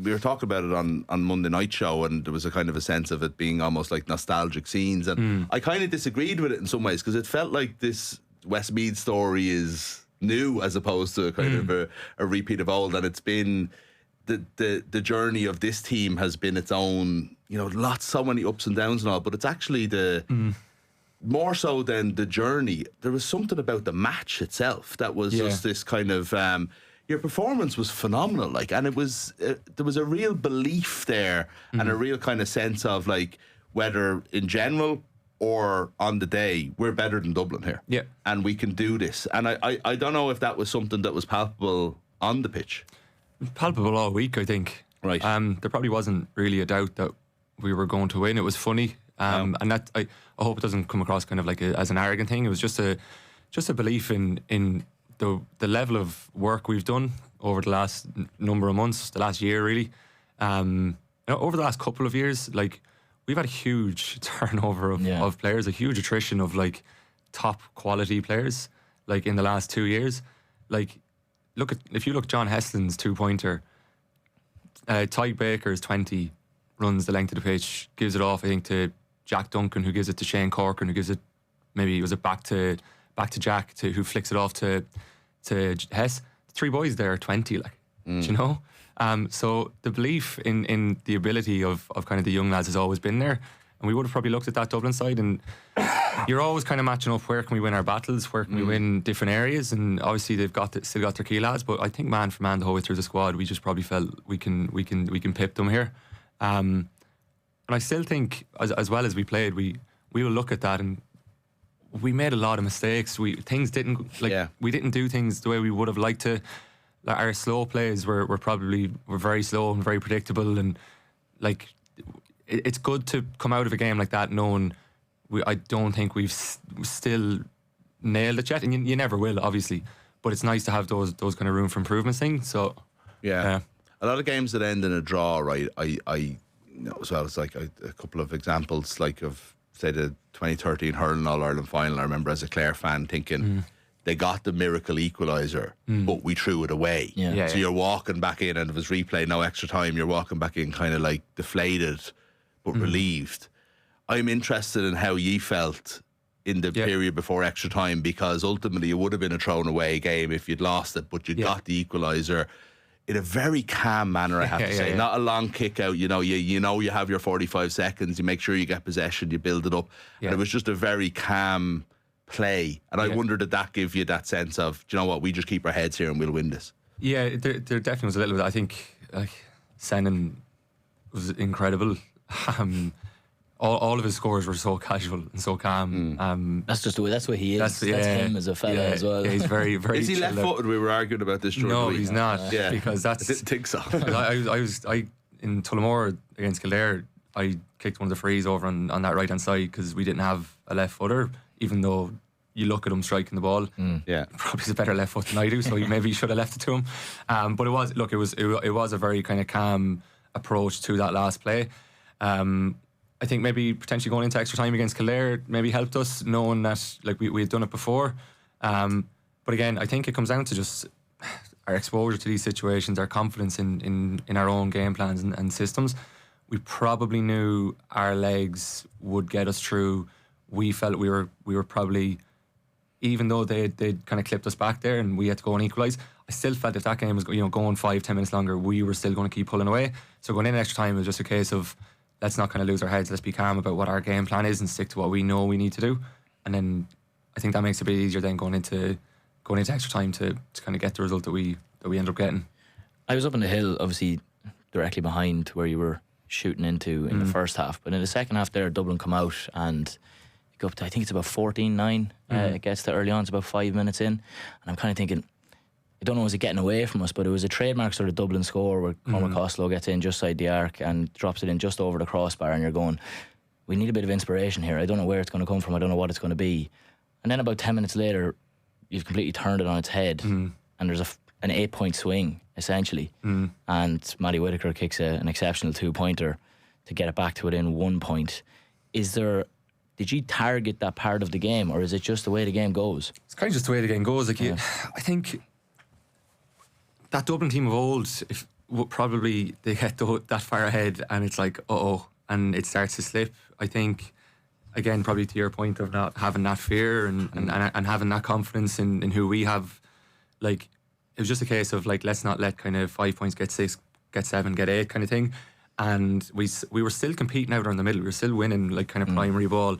Speaker 7: we were talking about it on Monday night show, and there was a kind of a sense of it being almost like nostalgic scenes, and I kind of disagreed with it in some ways, because it felt like this Westmeath story is new as opposed to kind of a repeat of old, and it's been the journey of this team has been its own, so many ups and downs and all, but it's actually more so than the journey. There was something about the match itself that was just this kind of your performance was phenomenal, like, and it was there was a real belief there and a real kind of sense of like, whether in general or on the day, we're better than Dublin here, and we can do this. And I don't know if that was something that was palpable on the pitch.
Speaker 20: Palpable all week, I think.
Speaker 7: Right.
Speaker 20: There probably wasn't really a doubt that we were going to win. It was funny, and that I hope it doesn't come across kind of like as an arrogant thing. It was just a belief in the level of work we've done over the last number of months, the last year really. Over the last couple of years, like we've had a huge turnover of players, a huge attrition of like top quality players, like in the last 2 years, like. If you look John Heslin's 2-pointer, Tyke Baker's 20 runs the length of the pitch, gives it off, I think, to Jack Duncan, who gives it to Shane Corcoran, who gives it, maybe was it back to Jack, who flicks it off to Hess. 3 boys there are 20, like, do you know? So the belief in the ability of kind of the young lads has always been there. And we would have probably looked at that Dublin side, and you're always kind of matching up, where can we win our battles, where can we win different areas, and obviously they've still got their key lads, but I think man for man the whole way through the squad, we just probably felt we can pip them here. And I still think as well as we played, we will look at that, and we made a lot of mistakes. We didn't do things the way we would have liked to. Like our slow plays were very slow and very predictable, and like it's good to come out of a game like that knowing I don't think we've still nailed it yet, and you never will, obviously, but it's nice to have those kind of room for improvement things. So
Speaker 7: a lot of games that end in a draw, right? So it's like a couple of examples, like of say the 2013 hurling All-Ireland final. I remember as a Clare fan thinking they got the miracle equaliser, but we threw it away. So you're walking back in, and it was replay, no extra time, you're walking back in kind of like deflated but relieved. I'm interested in how ye felt in the period before extra time, because ultimately it would have been a thrown away game if you'd lost it, but you got the equaliser. in a very calm manner, I have to say.
Speaker 20: Yeah.
Speaker 7: Not a long kick out. You know you have your 45 seconds. You make sure you get possession. You build it up.
Speaker 20: Yeah.
Speaker 7: And it was just a very calm play. And I wonder, did that give you that sense of, do you know what, we just keep our heads here and we'll win this?
Speaker 20: Yeah, there definitely was a little bit. I think Senan was incredible. All of his scores were so casual and so calm.
Speaker 9: That's just the way. That's what he is. That's him as a fella as well.
Speaker 20: Yeah, he's very, very.
Speaker 7: Is he left-footed? We were arguing about this during the week.
Speaker 20: He's not.
Speaker 7: Yeah,
Speaker 20: because that's.
Speaker 7: I didn't think so.
Speaker 20: I in Tullamore against Kildare, I kicked one of the frees over on that right hand side because we didn't have a left footer, even though you look at him striking the ball.
Speaker 7: Yeah,
Speaker 20: probably he's a better left foot than I do, so maybe you should have left it to him. But it was a very kind of calm approach to that last play. I think maybe potentially going into extra time against Kildare maybe helped us, knowing that like we had done it before. But again, I think it comes down to just our exposure to these situations, our confidence in our own game plans and systems. We probably knew our legs would get us through. We felt we were probably, even though they'd kind of clipped us back there and we had to go and equalise, I still felt if that game was going 5-10 minutes longer, we were still going to keep pulling away. So going in extra time, it was just a case of, let's not kind of lose our heads. Let's be calm about what our game plan is and stick to what we know we need to do. And then I think that makes it a bit easier then going into extra time to kind of get the result that we end up getting.
Speaker 9: I was up on the hill, obviously directly behind where you were shooting into in the first half, but in the second half there, Dublin come out and go up to, I think it's about 14-9. It gets to early on, it's about 5 minutes in, and I'm kind of thinking, I don't know, was it getting away from us? But it was a trademark sort of Dublin score where Cormac Costello gets in just side the arc and drops it in just over the crossbar, and you're going, we need a bit of inspiration here. I don't know where it's going to come from. I don't know what it's going to be. And then about 10 minutes later, you've completely turned it on its head, and there's an 8-point swing essentially, and Matty Whitaker kicks an exceptional 2-pointer to get it back to within 1 point. Did you target that part of the game, or is it just the way the game goes?
Speaker 20: It's kind of just the way the game goes. Like I think that Dublin team of old, probably they get that far ahead and it's like, and it starts to slip. I think, again, probably to your point of not having that fear and having that confidence in who we have, like, it was just a case of, like, let's not let kind of 5 points get 6, get 7, get 8 kind of thing. And we were still competing out in the middle. We were still winning, like, kind of primary ball.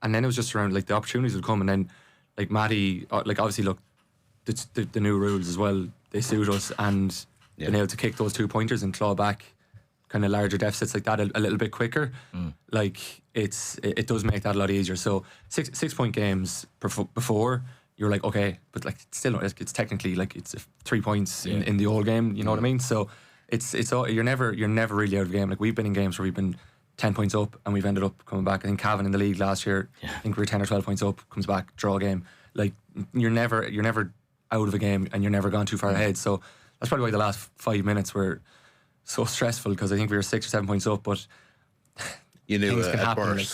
Speaker 20: And then it was just around, like, the opportunities would come. And then, like, Matty, like, obviously, look, the new rules as well, they suit us, and being able to kick those 2-pointers and claw back kind of larger deficits like that a little bit quicker, like it does make that a lot easier. So 6-point games before, you're like, okay, but like still it's technically like it's 3 points in the old game, you know what I mean? So it's all, you're never really out of the game. Like, we've been in games where we've been 10 points up and we've ended up coming back. I think Cavan in the league last year, I think we were 10 or 12 points up, comes back, draw a game. Like, you're never out of a game and you're never gone too far ahead. So that's probably why the last 5 minutes were so stressful, because I think we were 6 or 7 points up, but
Speaker 7: you knew
Speaker 20: things can happen. Like,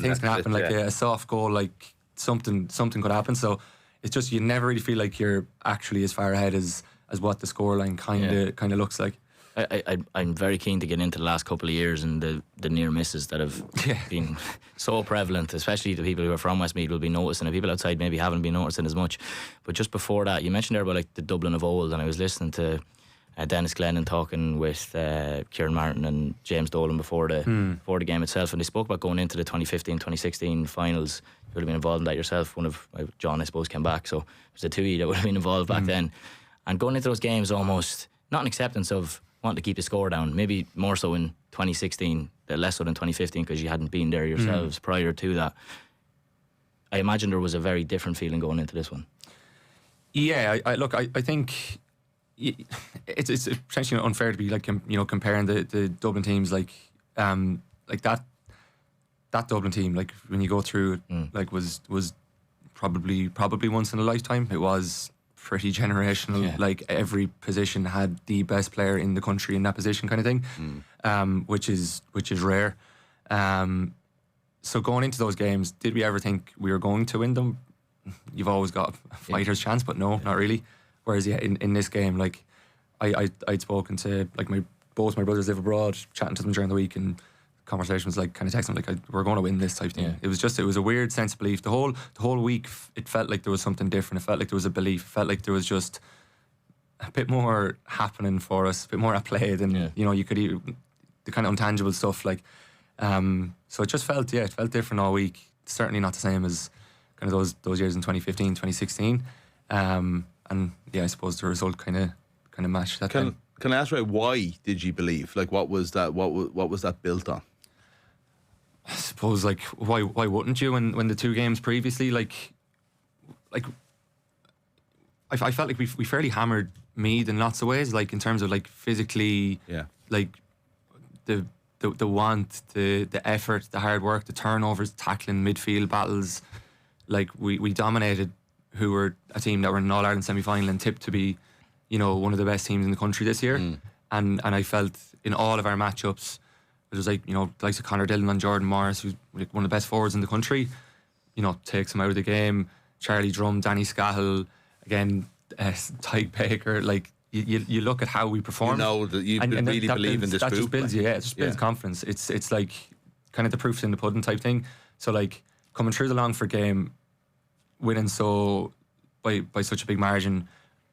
Speaker 20: things can happen. Like a soft goal, like something could happen. So it's just, you never really feel like you're actually as far ahead as what the scoreline kind of looks like.
Speaker 9: I'm very keen to get into the last couple of years and the near misses that have been so prevalent, especially the people who are from Westmeath will be noticing it. People outside maybe haven't been noticing as much. But just before that, you mentioned there about like the Dublin of old, and I was listening to Dennis Glennon talking with Kieran Martin and James Dolan before the game itself, and they spoke about going into the 2015-2016 finals. You would have been involved in that yourself. One of John, I suppose, came back, so it was the two of you that would have been involved back then. And going into those games, almost not an acceptance of wanting to keep the score down, maybe more so in 2016, less so than 2015, because you hadn't been there yourselves prior to that. I imagine there was a very different feeling going into this one.
Speaker 20: Yeah, I think it's potentially unfair to be like, comparing the Dublin teams, like that Dublin team, like when you go through it, like was probably once in a lifetime. It was pretty generational. Like, every position had the best player in the country in that position, kind of thing, which is rare. So going into those games, did we ever think we were going to win them? You've always got a fighter's chance, but no, not really. Whereas in this game, like I'd spoken to, like, both my brothers live abroad, chatting to them during the week, and conversation was like, kind of texting them like, we're going to win this type thing. It was a weird sense of belief. The whole week, it felt like there was something different. It felt like there was a belief. It felt like there was just a bit more happening for us, a bit more at play than you could the kind of intangible stuff like. So it just felt different all week. Certainly not the same as kind of those years in 2015, 2016. And I suppose the result kind of matched that.
Speaker 7: Can I ask, right, why did you believe? Like, what was that? What was that built on?
Speaker 20: I suppose, like, why wouldn't you? When the 2 games previously, like I felt like we fairly hammered Meath in lots of ways, like in terms of like physically, like the want, the effort, the hard work, the turnovers, tackling, midfield battles. Like we dominated who were a team that were in All Ireland semi-final and tipped to be, one of the best teams in the country this year. And I felt in all of our matchups, it was like, the likes of Conor Dillon and Jordan Morris, who's like one of the best forwards in the country, takes him out of the game. Charlie Drum, Danny Scahill, again, Tyke Baker. Like you look at how we perform.
Speaker 7: That you really believe in this
Speaker 20: that
Speaker 7: group.
Speaker 20: Just builds it just builds confidence. It's like kind of the proof's in the pudding type thing. So like coming through the Longford game, winning so by such a big margin,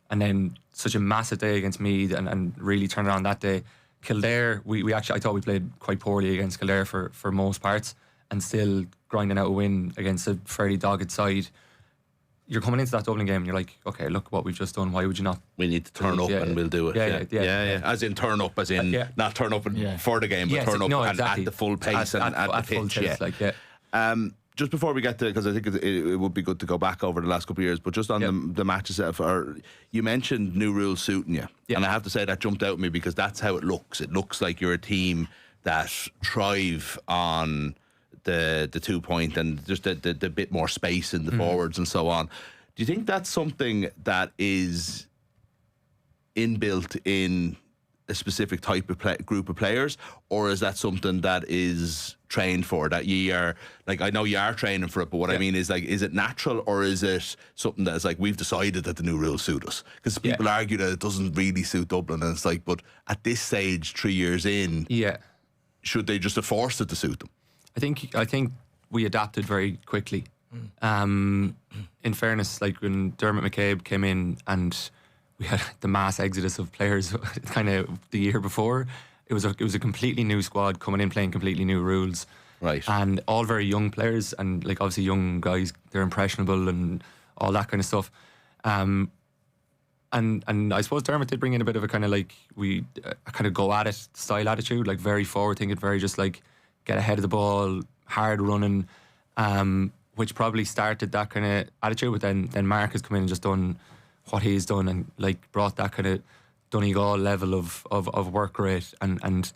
Speaker 20: and then such a massive day against Meath and really turned around that day. Kildare, we actually, I thought we played quite poorly against Kildare for most parts, and still grinding out a win against a fairly dogged side. You're coming into that Dublin game and you're like, okay, look what we've just done. Why would you not?
Speaker 7: We need to turn up and we'll do it. Yeah. As in turn up, as in not turn up for the game, but turn up at the full pace and at the pitch. Just before we get to, because I think it would be good to go back over the last couple of years, but just on the matches, you mentioned new rules suiting you. And I have to say that jumped out at me because that's how it looks. It looks like you're a team that thrive on the 2 point and just the bit more space in the forwards and so on. Do you think that's something that is inbuilt in a specific type of group of players, or is that something that is trained for, that you are, like, I know you are training for it, but what I mean is, like, is it natural, or is it something that is like, we've decided that the new rules suit us? Because people argue that it doesn't really suit Dublin, and it's like, but at this stage, 3 years in, should they just have forced it to suit them?
Speaker 20: I think we adapted very quickly. In fairness, like when Dermot McCabe came in and we had the mass exodus of players kind of the year before, it was a completely new squad coming in, playing completely new rules,
Speaker 7: right?
Speaker 20: And all very young players, and like obviously young guys, they're impressionable and all that kind of stuff. And I suppose Dermot did bring in a bit of a kind of like a kind of go at it style attitude, like very forward thinking, very just like get ahead of the ball, hard running, which probably started that kind of attitude. But then Mark has come in and just done what he's done and like brought that kind of Donegal level of work rate, and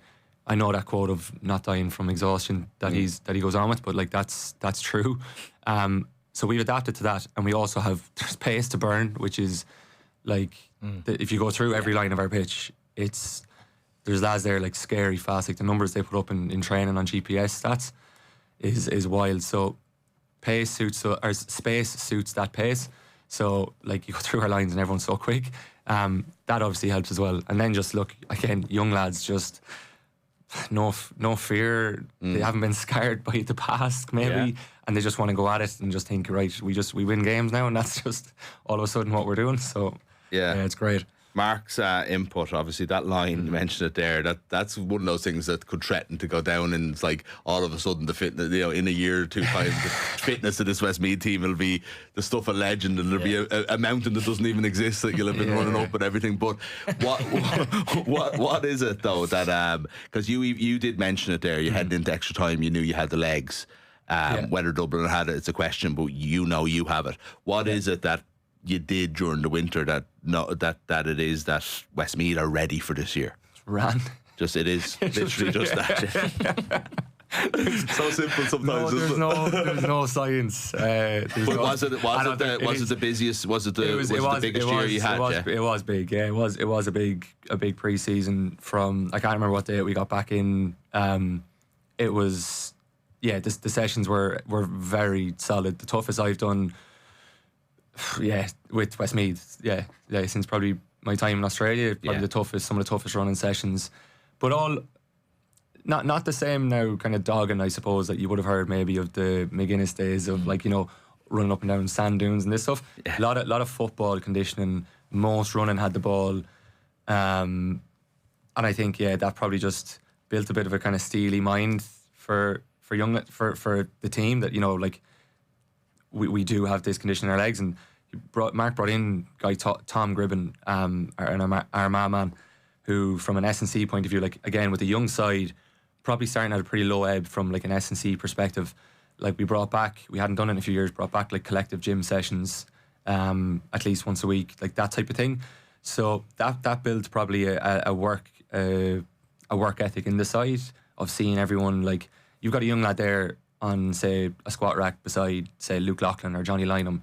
Speaker 20: I know that quote of not dying from exhaustion that he goes on with, but like that's true. So we've adapted to that, and we also have there's pace to burn, which is like if you go through every line of our pitch, there's lads there like scary fast, like the numbers they put up in training on GPS stats is wild. So pace suits or space suits that pace. So like you go through our lines and everyone's so quick. That obviously helps as well. And then just look again, young lads, just no fear. They haven't been scarred by the past maybe, and they just want to go at it and just think, right, we win games now, and that's just all of a sudden what we're doing. So yeah, it's great.
Speaker 7: Mark's input, obviously, that line, you mentioned it there, that's one of those things that could threaten to go down, and it's like all of a sudden the fitness, in a year or two time, the fitness of this Westmeath team will be the stuff of legend, and there'll be a mountain that doesn't even exist that you'll have been running up and everything. But what is it though that because you did mention it there, you headed into extra time, you knew you had the legs. Whether Dublin had it, it's a question, but you have it. What is it that you did during the winter that it is that Westmeath are ready for this year?
Speaker 20: Ran.
Speaker 7: It is literally just that. So simple sometimes.
Speaker 20: No, there's no science.
Speaker 7: Was it the busiest? Was it the biggest year you had?
Speaker 20: It was big. Yeah, it was a big pre-season. From I can't remember what day we got back in. It was the sessions were very solid. The toughest I've done. With Westmeath, since probably my time in Australia, probably some of the toughest running sessions, but all not the same now kind of dogging, I suppose, that you would have heard maybe of the McGuinness days of running up and down sand dunes and this stuff. A lot of football conditioning, most running had the ball. And I think, that probably just built a bit of a kind of steely mind for the team that, like, we do have this condition in our legs. And Mark brought in guy Tom Gribben, our Armagh man, who from an S&C point of view, like, again, with a young side, probably starting at a pretty low ebb from like an S&C perspective. Like, we hadn't done it in a few years, brought back like collective gym sessions at least once a week, like that type of thing. So that builds probably a work ethic in the side of seeing everyone, like, you've got a young lad there on, say, a squat rack beside, say, Luke Loughlin or Johnny Lynham,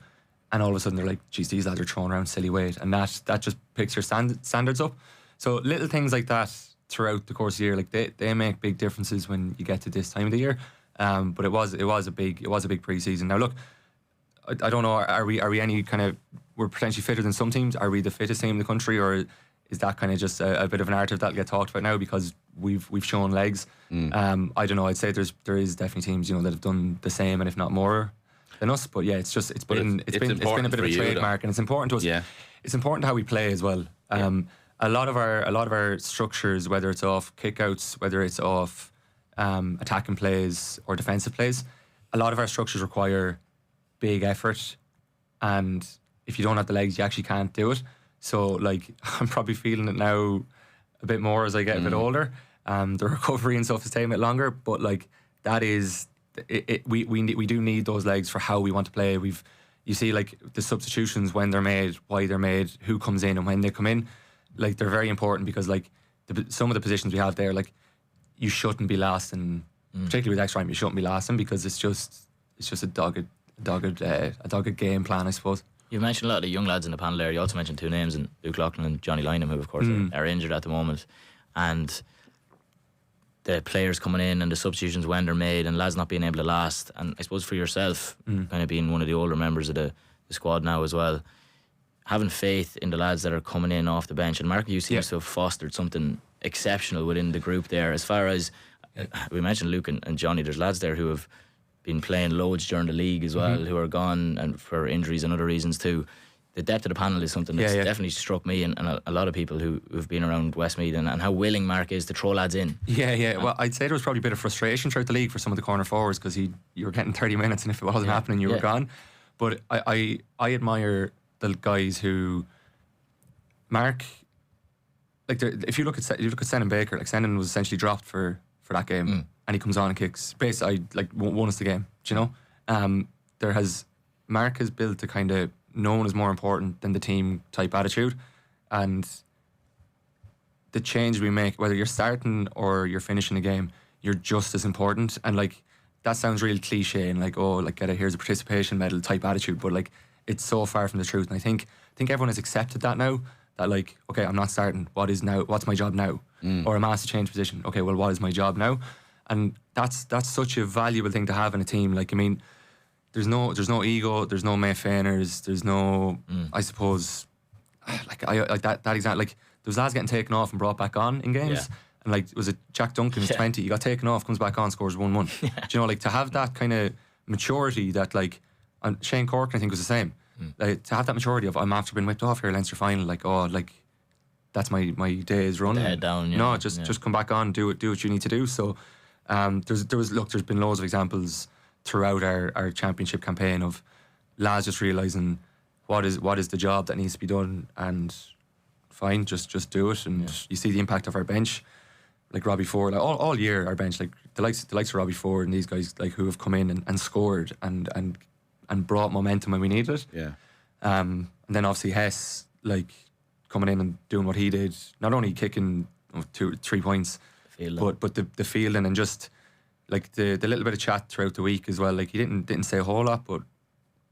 Speaker 20: and all of a sudden they're like, geez, these lads are throwing around silly weight, and that just picks your standards up. So little things like that throughout the course of the year, like they make big differences when you get to this time of the year. But it was a big pre-season. Now look, I don't know, are we any kind of, we're potentially fitter than some teams? Are we the fittest team in the country, or is that kind of just a bit of a narrative that'll get talked about now because we've shown legs? I don't know. I'd say there is definitely teams, that have done the same and if not more than us. But yeah, it's been a bit of a trademark, and it's important to us. Yeah. It's important how we play as well. A lot of our structures, whether it's off kickouts, whether it's off attacking plays or defensive plays, a lot of our structures require big effort, and if you don't have the legs, you actually can't do it. So, like, I'm probably feeling it now a bit more as I get a bit older. The recovery and stuff is taking a bit longer, but like, that is it. We do need those legs for how we want to play. You see, like, the substitutions, when they're made, why they're made, who comes in, and when they come in, like, they're very important, because like some of the positions we have there, like, you shouldn't be lasting, particularly with extra time, you shouldn't be lasting, because it's just a dogged game plan, I suppose.
Speaker 9: You mentioned a lot of the young lads in the panel there. You also mentioned two names, in Luke Loughlin and Johnny Lynham, who of course are injured at the moment, and the players coming in and the substitutions when they're made and lads not being able to last. And I suppose for yourself, kind of being one of the older members of the squad now as well, having faith in the lads that are coming in off the bench. And Mark, you seem to have fostered something exceptional within the group there. As far as we mentioned Luke and Johnny, there's lads there who have been playing loads during the league as well, who are gone and for injuries and other reasons too. The depth of the panel is something that's definitely struck me and a lot of people who've been around Westmeath, and how willing Mark is to throw lads in.
Speaker 20: Well, I'd say there was probably a bit of frustration throughout the league for some of the corner forwards, because you were getting 30 minutes, and if it wasn't happening, you were gone. But I admire the guys who Mark, like, if you look at Senan Baker, like, Senan was essentially dropped for that game, and he comes on and kicks. Basically, won us the game. Do you know? Mark has built a kind of, no one is more important than the team type attitude, and the change we make, whether you're starting or you're finishing a game, you're just as important. And like, that sounds real cliche and like, oh, like, here's a participation medal type attitude, but like, it's so far from the truth. And I think everyone has accepted that now, that like, okay, I'm not starting, what's my job now? Or I'm asked to change position, okay, well, what is my job now? And that's such a valuable thing to have in a team. Like, I mean, there's no ego, there's no Mayfairers, there's no, I suppose, like that example, like, there was lads getting taken off and brought back on in games, and like, was it Jack Duncan's 20, he got taken off, comes back on, scores 1-1. Do you know, like, to have that kind of maturity that, like, and Shane Corkin, I think, was the same. Like, to have that maturity of, I'm after being whipped off here Leinster final, like, oh, like, that's my day's run.
Speaker 9: Head down,
Speaker 20: no, just come back on, do what you need to do. So there's been loads of examples throughout our championship campaign of lads just realising what is the job that needs to be done, and fine, just do it. And you see the impact of our bench, like Robbie Ford, like all year, our bench, like the likes of Robbie Ford and these guys, like, who have come in and scored and brought momentum when we needed it. And then obviously Hess, like, coming in and doing what he did, not only kicking 2-3 points, but the fielding, and just like the little bit of chat throughout the week as well. Like, he didn't say a whole lot, but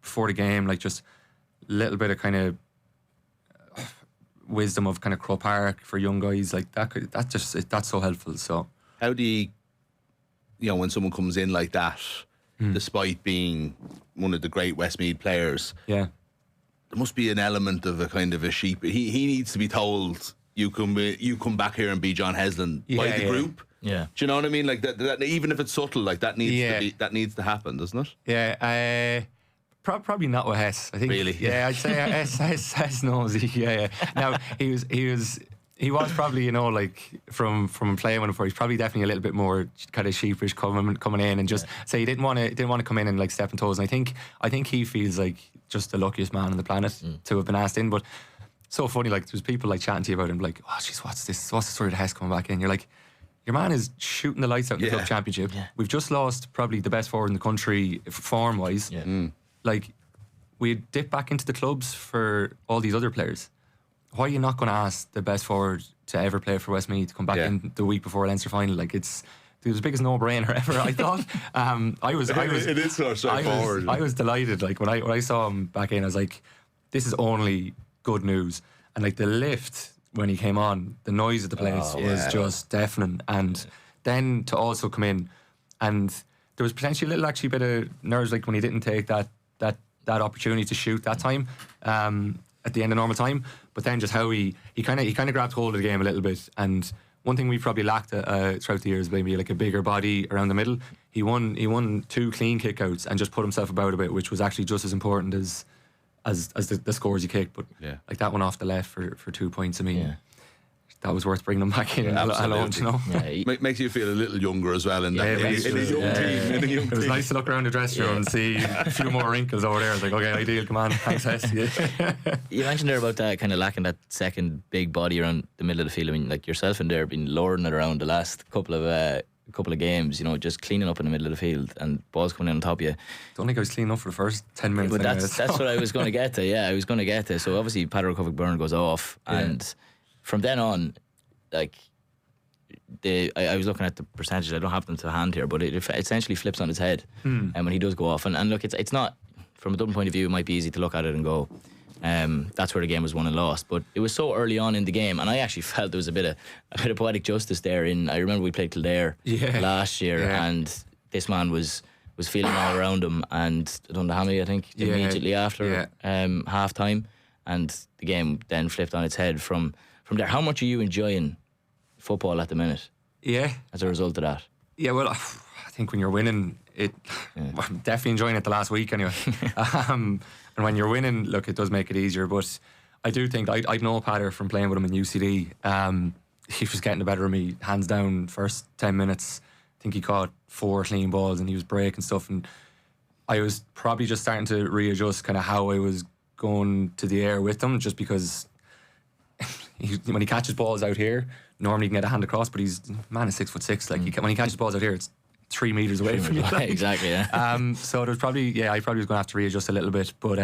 Speaker 20: before the game, like, just a little bit of kind of wisdom of kind of Crow Park for young guys, like that's so helpful. So
Speaker 7: how do you when someone comes in like that, despite being one of the great Westmeath players, there must be an element of a kind of a sheep. He needs to be told, you come back here and be John Heslin by the group.
Speaker 9: Yeah,
Speaker 7: do you know what I mean? Like that even if it's subtle, like that needs to happen, doesn't it?
Speaker 20: Yeah, Probably not with Hes. I think.
Speaker 9: Really?
Speaker 20: Yeah, I'd say Hes knows. Yeah. Now he was probably, you know, like from playing with him before, he's probably definitely a little bit more kind of sheepish coming in and just say he didn't want to come in and like step on toes. And I think he feels like just the luckiest man on the planet to have been asked in. But so funny, like there's people like chatting to you about him, like, oh jeez, what's this? What's the story of Hes coming back in? You're like, your man is shooting the lights out in the club championship. Yeah. We've just lost probably the best forward in the country form wise. Yeah. Like we dip back into the clubs for all these other players. Why are you not going to ask the best forward to ever play for Westmeath to come back in the week before Leinster final? Like it was the biggest no-brainer ever, I thought.
Speaker 7: It is so straightforward.
Speaker 20: I was delighted. Like when I saw him back in, I was like, this is only good news. And like the lift when he came on, the noise of the place was just deafening. And then to also come in, and there was potentially a little actually bit of nerves, like when he didn't take that opportunity to shoot that time. At the end of normal time, but then just how he kind of grabbed hold of the game a little bit. And one thing we probably lacked throughout the years, maybe like a bigger body around the middle. He won 2 clean kickouts and just put himself about a bit, which was actually just as important as the scores he kicked. But like that one off the left for 2 points. I mean, that was worth bringing him back in alone, you know.
Speaker 7: Makes you feel a little younger as well in a young team.
Speaker 20: It was nice to look around the dressing room and see a few more wrinkles over there. I was like, okay, ideal, come on, thanks, Hes.
Speaker 9: You mentioned there about that kind of lacking that second big body around the middle of the field. I mean, like yourself and Dara have been lording it around the last couple of games, you know, just cleaning up in the middle of the field and balls coming in on top of you.
Speaker 20: Don't think I was cleaning up for the first 10 minutes.
Speaker 9: But that's what I was going to get to. Yeah, I was going to get to. So obviously Patrick Burn goes off, and from then on, like I was looking at the percentages. I don't have them to hand here, but it essentially flips on its head. And when he does go off, and look, it's not, from a Dublin point of view, it might be easy to look at it and go, that's where the game was won and lost. But it was so early on in the game, and I actually felt there was a bit of poetic justice there. I remember we played Kildare last year, and this man was feeling all around him, and Dundahammy, I think, immediately after half time, and the game then flipped on its head from there. How much are you enjoying football at the minute?
Speaker 20: Yeah.
Speaker 9: As a result of that?
Speaker 20: Yeah, well, I think when you're winning, I'm definitely enjoying it the last week anyway. And when you're winning, look, it does make it easier. But I do think, I know Patter from playing with him in UCD. He was getting the better of me, hands down, first 10 minutes. I think he caught 4 clean balls and he was breaking stuff. And I was probably just starting to readjust kind of how I was going to the air with him, just because when he catches balls out here, normally he can get a hand across, but he's 6'6". Like when he catches balls out here, it's 3 meters away from you.
Speaker 9: Exactly. Yeah.
Speaker 20: So there's probably I probably was going to have to readjust a little bit, but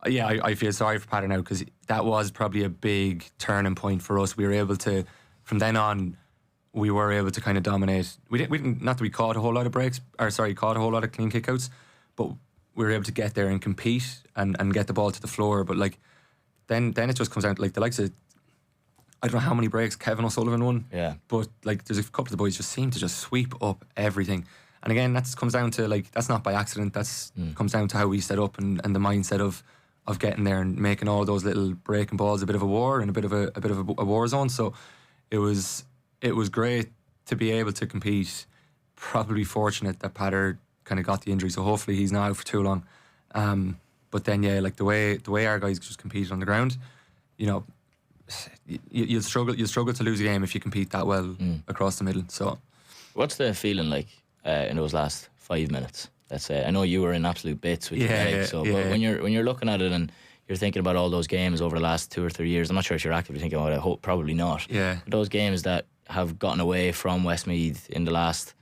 Speaker 20: I feel sorry for Patter now, because that was probably a big turning point for us. We were able to, from then on, we were able to kind of dominate. We didn't not that we caught a whole lot of caught a whole lot of clean kickouts, but we were able to get there and compete and get the ball to the floor. But like then it just comes down to like the likes of, I don't know how many breaks Kevin O'Sullivan won.
Speaker 9: Yeah.
Speaker 20: But like there's a couple of the boys just seem to just sweep up everything. And again, that comes down to like, that's not by accident. That's comes down to how we set up and the mindset of getting there and making all those little breaking balls a bit of a war and a bit of a war zone. So it was great to be able to compete. Probably fortunate that Patter kind of got the injury, so hopefully he's not out for too long. But then like the way our guys just competed on the ground, you know, you'll struggle to lose a game if you compete that well across the middle. So
Speaker 9: what's the feeling like in those last 5 minutes? Let's say, I know you were in absolute bits with your legs, but when you're looking at it and you're thinking about all those games over the last 2 or 3 years, I'm not sure if you're actively thinking about it. I hope probably not.
Speaker 20: Yeah.
Speaker 9: But those games that have gotten away from Westmeath in the last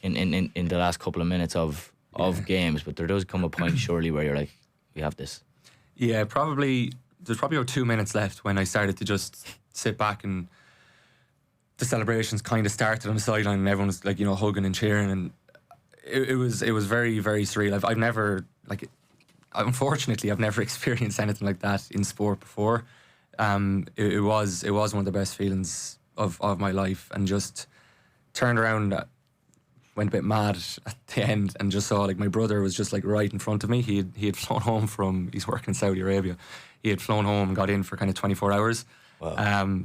Speaker 9: in the last couple of minutes of games, but there does come a point surely where you're like, we have this.
Speaker 20: Yeah, probably. There's probably about 2 minutes left when I started to just sit back, and the celebrations kind of started on the sideline and everyone was like, you know, hugging and cheering, and it was very, very surreal. I've never, like, unfortunately I've never experienced anything like that in sport before. It was one of the best feelings of my life, and just turned around, went a bit mad at the end, and just saw like my brother was just like right in front of me. He had flown home he's working in Saudi Arabia. He had flown home and got in for kind of 24 hours.
Speaker 9: Wow.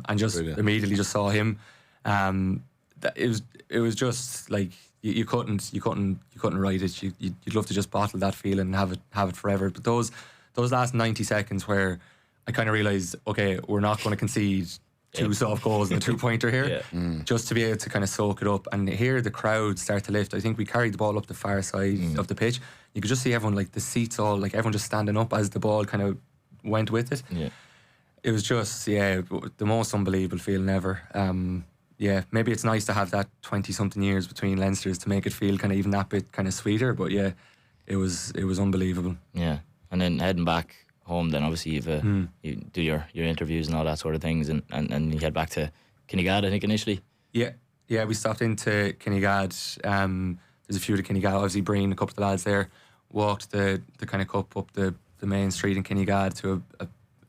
Speaker 20: And just immediately just saw him. It was just like, you couldn't write it. You'd love to just bottle that feeling and have it forever. But those last 90 seconds where I kind of realised, okay, we're not going to concede 2 soft goals and a 2-pointer here, just to be able to kind of soak it up and hear the crowd start to lift. I think we carried the ball up the far side of the pitch. You could just see everyone, like the seats all, like everyone just standing up as the ball kind of went with it. Yeah. It was just, the most unbelievable feeling ever. Maybe it's nice to have that 20-something years between Leinsters to make it feel kind of even that bit kind of sweeter. But yeah, it was unbelievable.
Speaker 9: Yeah, and then heading back home, then obviously you do your interviews and all that sort of things, and you head back to Kinnegad, I think, initially. Yeah, we stopped into Kinnegad. There's a few to Kinnegad. Obviously, Breen, a couple of the lads there, walked the kind of cup up the main street in Kinnegad to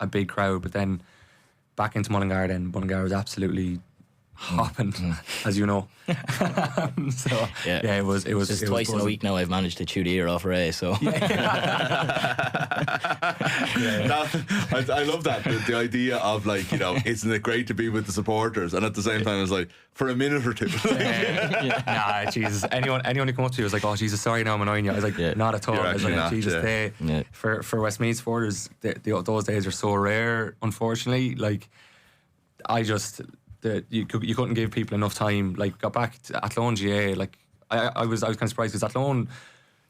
Speaker 9: a big crowd, but then back into Mullingar. Then Mullingar was absolutely hopping, as you know. So it was just twice in a week now. I've managed to chew the ear off Ray. So
Speaker 7: I love that the idea of, like, you know, isn't it great to be with the supporters, and at the same time it's like for a minute or two.
Speaker 20: Nah, Jesus. Anyone who come up to you was like, oh Jesus, sorry, now I'm annoying you. I was like, not at all. I was like, Jesus, for Westmeath supporters, those days are so rare, unfortunately. Like, you couldn't give people enough time. Like, got back to Athlone GAA, like I was kind of surprised because Athlone,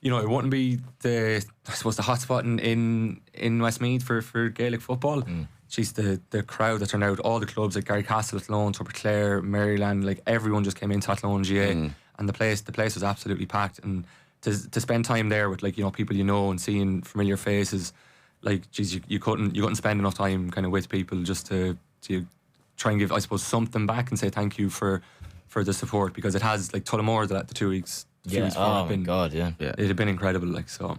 Speaker 20: you know, it wouldn't be the hotspot in Westmeath for Gaelic football. She's the crowd that turned out, all the clubs like Garrycastle, Athlone, Tupper Clare, Maryland, like everyone just came into Athlone GAA, and the place was absolutely packed. And to spend time there with, like, you know, people you know and seeing familiar faces, like, geez, you couldn't spend enough time kind of with people just to try and give, I suppose, something back and say thank you for the support, because it has, like, Tullamore, the 2 weeks.
Speaker 9: Yeah, oh my God, yeah.
Speaker 20: It had been incredible, like, so.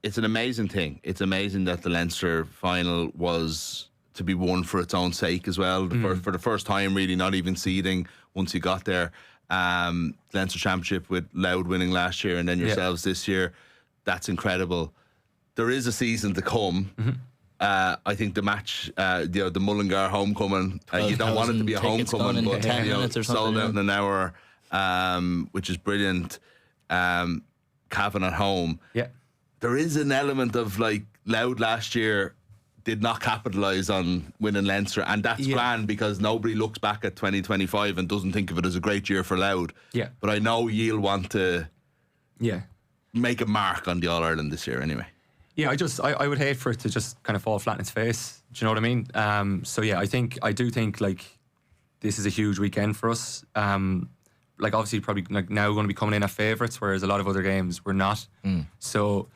Speaker 7: It's an amazing thing. It's amazing that the Leinster final was to be won for its own sake as well. For the first time, really, not even seeding once you got there. Leinster Championship with Louth winning last year, and then yourselves this year. That's incredible. There is a season to come. I think the match, the Mullingar homecoming, you don't want it to be a homecoming, but
Speaker 9: 10 minutes or something,
Speaker 7: sold out in an hour, which is brilliant. Cavan at home. Yeah, there is an element of, like, Louth last year did not capitalise on winning Leinster, and that's grand, because nobody looks back at 2025 and doesn't think of it as a great year for Louth. Yeah, but I know you'll want to make a mark on the All-Ireland this year anyway.
Speaker 20: Yeah, I would hate for it to just kind of fall flat in its face. Do you know what I mean? So yeah, I do think like this is a huge weekend for us. Like, obviously, probably like now going to be coming in at favourites, whereas a lot of other games we're not. So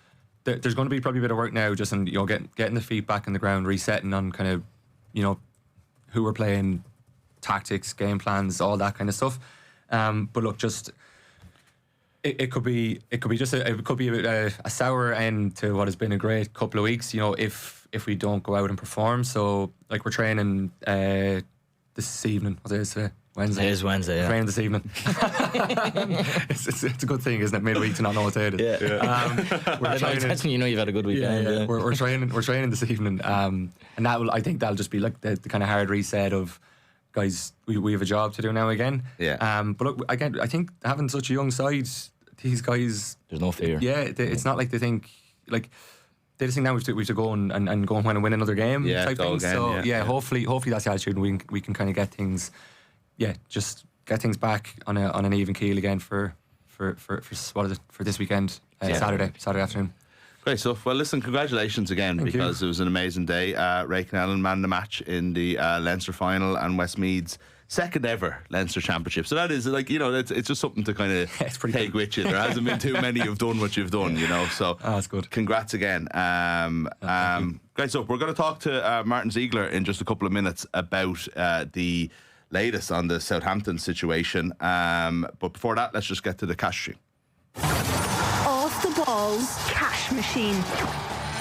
Speaker 20: there's going to be probably a bit of work now, just in, you know, getting the feet back in the ground, resetting on kind of, you know, who we're playing, tactics, game plans, all that kind of stuff. But look, just. It could be a sour end to what has been a great couple of weeks, you know, if we don't go out and perform. So, like, we're training this evening. What is it? Wednesday.
Speaker 9: It is Wednesday. Yeah.
Speaker 20: Training this evening. it's a good thing, isn't it? Midweek to not know what day it is.
Speaker 9: Yeah. We're training. That's when you know you've had a good weekend.
Speaker 20: Yeah. We're training this evening, and I think that'll just be like the kind of hard reset of, guys, we have a job to do now again.
Speaker 7: Yeah.
Speaker 20: But look, again, I think having such a young side, these guys,
Speaker 9: there's no fear.
Speaker 20: Yeah, it's not like they think, like, they just think now we have to go and go and win another game type thing.
Speaker 7: Again,
Speaker 20: so hopefully that's the attitude, and we can kind of get things, just get things back on an even keel again for what is it, for this weekend, Saturday afternoon.
Speaker 7: Great stuff. Well, listen, congratulations again. Thank because you. It was an amazing day. Ray Connellan manned the match in the Leinster final and Westmeath's second ever Leinster Championship. So that is, like, you know, it's just something to kind of take cool with you. There hasn't been too many who've done what you've done, you know. So
Speaker 20: that's good.
Speaker 7: Congrats again. Great stuff. We're going to talk to Martin Ziegler in just a couple of minutes about the latest on the Southampton situation. But before that, let's just get to the cash machine.
Speaker 14: Off the Ball's cash machine.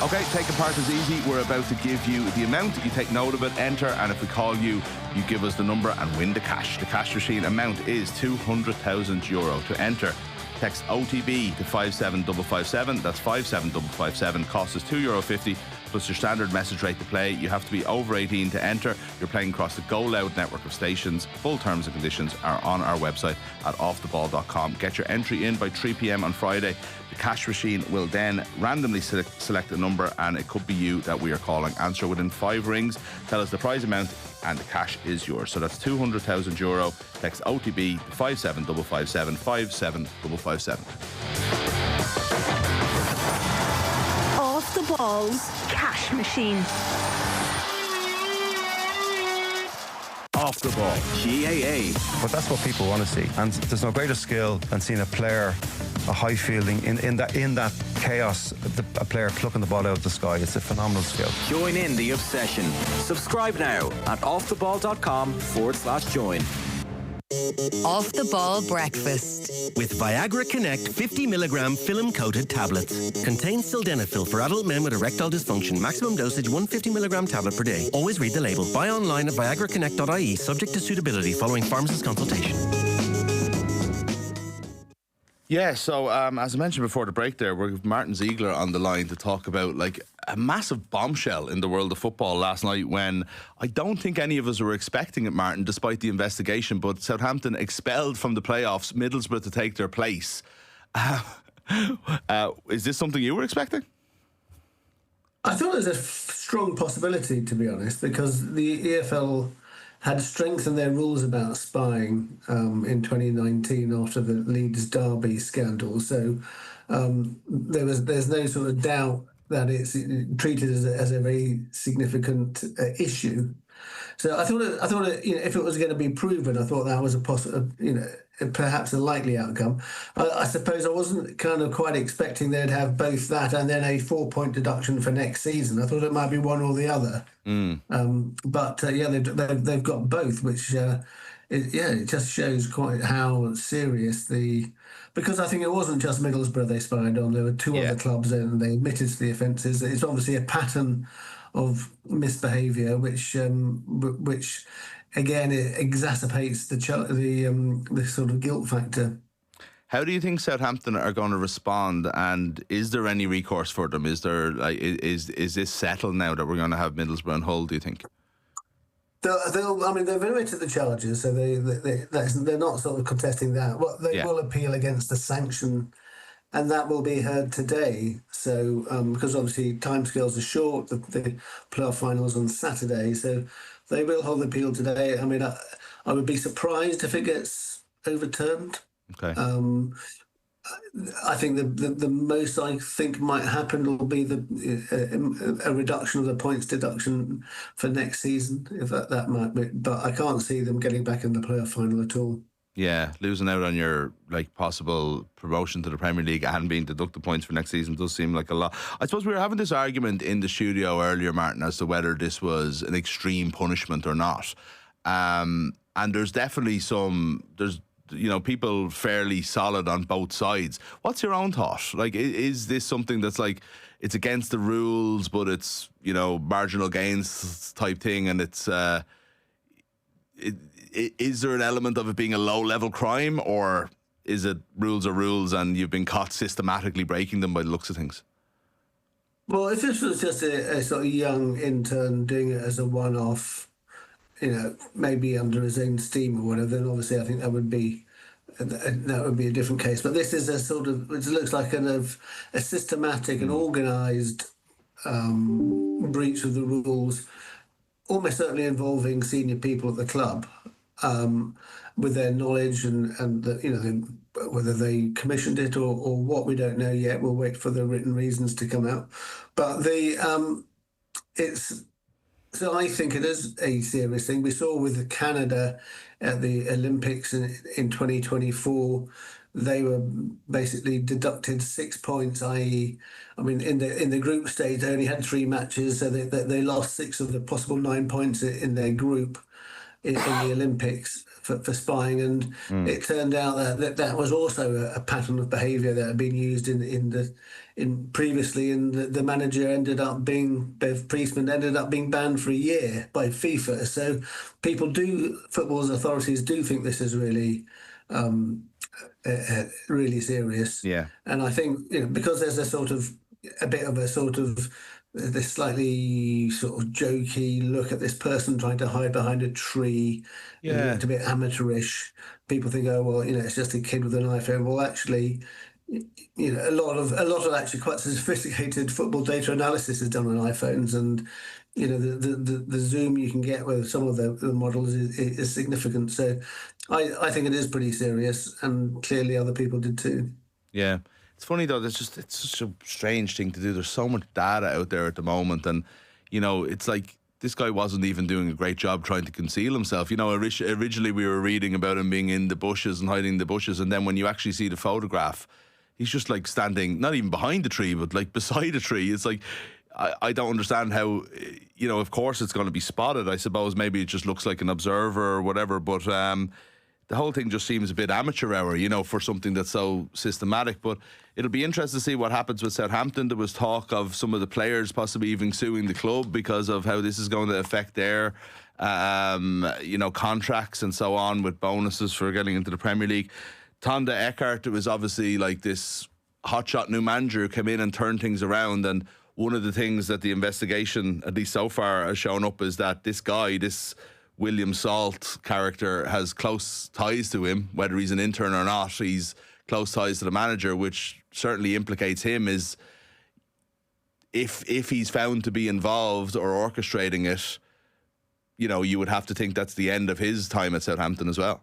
Speaker 7: Okay, taking part is easy. We're about to give you the amount. You take note of it, enter, and if we call you, you give us the number and win the cash. The cash machine amount is €200,000. To enter, text OTB to 57557. That's 57557. Cost is €2.50 plus your standard message rate to play. You have to be over 18 to enter. You're playing across the Go Loud network of stations. Full terms and conditions are on our website at offtheball.com. Get your entry in by 3 p.m. on Friday. The cash machine will then randomly select a number, and it could be you that we are calling. Answer within 5 rings. Tell us the prize amount, and the cash is yours. So that's €200,000. Text OTB 57557 57557.
Speaker 14: Off the Ball's cash machine.
Speaker 3: Off the Ball GAA.
Speaker 21: But that's what people want to see, and there's no greater skill than seeing a player, a high fielding in that chaos, a player plucking the ball out of the sky. It's a phenomenal skill.
Speaker 3: Join in the obsession. Subscribe now at offtheball.com/join.
Speaker 5: Off the Ball breakfast.
Speaker 6: With Viagra Connect 50 milligram film coated tablets. Contains sildenafil for adult men with erectile dysfunction. Maximum dosage 150 milligram tablet per day. Always read the label. Buy online at viagraconnect.ie. Subject to suitability following pharmacist consultation.
Speaker 7: Yeah, so as I mentioned before the break there, we're with Martin Ziegler on the line to talk about like a massive bombshell in the world of football last night, when I don't think any of us were expecting it, Martin, despite the investigation, but Southampton expelled from the playoffs, Middlesbrough to take their place. Is this something you were expecting?
Speaker 22: I thought it was a strong possibility, to be honest, because the EFL had strengthened their rules about spying in 2019 after the Leeds Derby scandal. So there's no sort of doubt that it's treated as a very significant issue. So I thought if it was going to be proven, I thought that was a possible, perhaps a likely outcome. I suppose I wasn't kind of quite expecting they'd have both that and then a 4-point deduction for next season. I thought it might be one or the other. But they've got both, which it just shows quite how serious because I think it wasn't just Middlesbrough they spied on. There were 2 other clubs, and they admitted to the offences. It's obviously a pattern of misbehaviour, which again it exacerbates the sort of guilt factor.
Speaker 7: How do you think Southampton are going to respond, and is there any recourse for them? Is there is this settled now that we're going to have Middlesbrough and Hull, do you think?
Speaker 22: They've admitted the charges, so they're not sort of contesting that. They will appeal against the sanction, and that will be heard today. So, because obviously timescales are short, the playoff finals on Saturday, so they will hold the appeal today. I mean, I would be surprised if it gets overturned.
Speaker 7: Okay.
Speaker 22: I think the most I think might happen will be a reduction of the points deduction for next season, if that might be. But I can't see them getting back in the playoff final at all.
Speaker 7: Yeah, losing out on your possible promotion to the Premier League and being deducted points for next season does seem like a lot. I suppose we were having this argument in the studio earlier, Martin, as to whether this was an extreme punishment or not. And there's definitely people fairly solid on both sides. What's your own thought? Like, is this something that's like, it's against the rules, but it's, marginal gains type thing, and it's, is there an element of it being a low-level crime, or is it rules are rules and you've been caught systematically breaking them by the looks of things?
Speaker 22: Well, if this was just a sort of young intern doing it as a one-off, maybe under his own steam or whatever, then obviously I think that would be a different case. But this is a sort of, it looks like a systematic and organised breach of the rules, almost certainly involving senior people at the club, with their knowledge and whether they commissioned it or what, we don't know yet. We'll wait for the written reasons to come out. But so I think it is a serious thing. We saw with Canada at the Olympics in 2024, they were basically deducted 6 points, i.e., in the group stage, they only had 3 matches, so they lost 6 of the possible 9 points in their group in the Olympics for spying. And it turned out that was also a pattern of behaviour that had been used previously, and the manager Bev Priestman ended up being banned for a year by FIFA. So football's authorities do think this is really really serious.
Speaker 7: Yeah.
Speaker 22: And I think because there's a bit of a this slightly sort of jokey look at this person trying to hide behind a tree.
Speaker 7: Yeah.
Speaker 22: It's a bit amateurish. People think, oh well, it's just a kid with an iPhone. Well, actually, a lot of actually quite sophisticated football data analysis is done on iPhones, and the zoom you can get with some of the models is significant. So I think it is pretty serious, and clearly other people did too.
Speaker 7: Yeah. It's funny though, it's such a strange thing to do. There's so much data out there at the moment, and it's like this guy wasn't even doing a great job trying to conceal himself. Originally we were reading about him being in the bushes and hiding in the bushes, and then when you actually see the photograph, he's just like standing, not even behind the tree, but like beside a tree. It's like, I don't understand how, of course it's going to be spotted. I suppose maybe it just looks like an observer or whatever, but the whole thing just seems a bit amateur hour, for something that's so systematic. But it'll be interesting to see what happens with Southampton. There was talk of some of the players possibly even suing the club because of how this is going to affect their, contracts and so on, with bonuses for getting into the Premier League. Tonda Eckhart, it was obviously like this hotshot new manager who came in and turned things around. And one of the things that the investigation, at least so far, has shown up is that this guy, this William Salt character, has close ties to him, whether he's an intern or not. He's close ties to the manager, which certainly implicates him. Is if he's found to be involved or orchestrating it, you would have to think that's the end of his time at Southampton as well.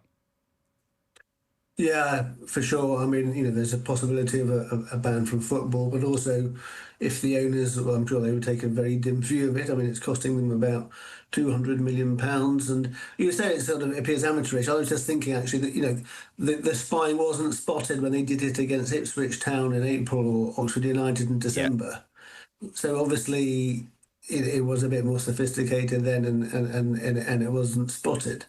Speaker 22: Yeah, for sure. I mean, there's a possibility of a ban from football, but also if the owners, well, I'm sure they would take a very dim view of it. I mean, it's costing them about £200 million. And you say it sort of appears amateurish. I was just thinking, actually, that, the spy wasn't spotted when they did it against Ipswich Town in April or Oxford United in December. Yeah. So obviously it was a bit more sophisticated then and it wasn't spotted.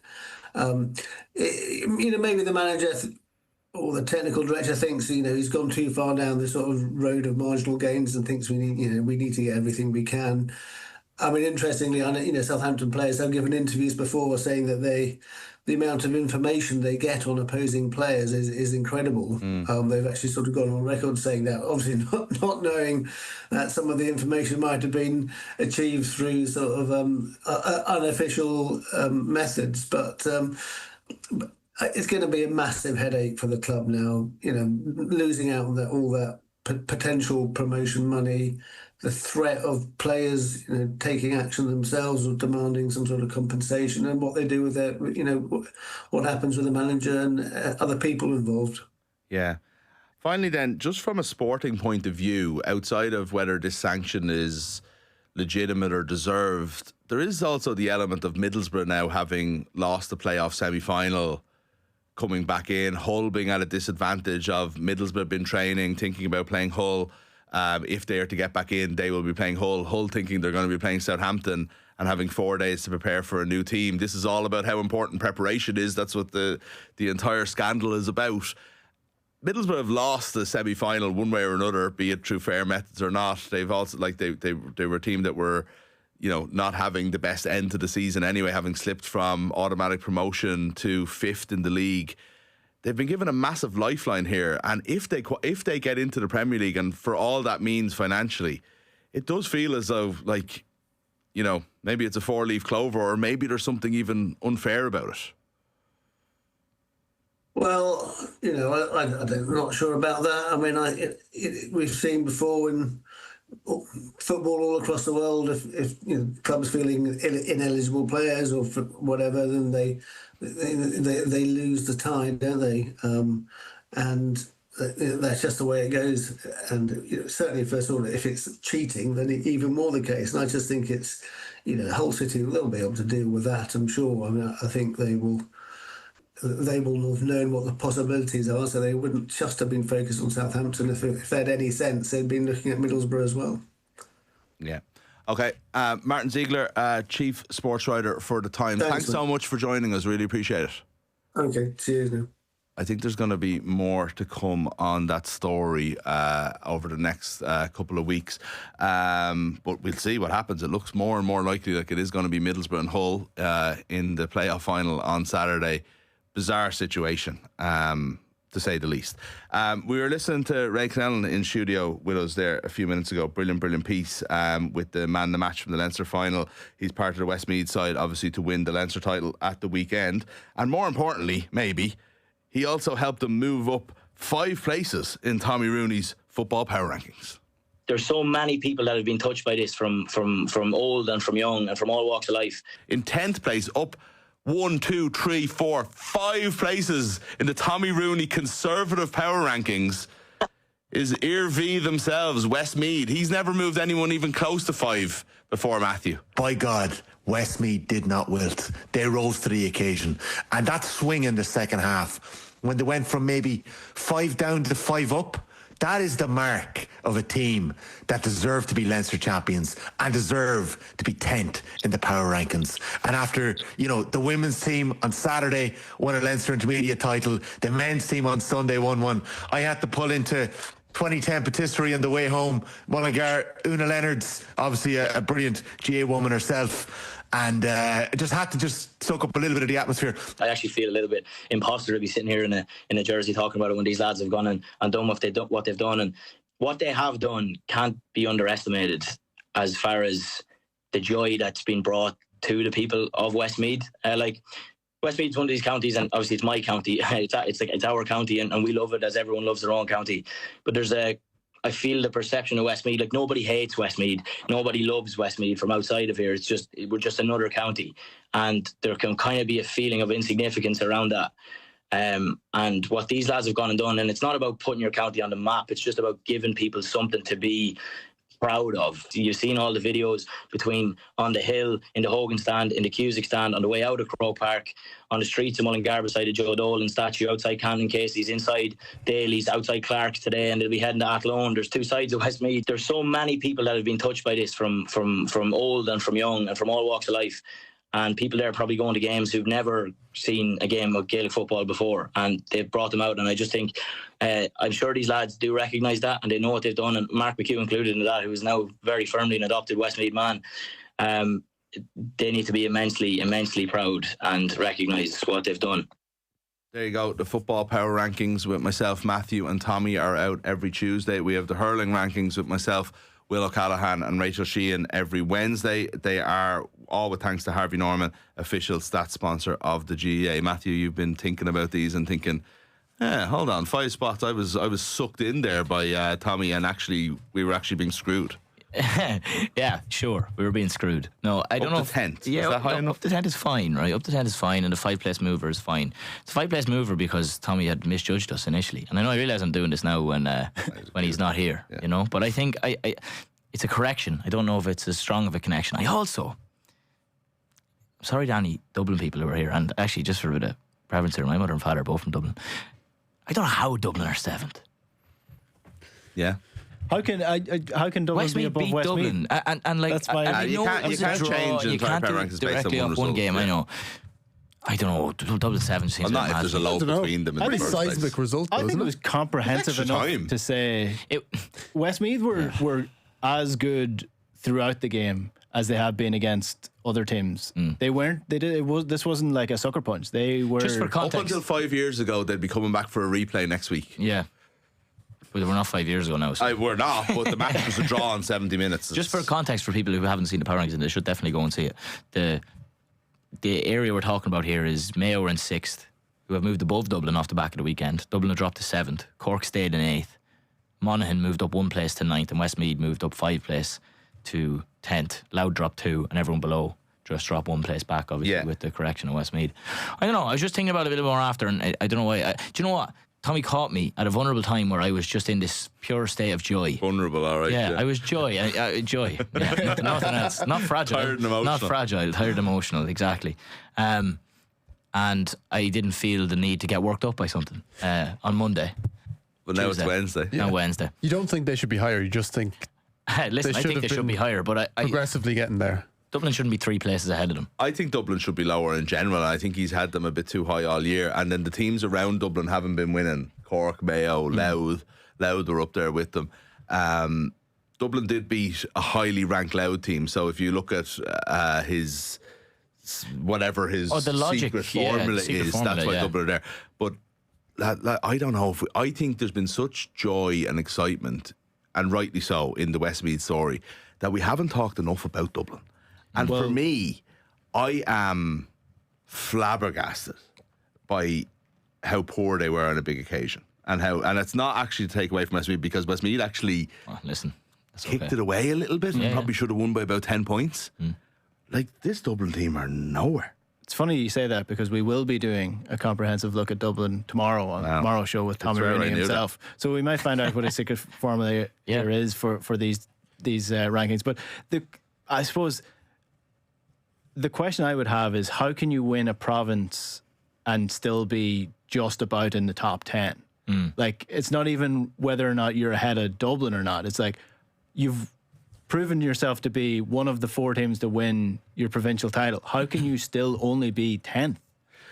Speaker 22: Maybe the manager or the technical director thinks he's gone too far down the sort of road of marginal gains and thinks we need to get everything we can. I mean, interestingly, Southampton players have given interviews before saying that the amount of information they get on opposing players is incredible. They've actually sort of gone on record saying that, obviously not knowing that some of the information might have been achieved through sort of unofficial methods, but it's going to be a massive headache for the club now. Losing out on all that potential promotion money, the threat of players, taking action themselves or demanding some sort of compensation, and what they do with their, what happens with the manager and other people involved.
Speaker 7: Yeah. Finally, then, just from a sporting point of view, outside of whether this sanction is legitimate or deserved, there is also the element of Middlesbrough now having lost the playoff semi-final, coming back in, Hull being at a disadvantage of Middlesbrough been training, thinking about playing Hull. If they are to get back in, they will be playing Hull. Hull thinking they're going to be playing Southampton and having 4 days to prepare for a new team. This is all about how important preparation is. That's what the entire scandal is about. Middlesbrough have lost the semi-final one way or another, be it through fair methods or not. They've also, they were a team that were, not having the best end to the season anyway, having slipped from automatic promotion to 5th in the league. They've been given a massive lifeline here, and if they get into the Premier League, and for all that means financially, it does feel as though, maybe it's a 4-leaf clover, or maybe there's something even unfair about it.
Speaker 22: Well, I'm not sure about that. I mean, we've seen before in football all across the world, if clubs feeling ineligible players or for whatever, then they lose the tide, don't they? And that's just the way it goes. And certainly for sort of, if it's cheating, then even more the case. And I just think it's, Hull City, they'll be able to deal with that, I'm sure. I mean, I think they will have known what the possibilities are, so they wouldn't just have been focused on Southampton. If they had any sense, they'd been looking at Middlesbrough as well. Yeah.
Speaker 7: Okay. Martin Ziegler, Chief Sports Writer for The Times. Thanks so much for joining us. Really appreciate it.
Speaker 22: Okay. Cheers now.
Speaker 7: I think there's going to be more to come on that story over the next couple of weeks. But we'll see what happens. It looks more and more likely like it is going to be Middlesbrough and Hull in the playoff final on Saturday. Bizarre situation. to say the least. We were listening to Ray Connellan in studio with us there a few minutes ago. Brilliant piece with the man of the match from the Leinster final. He's part of the Westmeath side, obviously, to win the Leinster title at the weekend. And more importantly, maybe, he also helped them move up 5 places in Tommy Rooney's football power rankings.
Speaker 1: There's so many people that have been touched by this from old and from young and from all walks of life.
Speaker 7: In 10th place, up 1, 2, 3, 4, 5 places in the Tommy Rooney conservative power rankings is ERV themselves, Westmeath. He's never moved anyone even close to 5 before, Matthew.
Speaker 2: By God, Westmeath did not wilt. They rose to the occasion. And that swing in the second half, when they went from maybe 5 down to 5 up, that is the mark of a team that deserve to be Leinster champions and deserve to be 10th in the power rankings. And after, the women's team on Saturday won a Leinster intermediate title, the men's team on Sunday won one. I had to pull into 2010 patisserie on the way home. Mullingar, Una Leonard's, obviously a brilliant GA woman herself. And just had to soak up a little bit of the atmosphere.
Speaker 1: I actually feel a little bit imposter to be sitting here in a jersey talking about it when these lads have gone and done what they've done. And what they have done can't be underestimated as far as the joy that's been brought to the people of Westmeath. Westmeath's one of these counties, and obviously it's my county. It's our county, and we love it as everyone loves their own county. But I feel the perception of Westmeath, like nobody hates Westmeath, nobody loves Westmeath from outside of here. We're just another county, and there can kind of be a feeling of insignificance around that. And what these lads have gone and done, and it's not about putting your county on the map, it's just about giving people something to be proud of. You've seen all the videos between on the hill, in the Hogan stand, in the Cusick stand, on the way out of Croke Park, on the streets of Mullingar beside the Joe Dolan statue, outside Camden Casey's, inside Daly's, outside Clark's today, and they'll be heading to Athlone. There's 2 sides of Westmeath. There's so many people that have been touched by this from old and from young and from all walks of life. And people there are probably going to games who've never seen a game of Gaelic football before, and they've brought them out. And I just think, I'm sure these lads do recognise that, and they know what they've done. And Mark McHugh included in that, who is now very firmly an adopted Westmeath man. They need to be immensely proud and recognise what they've done.
Speaker 7: There you go. The football power rankings with myself, Matthew and Tommy are out every Tuesday. We have the hurling rankings with myself, Will O'Callaghan and Rachel Sheehan every Wednesday. They are all with thanks to Harvey Norman, official stats sponsor of the GAA. Matthew, you've been thinking about these and thinking, hold on, 5 spots. I was sucked in there by Tommy, and we were actually being screwed.
Speaker 9: Yeah, sure, we were being screwed. No, I don't know.
Speaker 7: Up to 10th.
Speaker 9: Yeah,
Speaker 7: is that high enough?
Speaker 9: Up to 10th is fine, right? Up to 10th is fine, and the 5-place mover is fine. It's a 5-place mover because Tommy had misjudged us initially, and I realise I'm doing this now when he's not here, But I think it's a correction. I don't know if it's as strong of a connection. Sorry, Danny, Dublin people who are here, and actually, just for a bit of preference here, my mother and father are both from Dublin. I don't know how Dublin are 7th.
Speaker 7: Yeah.
Speaker 8: How can Dublin
Speaker 9: Westmeath
Speaker 8: be above
Speaker 9: beat
Speaker 8: Westmeath?
Speaker 9: Dublin, and
Speaker 8: That's my
Speaker 7: you can't change
Speaker 9: you can't do it directly off one game. I know. I don't know. Dublin 7 seems
Speaker 7: not if there's a low between them.
Speaker 12: Pretty seismic result,
Speaker 8: I think it was comprehensive enough to say Westmeath were as good throughout the game as they have been against other teams. They weren't. This wasn't like a sucker punch. They were.
Speaker 9: Just for context,
Speaker 7: up until 5 years ago, they'd be coming back for a replay next week.
Speaker 9: Yeah. But we're not 5 years ago now. So.
Speaker 7: We're not, but the match was a draw in 70 minutes.
Speaker 9: Just for context for people who haven't seen the power rankings, and they should definitely go and see it. The area we're talking about here is Mayo are in 6th, who have moved above Dublin off the back of the weekend. Dublin have dropped to 7th. Cork stayed in 8th. Monaghan moved up 1 place to 9th, and Westmeath moved up 5 place to 10th. Loud dropped 2, and everyone below just dropped 1 place back, obviously, with the correction of Westmeath. I don't know. I was just thinking about it a bit more after, and I don't know why. Do you know what? Tommy caught me at a vulnerable time where I was just in this pure state of joy.
Speaker 7: Vulnerable, all right.
Speaker 9: Yeah, I was joy. Joy. Yeah, nothing else. Not fragile.
Speaker 7: Tired and emotional.
Speaker 9: Not fragile. Tired and emotional, exactly. And I didn't feel the need to get worked up by something on Monday.
Speaker 7: But now
Speaker 9: Tuesday.
Speaker 7: it's Wednesday.
Speaker 9: Now Wednesday.
Speaker 12: You don't think they should be higher, you just think...
Speaker 9: Listen, I think they should be higher, but I
Speaker 12: progressively getting there.
Speaker 9: Dublin shouldn't be 3 places ahead of them.
Speaker 7: I think Dublin should be lower in general. I think he's had them a bit too high all year. And then the teams around Dublin haven't been winning. Cork, Mayo, Louth were up there with them. Dublin did beat a highly ranked Louth team. So if you look at his secret formula is, that's why Dublin are there. But I don't know if I think there's been such joy and excitement, and rightly so, in the Westmeath story, that we haven't talked enough about Dublin. And for me, I am flabbergasted by how poor they were on a big occasion, and it's not actually to take away from Westmeath, because Westmeath actually kicked it away a little bit, and probably should have won by about 10 points. Like, this Dublin team are nowhere.
Speaker 8: It's funny you say that, because we will be doing a comprehensive look at Dublin tomorrow on tomorrow's show with Tommy Rooney himself. So we might find out what his secret formula here is for these rankings. But I suppose the question I would have is, how can you win a province and still be just about in the top 10? Like, it's not even whether or not you're ahead of Dublin or not. It's like, you've proven yourself to be one of the 4 teams to win your provincial title. How can you still only be 10th?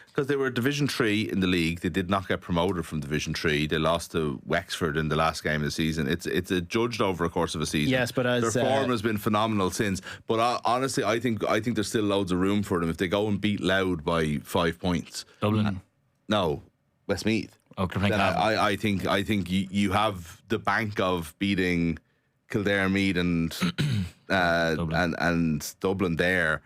Speaker 7: Because they were Division 3 in the league. They did not get promoted from Division 3. They lost to Wexford in the last game of the season. It's judged over a course of a season.
Speaker 8: Yes, but their
Speaker 7: form has been phenomenal since. But honestly, I think there's still loads of room for them if they go and beat Louth by 5 points.
Speaker 9: Dublin?
Speaker 7: No, Westmeath. I think you have the bank of beating Kildare, Meath and Dublin there.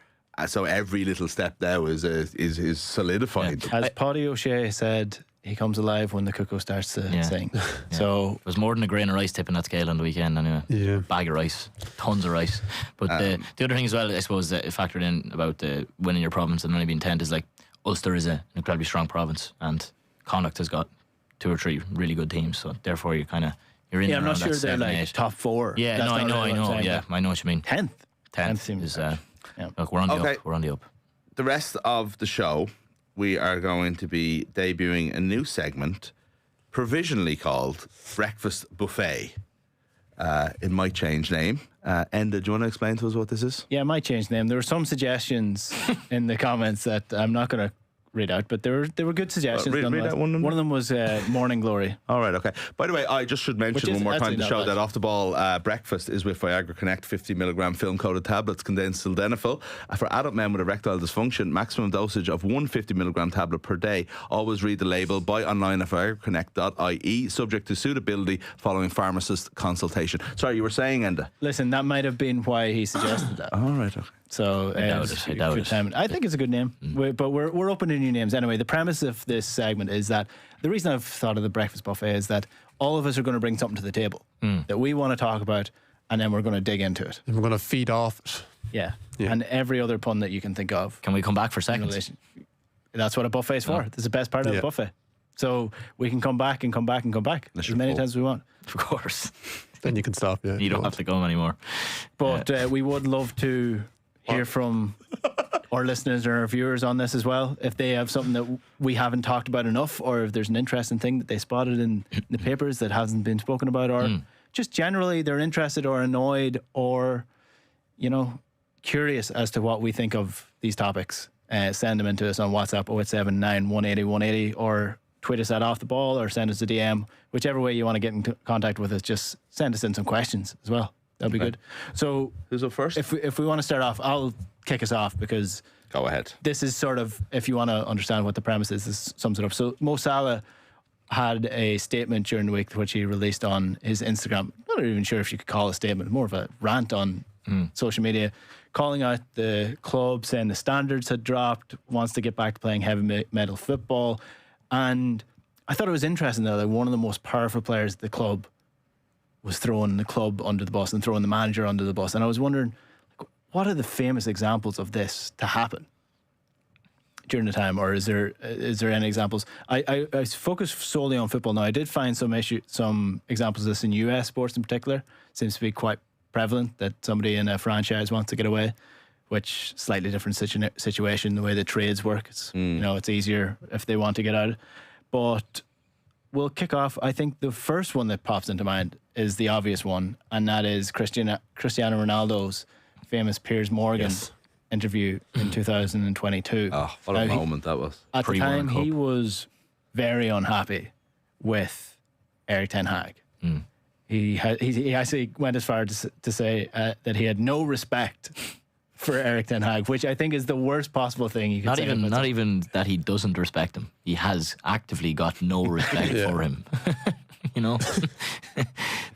Speaker 7: So every little step now is solidified.
Speaker 8: As Paddy O'Shea said, he comes alive when the cuckoo starts to sing. So
Speaker 9: it was more than a grain of rice tipping that scale on the weekend anyway.
Speaker 12: Yeah.
Speaker 9: Bag of rice, tons of rice. But the other thing as well, I suppose, that factored in about winning your province and only being 10th is, like, Ulster is an incredibly strong province, and Connacht has got 2 or 3 really good teams. So therefore you're in
Speaker 8: I'm not sure they're like top 4.
Speaker 9: Yeah,
Speaker 8: That's
Speaker 9: I know.
Speaker 8: saying,
Speaker 9: I know what you mean.
Speaker 8: 10th
Speaker 9: seems is look, we're on the up. We're on the up.
Speaker 7: The rest of the show, we are going to be debuting a new segment, provisionally called Breakfast Buffet. It might change name. Enda, do you want to explain to us what this is?
Speaker 8: Yeah, it might change name. There were some suggestions in the comments that I'm not going to read out, but there were good suggestions.
Speaker 7: Read out one of them
Speaker 8: was Morning Glory.
Speaker 7: All right, okay. By the way, I just should mention one more time to show that Off the Ball breakfast is with Viagra Connect 50mg film coated tablets contain sildenafil for adult men with erectile dysfunction, maximum dosage of 150mg tablet per day. Always read the label. Buy online at viagraconnect.ie, subject to suitability following pharmacist consultation. Sorry, you were saying, Enda?
Speaker 8: Listen, that might have been why he suggested that.
Speaker 7: All right, okay.
Speaker 8: So
Speaker 9: I doubt it.
Speaker 8: I think it's a good name, but we're open to new names anyway. The premise of this segment is that the reason I've thought of the breakfast buffet is that all of us are going to bring something to the table that we want to talk about, and then we're going to dig into it.
Speaker 12: And we're going to feed off it.
Speaker 8: Yeah, and every other pun that you can think of.
Speaker 9: Can we come back for seconds?
Speaker 8: That's what a buffet is for. That's the best part of a buffet. So we can come back and come back and come back as many times as we want.
Speaker 9: Of course.
Speaker 12: Then you can stop. Yeah,
Speaker 9: you don't have to go anymore.
Speaker 8: But we would love to hear from our listeners or our viewers on this as well, if they have something that we haven't talked about enough, or if there's an interesting thing that they spotted in the papers that hasn't been spoken about, or just generally they're interested or annoyed or curious as to what we think of these topics. Send them into us on WhatsApp 0879 180 180, or tweet us at Off the Ball, or send us a DM. Whichever way you want to get in contact with us, just send us in some questions as well. That'd be good. So
Speaker 7: who's up first?
Speaker 8: If we want to start off, I'll kick us off, because
Speaker 7: go ahead.
Speaker 8: This is sort of, if you want to understand what the premise is, this sums it up. So Mo Salah had a statement during the week which he released on his Instagram. I'm not even sure if you could call it a statement, more of a rant on social media, calling out the club, saying the standards had dropped, wants to get back to playing heavy metal football. And I thought it was interesting though that one of the most powerful players at the club was throwing the club under the bus and throwing the manager under the bus. And I was wondering, what are the famous examples of this to happen during the time, or is there any examples? I focus solely on football now. I did find some examples of this in US sports in particular. Seems to be quite prevalent that somebody in a franchise wants to get away, which slightly different situation, the way the trades work. It's it's easier if they want to get out. But we'll kick off. I think the first one that pops into mind is the obvious one, and that is Cristiano Ronaldo's famous Piers Morgan interview in 2022.
Speaker 7: Oh, what a moment that was.
Speaker 8: At the time, he was very unhappy with Erik ten Hag. He actually went as far to say that he had no respect for Eric Ten Hag, which I think is the worst possible thing you can say.
Speaker 9: Not even that he doesn't respect him. He has actively got no respect for him. You know,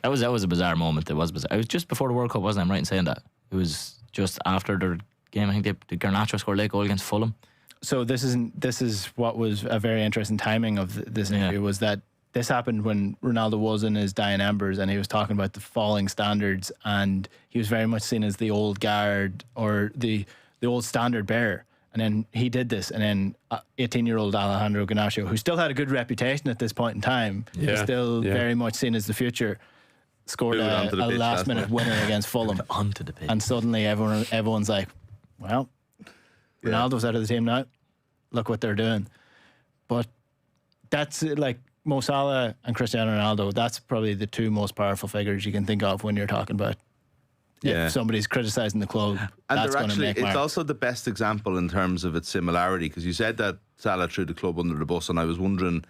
Speaker 9: that was a bizarre moment. It was bizarre. It was just before the World Cup, wasn't I? I'm right in saying that? It was just after their game. I think did Garnacho score a late goal against Fulham.
Speaker 8: So this is what was a very interesting timing of this interview, was that this happened when Ronaldo was in his dying embers, and he was talking about the falling standards, and he was very much seen as the old guard or the old standard bearer. And then he did this, and then 18-year-old Alejandro Garnacho, who still had a good reputation at this point in time, was still very much seen as the future, scored a last-minute winner against Fulham.
Speaker 9: Onto the pitch.
Speaker 8: And suddenly everyone's like, well, Ronaldo's out of the team now. Look what they're doing. But that's like Mo Salah and Cristiano Ronaldo. That's probably the two most powerful figures you can think of when you're talking about if somebody's criticising the club.
Speaker 7: And
Speaker 8: that's
Speaker 7: they're actually,
Speaker 8: make
Speaker 7: it's
Speaker 8: marks.
Speaker 7: also the best example in terms of its similarity, because you said that Salah threw the club under the bus, and I was wondering,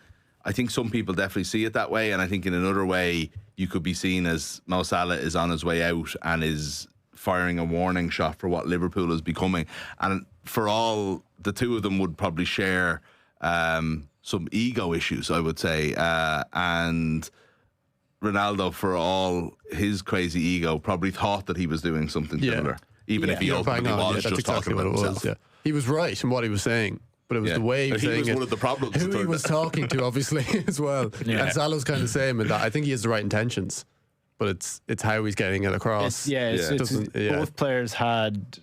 Speaker 7: I think some people definitely see it that way, and I think in another way you could be seen as Mo Salah is on his way out and is firing a warning shot for what Liverpool is becoming. And for all, the two of them would probably share some ego issues, I would say, and Ronaldo, for all his crazy ego, probably thought that he was doing something similar, even if he ultimately was just talking about himself.
Speaker 12: He was right in what he was saying, but it was the way he was saying
Speaker 7: was
Speaker 12: it.
Speaker 7: One of the problems.
Speaker 12: Who he was talking to, obviously, as well. And Salah's kind of the same in that I think he has the right intentions, but it's how he's getting it across.
Speaker 8: Both players had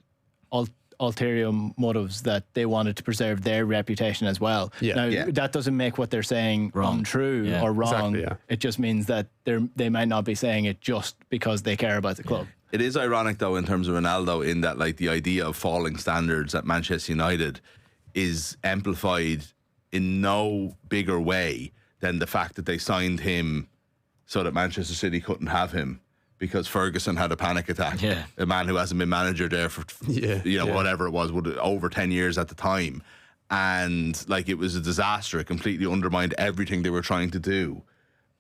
Speaker 8: ulterior motives that they wanted to preserve their reputation as well. Now, that doesn't make what they're saying untrue or wrong.
Speaker 7: Exactly,
Speaker 8: It just means that they might not be saying it just because they care about the club.
Speaker 7: It is ironic, though, in terms of Ronaldo, in that like the idea of falling standards at Manchester United is amplified in no bigger way than the fact that they signed him so that Manchester City couldn't have him because Ferguson had a panic attack. A man who hasn't been manager there for whatever it was, over 10 years at the time. And like, it was a disaster. It completely undermined everything they were trying to do.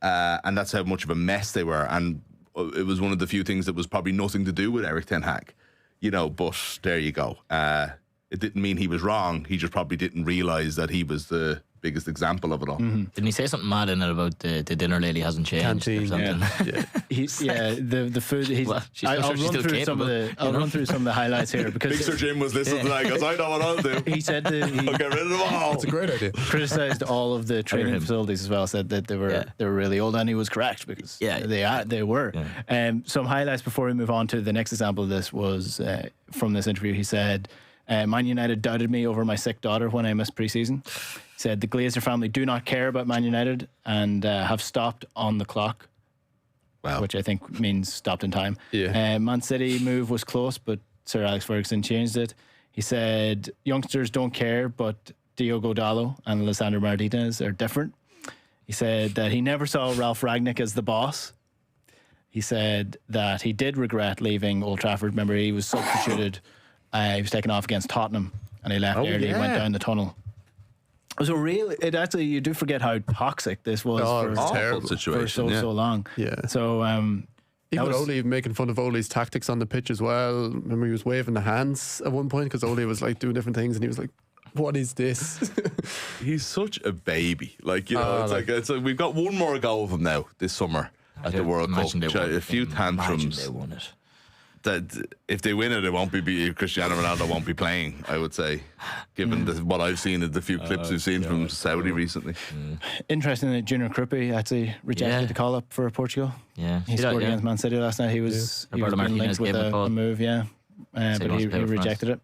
Speaker 7: And that's how much of a mess they were. And it was one of the few things that was probably nothing to do with Eric Ten Hag, but there you go. It didn't mean he was wrong. He just probably didn't realise that he was the biggest example of it all.
Speaker 9: Didn't he say something mad in it about the dinner lady hasn't changed or something?
Speaker 8: The food. I'll run through some of the highlights here because
Speaker 7: Big Sir Jim was listening to that. He goes, I know what I'll do.
Speaker 8: He said
Speaker 7: I'll get rid of them all.
Speaker 12: It's a great idea.
Speaker 8: Criticised all of the training facilities as well. Said that they were really old, and he was correct because they were. Some highlights before we move on to the next example of this was from this interview. He said, Man United doubted me over my sick daughter when I missed pre-season. He said the Glazer family do not care about Man United and have stopped on the clock.
Speaker 7: Wow.
Speaker 8: Which I think means stopped in time. Man City move was close, but Sir Alex Ferguson changed it. He said youngsters don't care, but Diogo Dalot and Alessandro Martinez are different. He said that he never saw Ralph Rangnick as the boss. He said that he did regret leaving Old Trafford. Remember, he was substituted. He was taken off against Tottenham, and he left early. He went down the tunnel. It was a real. It actually, you do forget how toxic this was for
Speaker 7: a terrible situation
Speaker 8: so long. So
Speaker 12: even Ole making fun of Ole's tactics on the pitch as well. Remember, he was waving the hands at one point because Ole was like doing different things, and he was like, "What is this?"
Speaker 7: He's such a baby. Like it's like we've got one more go of him now this summer at the World Cup. A few tantrums.
Speaker 9: They won it.
Speaker 7: That if they win it, it won't be Cristiano Ronaldo won't be playing, I would say, given what I've seen in the few clips we've seen from Saudi recently.
Speaker 8: Interesting that Junior Krupi actually rejected the call up for Portugal. He scored against Man City last night. He was being linked with a move, but he rejected it,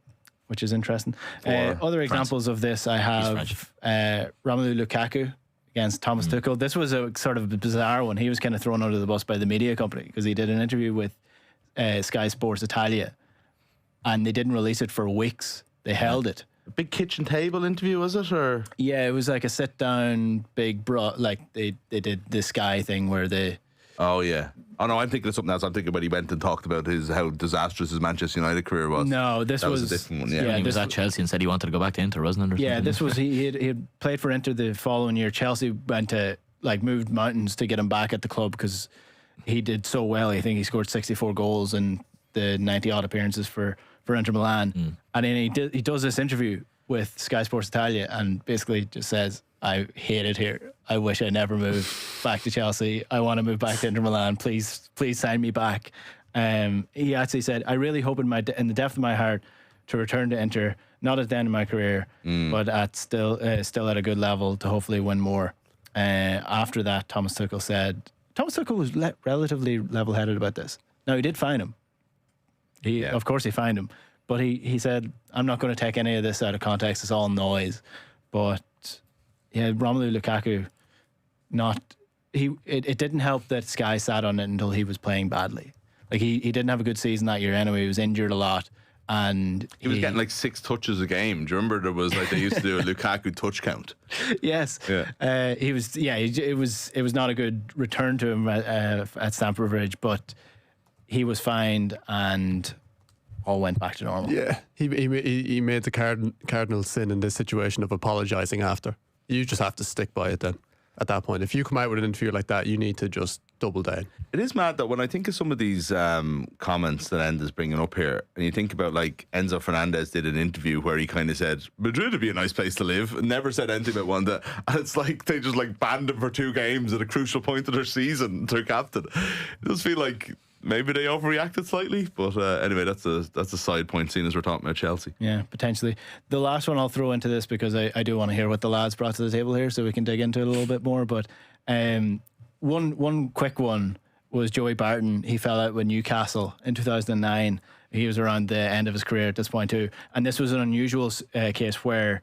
Speaker 8: which is interesting. Other examples of this, I have Romelu Lukaku against Thomas Tuchel. This was a sort of a bizarre one. He was kind of thrown under the bus by the media company because he did an interview with Sky Sports Italia, and they didn't release it for weeks. They held it.
Speaker 7: A big kitchen table interview, was it? Or
Speaker 8: it was like a sit down big like they did the Sky thing where they.
Speaker 7: Oh no, I'm thinking of something else. I'm thinking when he went and talked about how disastrous his Manchester United career was.
Speaker 8: No, this was
Speaker 7: a different one.
Speaker 9: He was at Chelsea and said he wanted to go back to Inter, wasn't it?
Speaker 8: This was he had played for Inter the following year. Chelsea went to moved mountains to get him back at the club because he did so well. I think he scored 64 goals in the 90 odd appearances for for Inter Milan. And then he does this interview with Sky Sports Italia and basically just says, I hate it here. I wish I never moved back to Chelsea. I want to move back to Inter Milan. Please sign me back. He actually said, I really hope in the depth of my heart to return to Inter, not at the end of my career, but at still at a good level to hopefully win more. After that, Thomas Tuchel was relatively level-headed about this. Now, he did fine him. Of course he fined him. But he said, I'm not going to take any of this out of context. It's all noise. But yeah, Romelu Lukaku, it didn't help that Sky sat on it until he was playing badly. Like he didn't have a good season that year anyway. He was injured a lot. And
Speaker 7: he was getting like 6 touches a game. Do you remember there was like they used to do a Lukaku touch count?
Speaker 8: Yes. Yeah. He was. Yeah. It was not a good return to him at Stamford Bridge, but he was fined and all went back to normal.
Speaker 12: Yeah. He made the cardinal sin in this situation of apologising after. You just have to stick by it then. At that point, if you come out with an interview like that, you need to just double down.
Speaker 7: It is mad that when I think of some of these comments that Enda's bringing up here, and you think about like Enzo Fernandez did an interview where he kind of said Madrid would be a nice place to live, and never said anything about Wanda, and it's like they just like banned him for 2 games at a crucial point of their season, their captain. It does feel like maybe they overreacted slightly, but anyway, that's a side point, seeing as we're talking about Chelsea.
Speaker 8: Yeah, potentially. The last one I'll throw into this because I do want to hear what the lads brought to the table here, so we can dig into it a little bit more. But one quick one was Joey Barton. He fell out with Newcastle in 2009. He was around the end of his career at this point too, and this was an unusual case where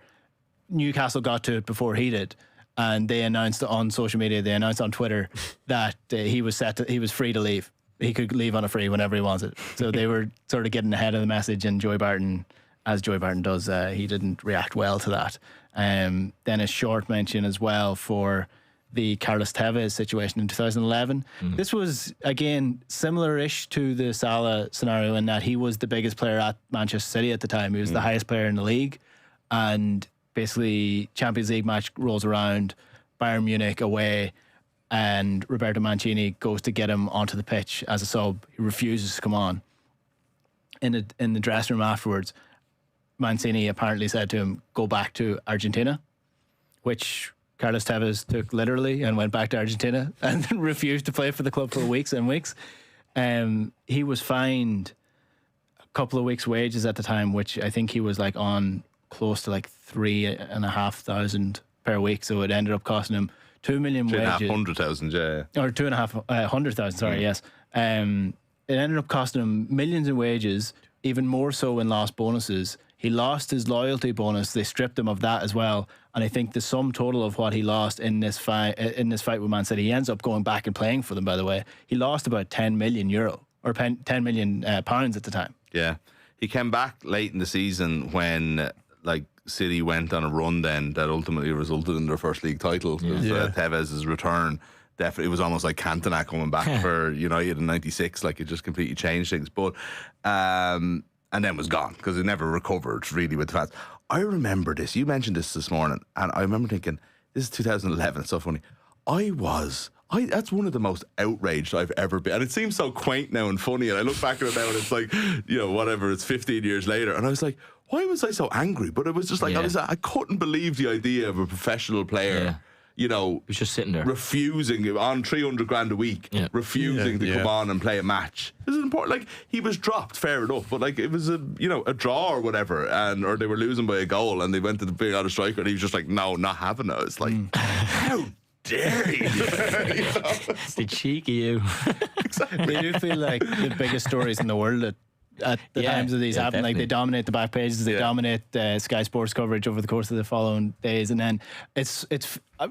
Speaker 8: Newcastle got to it before he did. And they announced on social media, they announced on Twitter that he was free to leave. He could leave on a free whenever he wanted. So they were sort of getting ahead of the message, and Joey Barton, as Joey Barton does, he didn't react well to that. Then a short mention as well for the Carlos Tevez situation in 2011. This was, again, similar-ish to the Salah scenario in that he was the biggest player at Manchester City at the time. He was the highest player in the league. And basically, Champions League match rolls around, Bayern Munich away, and Roberto Mancini goes to get him onto the pitch as a sub. He refuses to come on. In the dressing room afterwards, Mancini apparently said to him, go back to Argentina, which Carlos Tevez took literally and went back to Argentina and then refused to play for the club for weeks and weeks. He was fined a couple of weeks' wages at the time, which I think he was like on close to like 3,500 per week. So it ended up costing him 2 million wages.
Speaker 7: 2,500,000, yeah.
Speaker 8: Or 2,100,000, sorry, yes. It ended up costing him millions in wages, even more so in lost bonuses. He lost his loyalty bonus. They stripped him of that as well. And I think the sum total of what he lost in this fight with Man City, he ends up going back and playing for them, by the way. He lost about 10 million euro or 10 million pounds at the time.
Speaker 7: Yeah. He came back late in the season when like City went on a run then that ultimately resulted in their first league title. Tevez's return definitely, it was almost like Cantona coming back for United in 96. Like it just completely changed things. But and then was gone because it never recovered really with the fans. I remember this. You mentioned this morning, and I remember thinking, this is 2011. It's so funny. That's one of the most outraged I've ever been. And it seems so quaint now and funny. And I look back at it now and it's like, whatever, it's 15 years later. And I was like, why was I so angry? But it was just like, I couldn't believe the idea of a professional player,
Speaker 9: he was just sitting there.
Speaker 7: Refusing, on 300 grand a week, refusing to come on and play a match. This is important. Like, he was dropped, fair enough. But like, it was a draw or whatever. Or they were losing by a goal and they went to the big other striker and he was just like, no, not having it. It's like, how dare you?
Speaker 9: The cheeky you.
Speaker 8: Exactly. They do feel like the biggest stories in the world at the times of these happen. Definitely. Like they dominate the back pages, they dominate Sky Sports coverage over the course of the following days, and then it's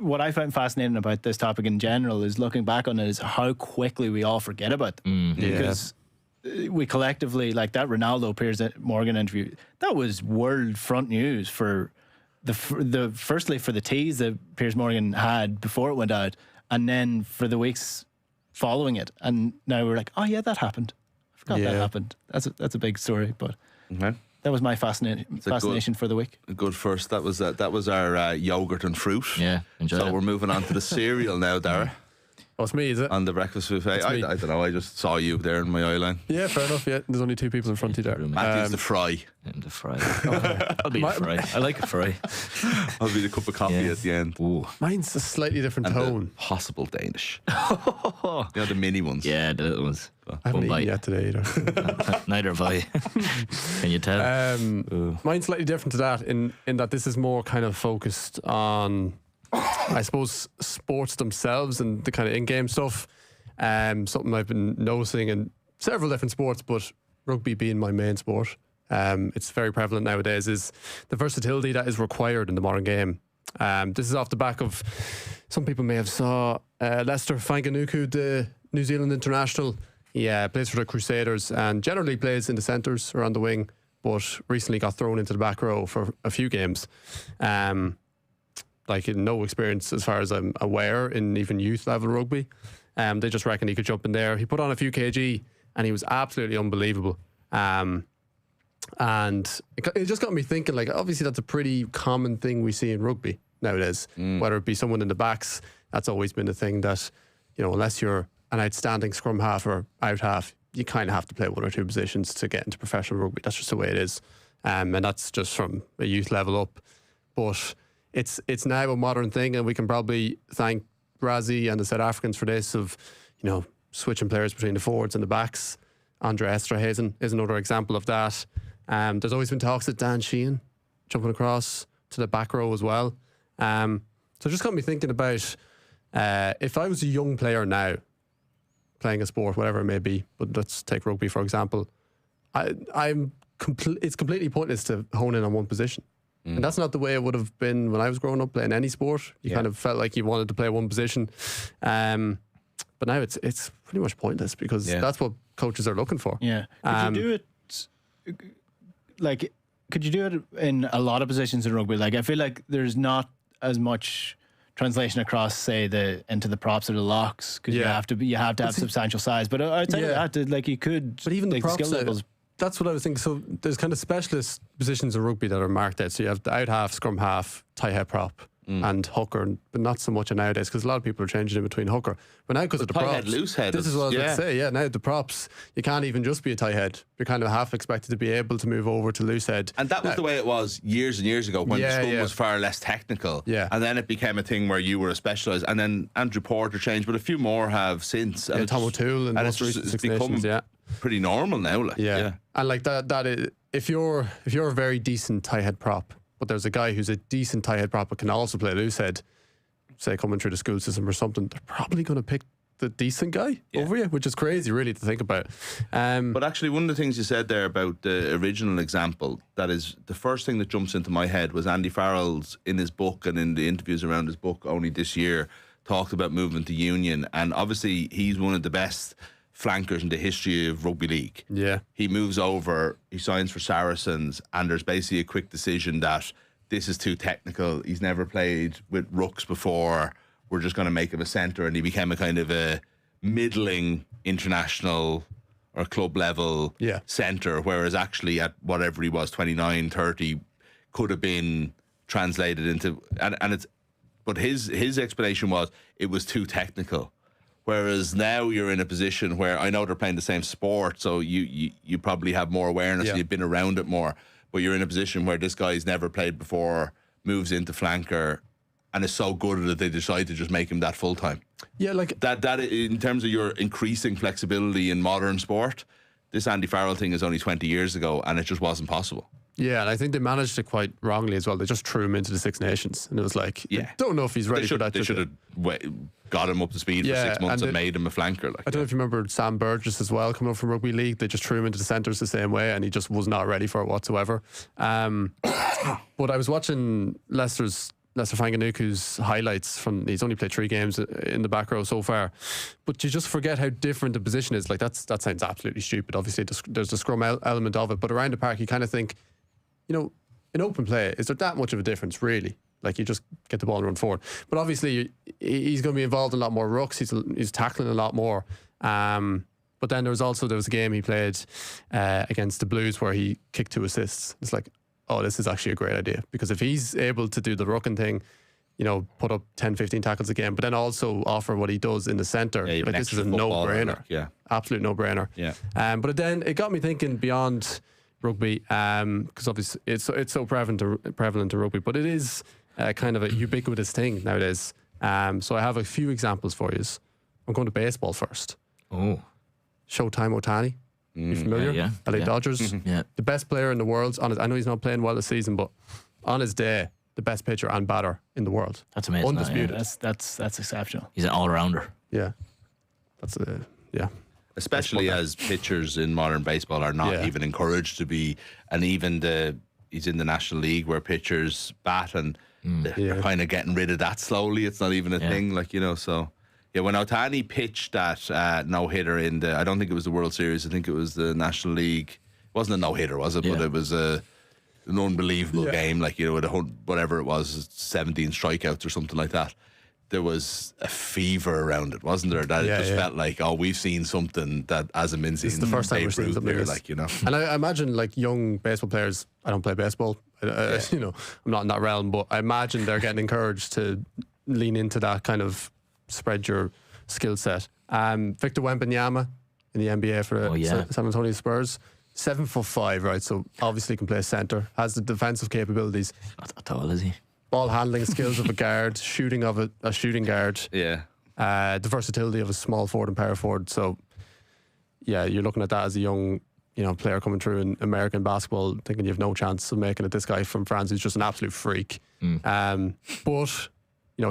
Speaker 8: what I find fascinating about this topic in general is looking back on it is how quickly we all forget about them because we collectively, like that Ronaldo Piers Morgan interview, that was world front news for the firstly for the tease that Piers Morgan had before it went out, and then for the weeks following it, and now we're like, oh yeah, that happened. That happened. That's a big story, but that was my fascination for the week.
Speaker 7: Good first. That was our yogurt and fruit.
Speaker 9: Yeah, enjoy
Speaker 7: So we're moving on to the cereal now, Dara.
Speaker 12: Oh, it's me, is it?
Speaker 7: On the breakfast buffet. I don't know. I just saw you there in my eye line.
Speaker 12: Yeah, fair enough. Yeah, there's only two people in front of you there.
Speaker 7: Matthew's the fry.
Speaker 9: I'm the fry. I'll be the fry. I like a fry.
Speaker 7: I'll be the cup of coffee at the end.
Speaker 9: Ooh.
Speaker 12: Mine's a slightly different tone.
Speaker 7: Possible Danish. The mini ones.
Speaker 9: Yeah, the little ones.
Speaker 12: I haven't eaten yet today either.
Speaker 9: Neither have I. Can you tell?
Speaker 12: Mine's slightly different to that in that this is more kind of focused on, I suppose, sports themselves and the kind of in-game stuff. Something I've been noticing in several different sports, but rugby being my main sport, it's very prevalent nowadays, is the versatility that is required in the modern game. This is off the back of, some people may have saw Lester Fanganuku, the New Zealand international. He plays for the Crusaders and generally plays in the centres or on the wing, but recently got thrown into the back row for a few games. Like, no experience as far as I'm aware in even youth level rugby. They just reckon he could jump in there. He put on a few kg and he was absolutely unbelievable. And it just got me thinking, like, obviously that's a pretty common thing we see in rugby nowadays. Whether it be someone in the backs, that's always been a thing that, you know, unless you're an outstanding scrum half or out half, you kind of have to play one or two positions to get into professional rugby. That's just the way it is. And that's just from a youth level up. But it's now a modern thing, and we can probably thank Brazzy and the South Africans for this, of, you know, switching players between the forwards and the backs. Andre Esterhuizen is another example of that. There's always been talks of Dan Sheehan jumping across to the back row as well. So it just got me thinking about if I was a young player now, playing a sport, whatever it may be, but let's take rugby for example, it's completely pointless to hone in on one position. And that's not the way it would have been when I was growing up playing any sport. You kind of felt like you wanted to play one position. But now it's pretty much pointless, because that's what coaches are looking for.
Speaker 8: Yeah. Could you do it, like, could you do it in a lot of positions in rugby? Like, I feel like there's not as much translation across, say, into the props or the locks, because you have to have substantial size. But outside of that, like, you could.
Speaker 12: But even the props
Speaker 8: skill levels.
Speaker 12: That's what I was thinking. So there's kind of specialist positions in rugby that are marked out. So you have the out half, scrum half, tight head prop, and hooker, but not so much nowadays, because a lot of people are changing in between hooker. But now, because of the
Speaker 7: tight
Speaker 12: props,
Speaker 7: head, loose head,
Speaker 12: this is what I was going to say. Yeah, now the props, you can't even just be a tight head. You're kind of half expected to be able to move over to loose head.
Speaker 7: And that was the way it was years and years ago, when the scrum was far less technical.
Speaker 12: Yeah.
Speaker 7: And then it became a thing where you were a specialised. And then Andrew Porter changed, but a few more have since.
Speaker 12: And Tom O'Toole and most recent Six Nations,
Speaker 7: pretty normal now. Like,
Speaker 12: and like that is, if you're a very decent tight head prop, but there's a guy who's a decent tight head prop but can also play loose head, say coming through the school system or something, they're probably going to pick the decent guy over you, which is crazy really to think about.
Speaker 7: But actually, one of the things you said there about the original example, that is the first thing that jumps into my head, was Andy Farrell's, in his book and in the interviews around his book only this year, talked about moving to Union. And obviously he's one of the best flankers in the history of Rugby League.
Speaker 12: Yeah.
Speaker 7: He moves over, he signs for Saracens, and there's basically a quick decision that this is too technical. He's never played with rucks before. We're just going to make him a centre. And he became a kind of a middling international or club level centre, whereas actually at whatever he was, 29, 30, could have been translated into, and it's, but his explanation was it was too technical. Whereas now you're in a position where, I know they're playing the same sport, so you probably have more awareness and you've been around it more, but you're in a position where this guy's never played before, moves into flanker, and is so good at it they decide to just make him that full time.
Speaker 12: Yeah, like
Speaker 7: that in terms of your increasing flexibility in modern sport, this Andy Farrell thing is only 20 years ago, and it just wasn't possible.
Speaker 12: Yeah, and I think they managed it quite wrongly as well. They just threw him into the Six Nations, and it was like, I don't know if he's ready for that.
Speaker 7: They should have got him up to speed for 6 months and made him a flanker. Like,
Speaker 12: I don't know if you remember Sam Burgess as well, coming up from Rugby League. They just threw him into the centres the same way, and he just was not ready for it whatsoever. But I was watching Lester Fanganuku's highlights from, he's only played 3 games in the back row so far, but you just forget how different the position is. Like, that sounds absolutely stupid. Obviously there's the scrum element of it, but around the park you kind of think, you know, in open play, is there that much of a difference really? Like, you just get the ball and run forward. But obviously he's going to be involved in a lot more rucks. He's tackling a lot more. But then there was a game he played against the Blues where he kicked 2 assists. It's like, oh, this is actually a great idea, because if he's able to do the rucking thing, put up 10, 15 tackles a game, but then also offer what he does in the centre.
Speaker 7: Yeah,
Speaker 12: this is a no-brainer.
Speaker 7: Yeah.
Speaker 12: Absolute no-brainer.
Speaker 7: Yeah.
Speaker 12: But then it got me thinking beyond rugby, because obviously it's so prevalent to rugby, but it is kind of a ubiquitous thing nowadays. So I have a few examples for you. I'm going to baseball first.
Speaker 9: Oh.
Speaker 12: Showtime Ohtani. You familiar?
Speaker 9: Yeah.
Speaker 12: LA Dodgers.
Speaker 9: Yeah.
Speaker 12: The best player in the world. I know he's not playing well this season, but on his day, the best pitcher and batter in the world.
Speaker 9: That's amazing.
Speaker 12: Undisputed.
Speaker 8: That's exceptional.
Speaker 9: He's an all-rounder.
Speaker 12: Yeah. That's yeah.
Speaker 7: Especially as pitchers in modern baseball are not even encouraged to be, and even he's in the National League where pitchers bat and they're kind of getting rid of that slowly. It's not even a thing, so. Yeah, when Ohtani pitched that no-hitter in I don't think it was the World Series, I think it was the National League. It wasn't a no-hitter, was it? Yeah. But it was an unbelievable game, with whatever it was, 17 strikeouts or something like that. There was a fever around it, wasn't there? That it just felt like, we've seen something that hasn't been seen.
Speaker 12: It's the first time we're seeing something like this. And I imagine young baseball players, I don't play baseball, I'm not in that realm, but I imagine they're getting encouraged to lean into that kind of spread your skill set. Victor Wembanyama in the NBA for the San Antonio Spurs, 7'5", right? So obviously can play centre, has the defensive capabilities.
Speaker 9: Not that tall, is he?
Speaker 12: Ball handling skills of a guard, shooting of a shooting guard.
Speaker 7: Yeah.
Speaker 12: The versatility of a small forward and power forward. So yeah, you're looking at that as a young player coming through in American basketball, thinking you have no chance of making it. This guy from France is just an absolute freak. But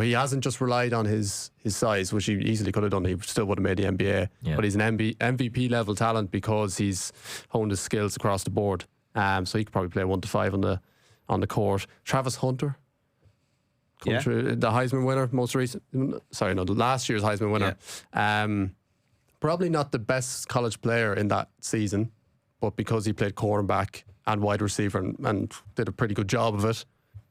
Speaker 12: he hasn't just relied on his size, which he easily could have done. He still would have made the NBA. Yeah. But he's an MVP level talent because he's honed his skills across the board. So he could probably play 1 to 5 on the court. Travis Hunter, through, the Heisman winner, the last year's Heisman winner. Probably not the best college player in that season, but because he played cornerback and wide receiver and did a pretty good job of it,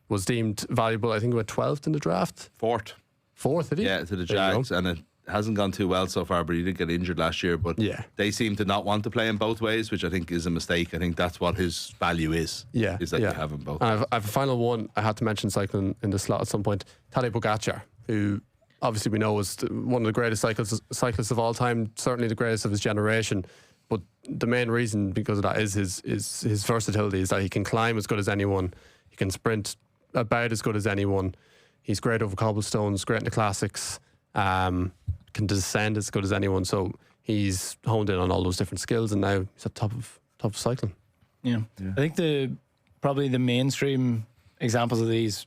Speaker 12: was deemed valuable. I think he went 12th in the draft. Fourth, did he?
Speaker 7: Yeah, to the Jags, and it hasn't gone too well so far, but he did get injured last year. But they seem to not want to play him both ways, which I think is a mistake. I think that's what his value is.
Speaker 12: Yeah.
Speaker 7: Is that you have him both.
Speaker 12: And I have a final one. I had to mention cycling in the slot at some point. Tadej Pogacar, who obviously we know is one of the greatest cyclists of all time, certainly the greatest of his generation. But the main reason because of that is his versatility, is that he can climb as good as anyone. He can sprint about as good as anyone. He's great over cobblestones, great in the classics, can descend as good as anyone. So he's honed in on all those different skills, and now he's at top of cycling.
Speaker 8: Yeah. I think probably the mainstream examples of this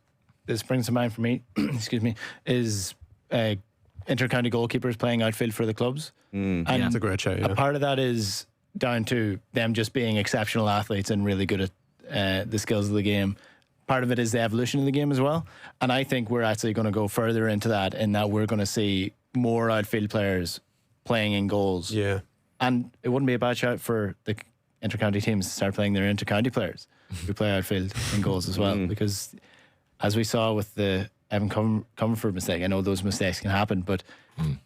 Speaker 8: brings to mind for me, excuse me, is inter-county goalkeepers playing outfield for the clubs.
Speaker 12: And that's a great show.
Speaker 8: A part of that is down to them just being exceptional athletes and really good at the skills of the game. Part of it is the evolution of the game as well. And I think we're actually going to go further into that, in that we're going to see more outfield players playing in goals.
Speaker 12: Yeah.
Speaker 8: And it wouldn't be a bad shout for the inter-county teams to start playing their inter-county players who play outfield in goals as well. Because as we saw with the Evan Comerford mistake, I know those mistakes can happen, but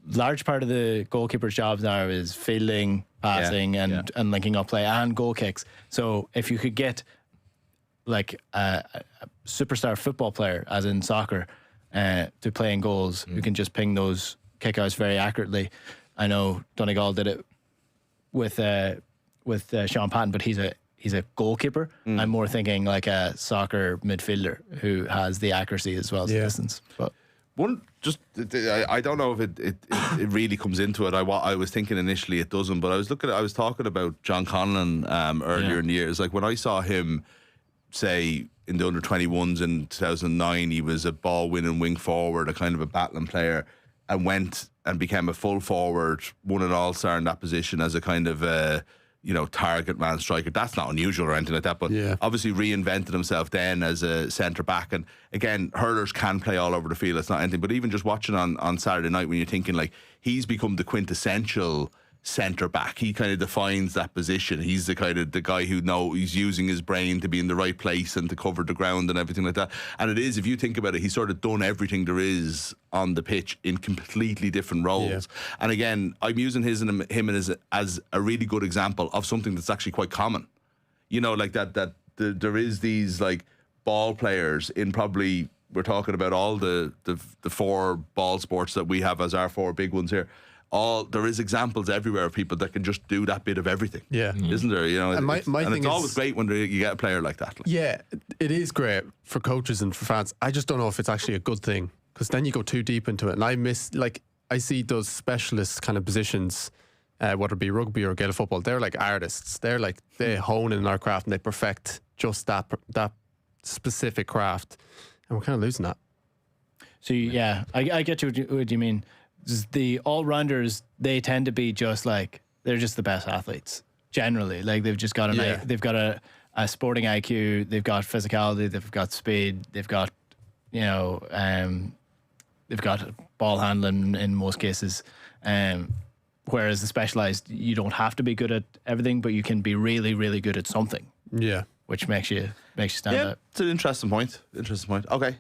Speaker 8: large part of the goalkeeper's jobs now is fielding, passing, and linking up play and goal kicks. So if you could get a superstar football player, as in soccer, to play in goals, who can just ping those kickouts very accurately. I know Donegal did it with Sean Patton, but he's a goalkeeper. I'm more thinking like a soccer midfielder who has the accuracy as well as the distance. But
Speaker 7: I don't know if it really comes into it. I was thinking initially it doesn't, but I was talking about John Connellan earlier in the years. Like when I saw him, say, in the under-21s in 2009, he was a ball-winning wing forward, a kind of a battling player, and went and became a full forward, won an all-star in that position as a kind of target man striker. That's not unusual or anything like that, but obviously reinvented himself then as a centre-back. And again, hurlers can play all over the field, it's not anything, but even just watching on Saturday night, when you're thinking like, he's become the quintessential centre back. He kind of defines that position. He's the kind of the guy who he's using his brain to be in the right place and to cover the ground and everything like that. And it is, if you think about it, he's sort of done everything there is on the pitch in completely different roles. And again, I'm using him as a really good example of something that's actually quite common. Like that there is these like ball players in probably we're talking about all the 4 ball sports that we have as our 4 big ones here. There is examples everywhere of people that can just do that bit of everything.
Speaker 12: Yeah.
Speaker 7: Isn't there? You know,
Speaker 12: And my
Speaker 7: and
Speaker 12: thing
Speaker 7: it's always
Speaker 12: is-
Speaker 7: great when you get a player like that.
Speaker 12: Yeah, it is great for coaches and for fans. I just don't know if it's actually a good thing, because then you go too deep into it. And I see those specialist kind of positions, whether it be rugby or Gaelic football, they're like artists. They hone in our craft and they perfect just that specific craft. And we're kind of losing that.
Speaker 8: So yeah, I get what you mean. The all-rounders, they tend to be just like, they're just the best athletes generally. Like they've just got they've got a sporting IQ, they've got physicality, they've got speed, they've got they've got ball handling in most cases. Whereas the specialized, you don't have to be good at everything, but you can be really, really good at something.
Speaker 12: Yeah.
Speaker 8: Which makes you stand out.
Speaker 7: It's an interesting point. Okay,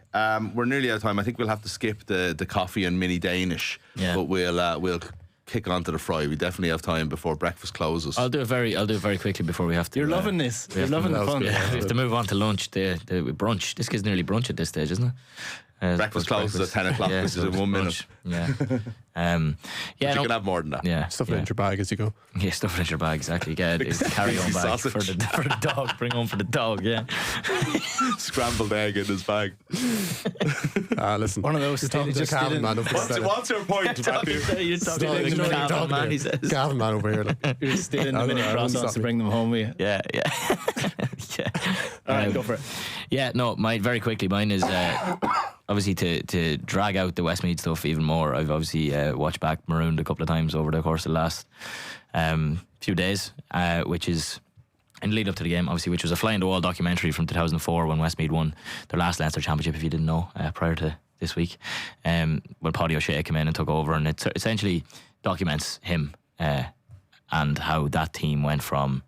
Speaker 7: we're nearly out of time. I think we'll have to skip the coffee and mini Danish.
Speaker 9: Yeah.
Speaker 7: But we'll kick on to the fry. We definitely have time before breakfast closes.
Speaker 9: I'll do it very quickly before we have to.
Speaker 8: You're loving this. You're loving the fun.
Speaker 9: We have to move on to lunch. The brunch. This is nearly brunch at this stage, isn't it?
Speaker 7: Breakfast closes at 10 o'clock, which is in 1 minute.
Speaker 9: Yeah.
Speaker 7: But you can have more than that.
Speaker 9: Yeah.
Speaker 12: Stuff it in your bag as you go.
Speaker 9: Yeah, stuff it in your bag, exactly. Get a carry-on bag for the dog. Bring home for the dog, yeah.
Speaker 7: Scrambled egg in his bag.
Speaker 12: Listen.
Speaker 8: One of those.
Speaker 7: What's your point, Matthew?
Speaker 9: You're talking like a Calvin man, he says.
Speaker 12: Calvin man over here.
Speaker 8: You're stealing the mini croissants to bring them home with you.
Speaker 9: Yeah.
Speaker 8: All right, go for it.
Speaker 9: Yeah, no, very quickly, mine is obviously to drag out the Westmeath stuff even more. I've obviously watched back Marooned a couple of times over the course of the last few days, which is in the lead up to the game, obviously, which was a fly in the wall documentary from 2004 when Westmeath won their last Leinster Championship, if you didn't know, prior to this week, when Paddy O'Shea came in and took over, and it essentially documents him and how that team went from,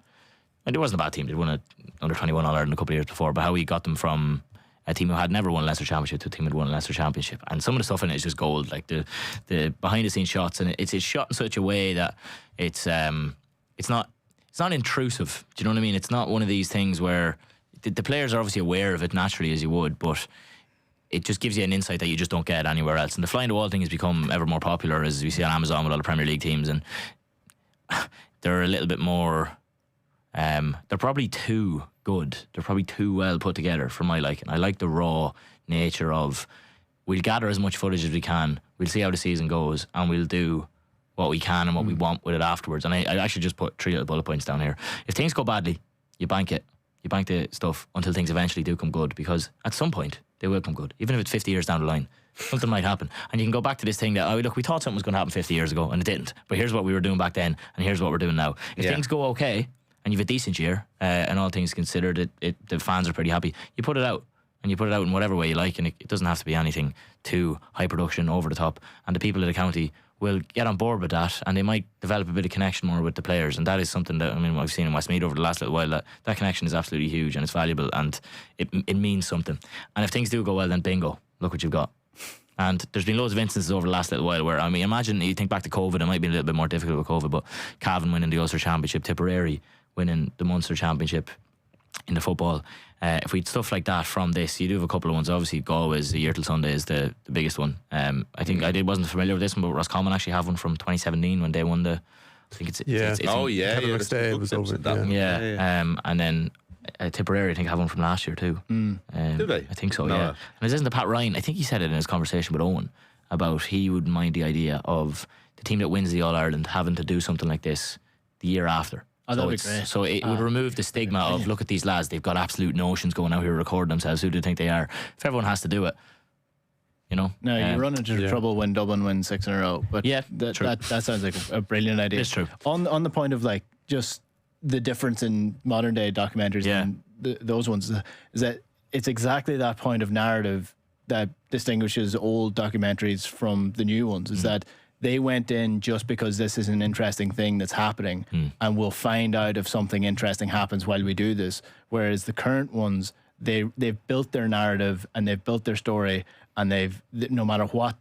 Speaker 9: and it wasn't a bad team, they'd won it under 21 All Ireland a couple of years before, but how he got them from a team who had never won a Leinster Championship to a team who had won a Leinster Championship. And some of the stuff in it is just gold, like the behind the scenes shots, and it's shot in such a way that it's not intrusive. Do you know what I mean? It's not one of these things where the players are obviously aware of it naturally, as you would, but it just gives you an insight that you just don't get anywhere else. And the fly in the wall thing has become ever more popular, as we see on Amazon with all the Premier League teams, and they're a little bit more they're probably too good. They're probably too well put together for my liking. I like the raw nature of, we'll gather as much footage as we can, we'll see how the season goes, and we'll do what we can and what we want with it afterwards. And I actually just put 3 little bullet points down here. If things go badly, you bank it. You bank the stuff until things eventually do come good, because at some point they will come good. Even if it's 50 years down the line, something might happen. And you can go back to this thing that, look, we thought something was going to happen 50 years ago and it didn't. But here's what we were doing back then and here's what we're doing now. If things go okay and you have a decent year, and all things considered, the fans are pretty happy, you put it out. And you put it out in whatever way you like, and it doesn't have to be anything too high production, over the top. And the people of the county will get on board with that, and they might develop a bit of connection more with the players. And that is something that, I've seen in Westmeath over the last little while, that connection is absolutely huge and it's valuable, and it means something. And if things do go well, then bingo, look what you've got. And there's been loads of instances over the last little while where, imagine you think back to COVID, it might be a little bit more difficult with COVID, but Cavan winning the Ulster Championship, Tipperary winning the Munster Championship in the football. If we had stuff like that from this, you do have a couple of ones. Obviously, Galway's A Year Till Sunday is the biggest one. I think wasn't familiar with this one, but Roscommon actually have one from 2017 when they won the. I think it's
Speaker 12: it was over.
Speaker 9: And then Tipperary, I think, have one from last year too.
Speaker 7: Did they?
Speaker 9: I think so. No. Yeah. And it isn't the Pat Ryan. I think he said it in his conversation with Owen about he wouldn't mind the idea of the team that wins the All Ireland having to do something like this the year after.
Speaker 8: Oh, that'd be great.
Speaker 9: So it would remove the stigma of, look at these lads, they've got absolute notions going out here recording themselves, who do they think they are? If everyone has to do it, No,
Speaker 8: you run into trouble when Dublin wins 6 in a row. But that sounds like a brilliant idea.
Speaker 9: It's true.
Speaker 8: On the point of just the difference in modern day documentaries and those ones, is that it's exactly that point of narrative that distinguishes old documentaries from the new ones, is that they went in just because this is an interesting thing that's happening, and we'll find out if something interesting happens while we do this. Whereas the current ones, they've built their narrative and they've built their story, and no matter what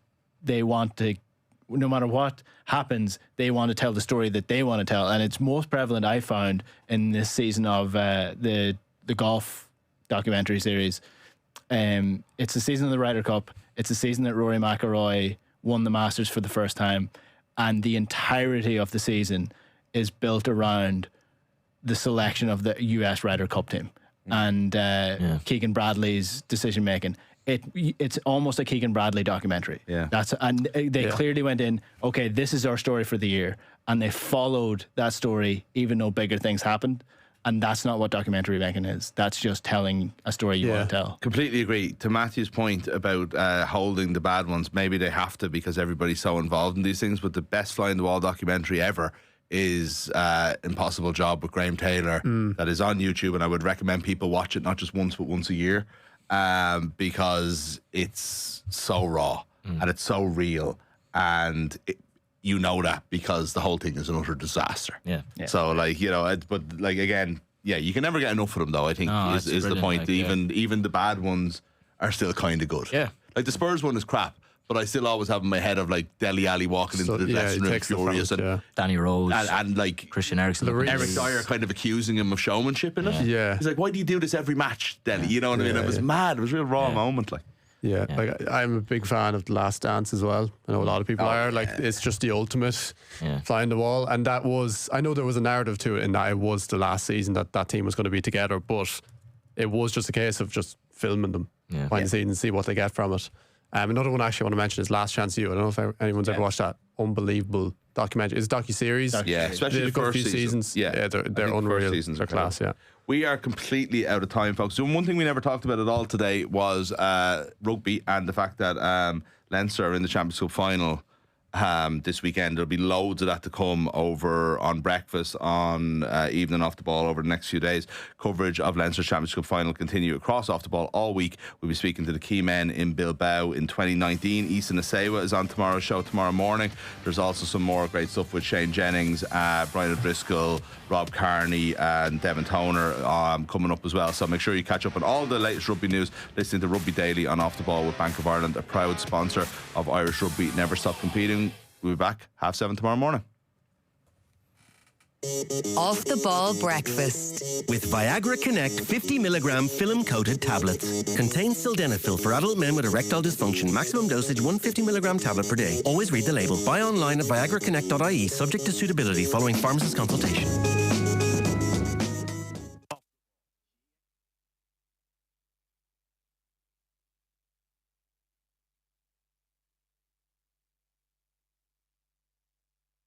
Speaker 8: happens, they want to tell the story that they want to tell. And it's most prevalent, I found, in this season of the golf documentary series. it's the season of the Ryder Cup. It's the season that Rory McIlroy won the Masters for the first time, and the entirety of the season is built around the selection of the US Ryder Cup team and Keegan Bradley's decision making. It's almost a Keegan Bradley documentary.
Speaker 7: Yeah,
Speaker 8: and they clearly went in. Okay, this is our story for the year, and they followed that story even though bigger things happened. And that's not what documentary making is. That's just telling a story you want to tell.
Speaker 7: Completely agree. To Matthew's point about holding the bad ones, maybe they have to because everybody's so involved in these things. But the best fly in the wall documentary ever is Impossible Job with Graham Taylor that is on YouTube, and I would recommend people watch it not just once but once a year because it's so raw and it's so real, and you know that because the whole thing is an utter disaster.
Speaker 9: Yeah.
Speaker 7: So like, you know, but like again, you can never get enough of them though, I think is the point. Like, even the bad ones are still kind of good.
Speaker 9: Yeah.
Speaker 7: Like the Spurs one is crap, but I still always have in my head of like Dele Alli walking into the dressing room furious and
Speaker 9: Danny Rose
Speaker 7: and like
Speaker 9: Christian Eriksen,
Speaker 7: Eric Dyer kind of accusing him of showmanship in it.
Speaker 12: Yeah.
Speaker 7: He's like, why do you do this every match, Dele? You know what I mean? It was mad. It was a real raw moment. Like.
Speaker 12: Yeah, like I'm a big fan of The Last Dance as well. I know a lot of people are. Like, it's just the ultimate flying the wall. And that was, I know there was a narrative to it in that it was the last season that team was going to be together, but it was just a case of just filming them behind the scenes and see what they get from it. Another one I actually want to mention is Last Chance You. I don't know if anyone's ever watched that unbelievable documentary. It's a docu-series.
Speaker 7: Yeah, especially the first
Speaker 12: seasons. Yeah, they're unreal. They're class,
Speaker 7: We are completely out of time, folks. So one thing we never talked about at all today was rugby and the fact that Leinster are in the Champions Cup final this weekend. There'll be loads of that to come over on breakfast, on evening off the ball over the next few days. Coverage of Leinster's Champions Cup final continue across off the ball all week. We'll be speaking to the key men in Bilbao in 2019. Easton Asewa is on tomorrow's show tomorrow morning. There's also some more great stuff with Shane Jennings, Brian O'Driscoll, Rob Carney and Devin Toner coming up as well. So make sure you catch up on all the latest rugby news listening to Rugby Daily on Off the Ball with Bank of Ireland, a proud sponsor of Irish Rugby. Never stop competing. We'll be back 7:30 tomorrow morning.
Speaker 5: Off the Ball Breakfast
Speaker 6: with Viagra Connect 50 milligram film coated tablets. Contains sildenafil for adult men with erectile dysfunction. Maximum dosage 150 milligram tablet per day. Always read the label. Buy online at viagraconnect.ie subject to suitability following pharmacist consultation.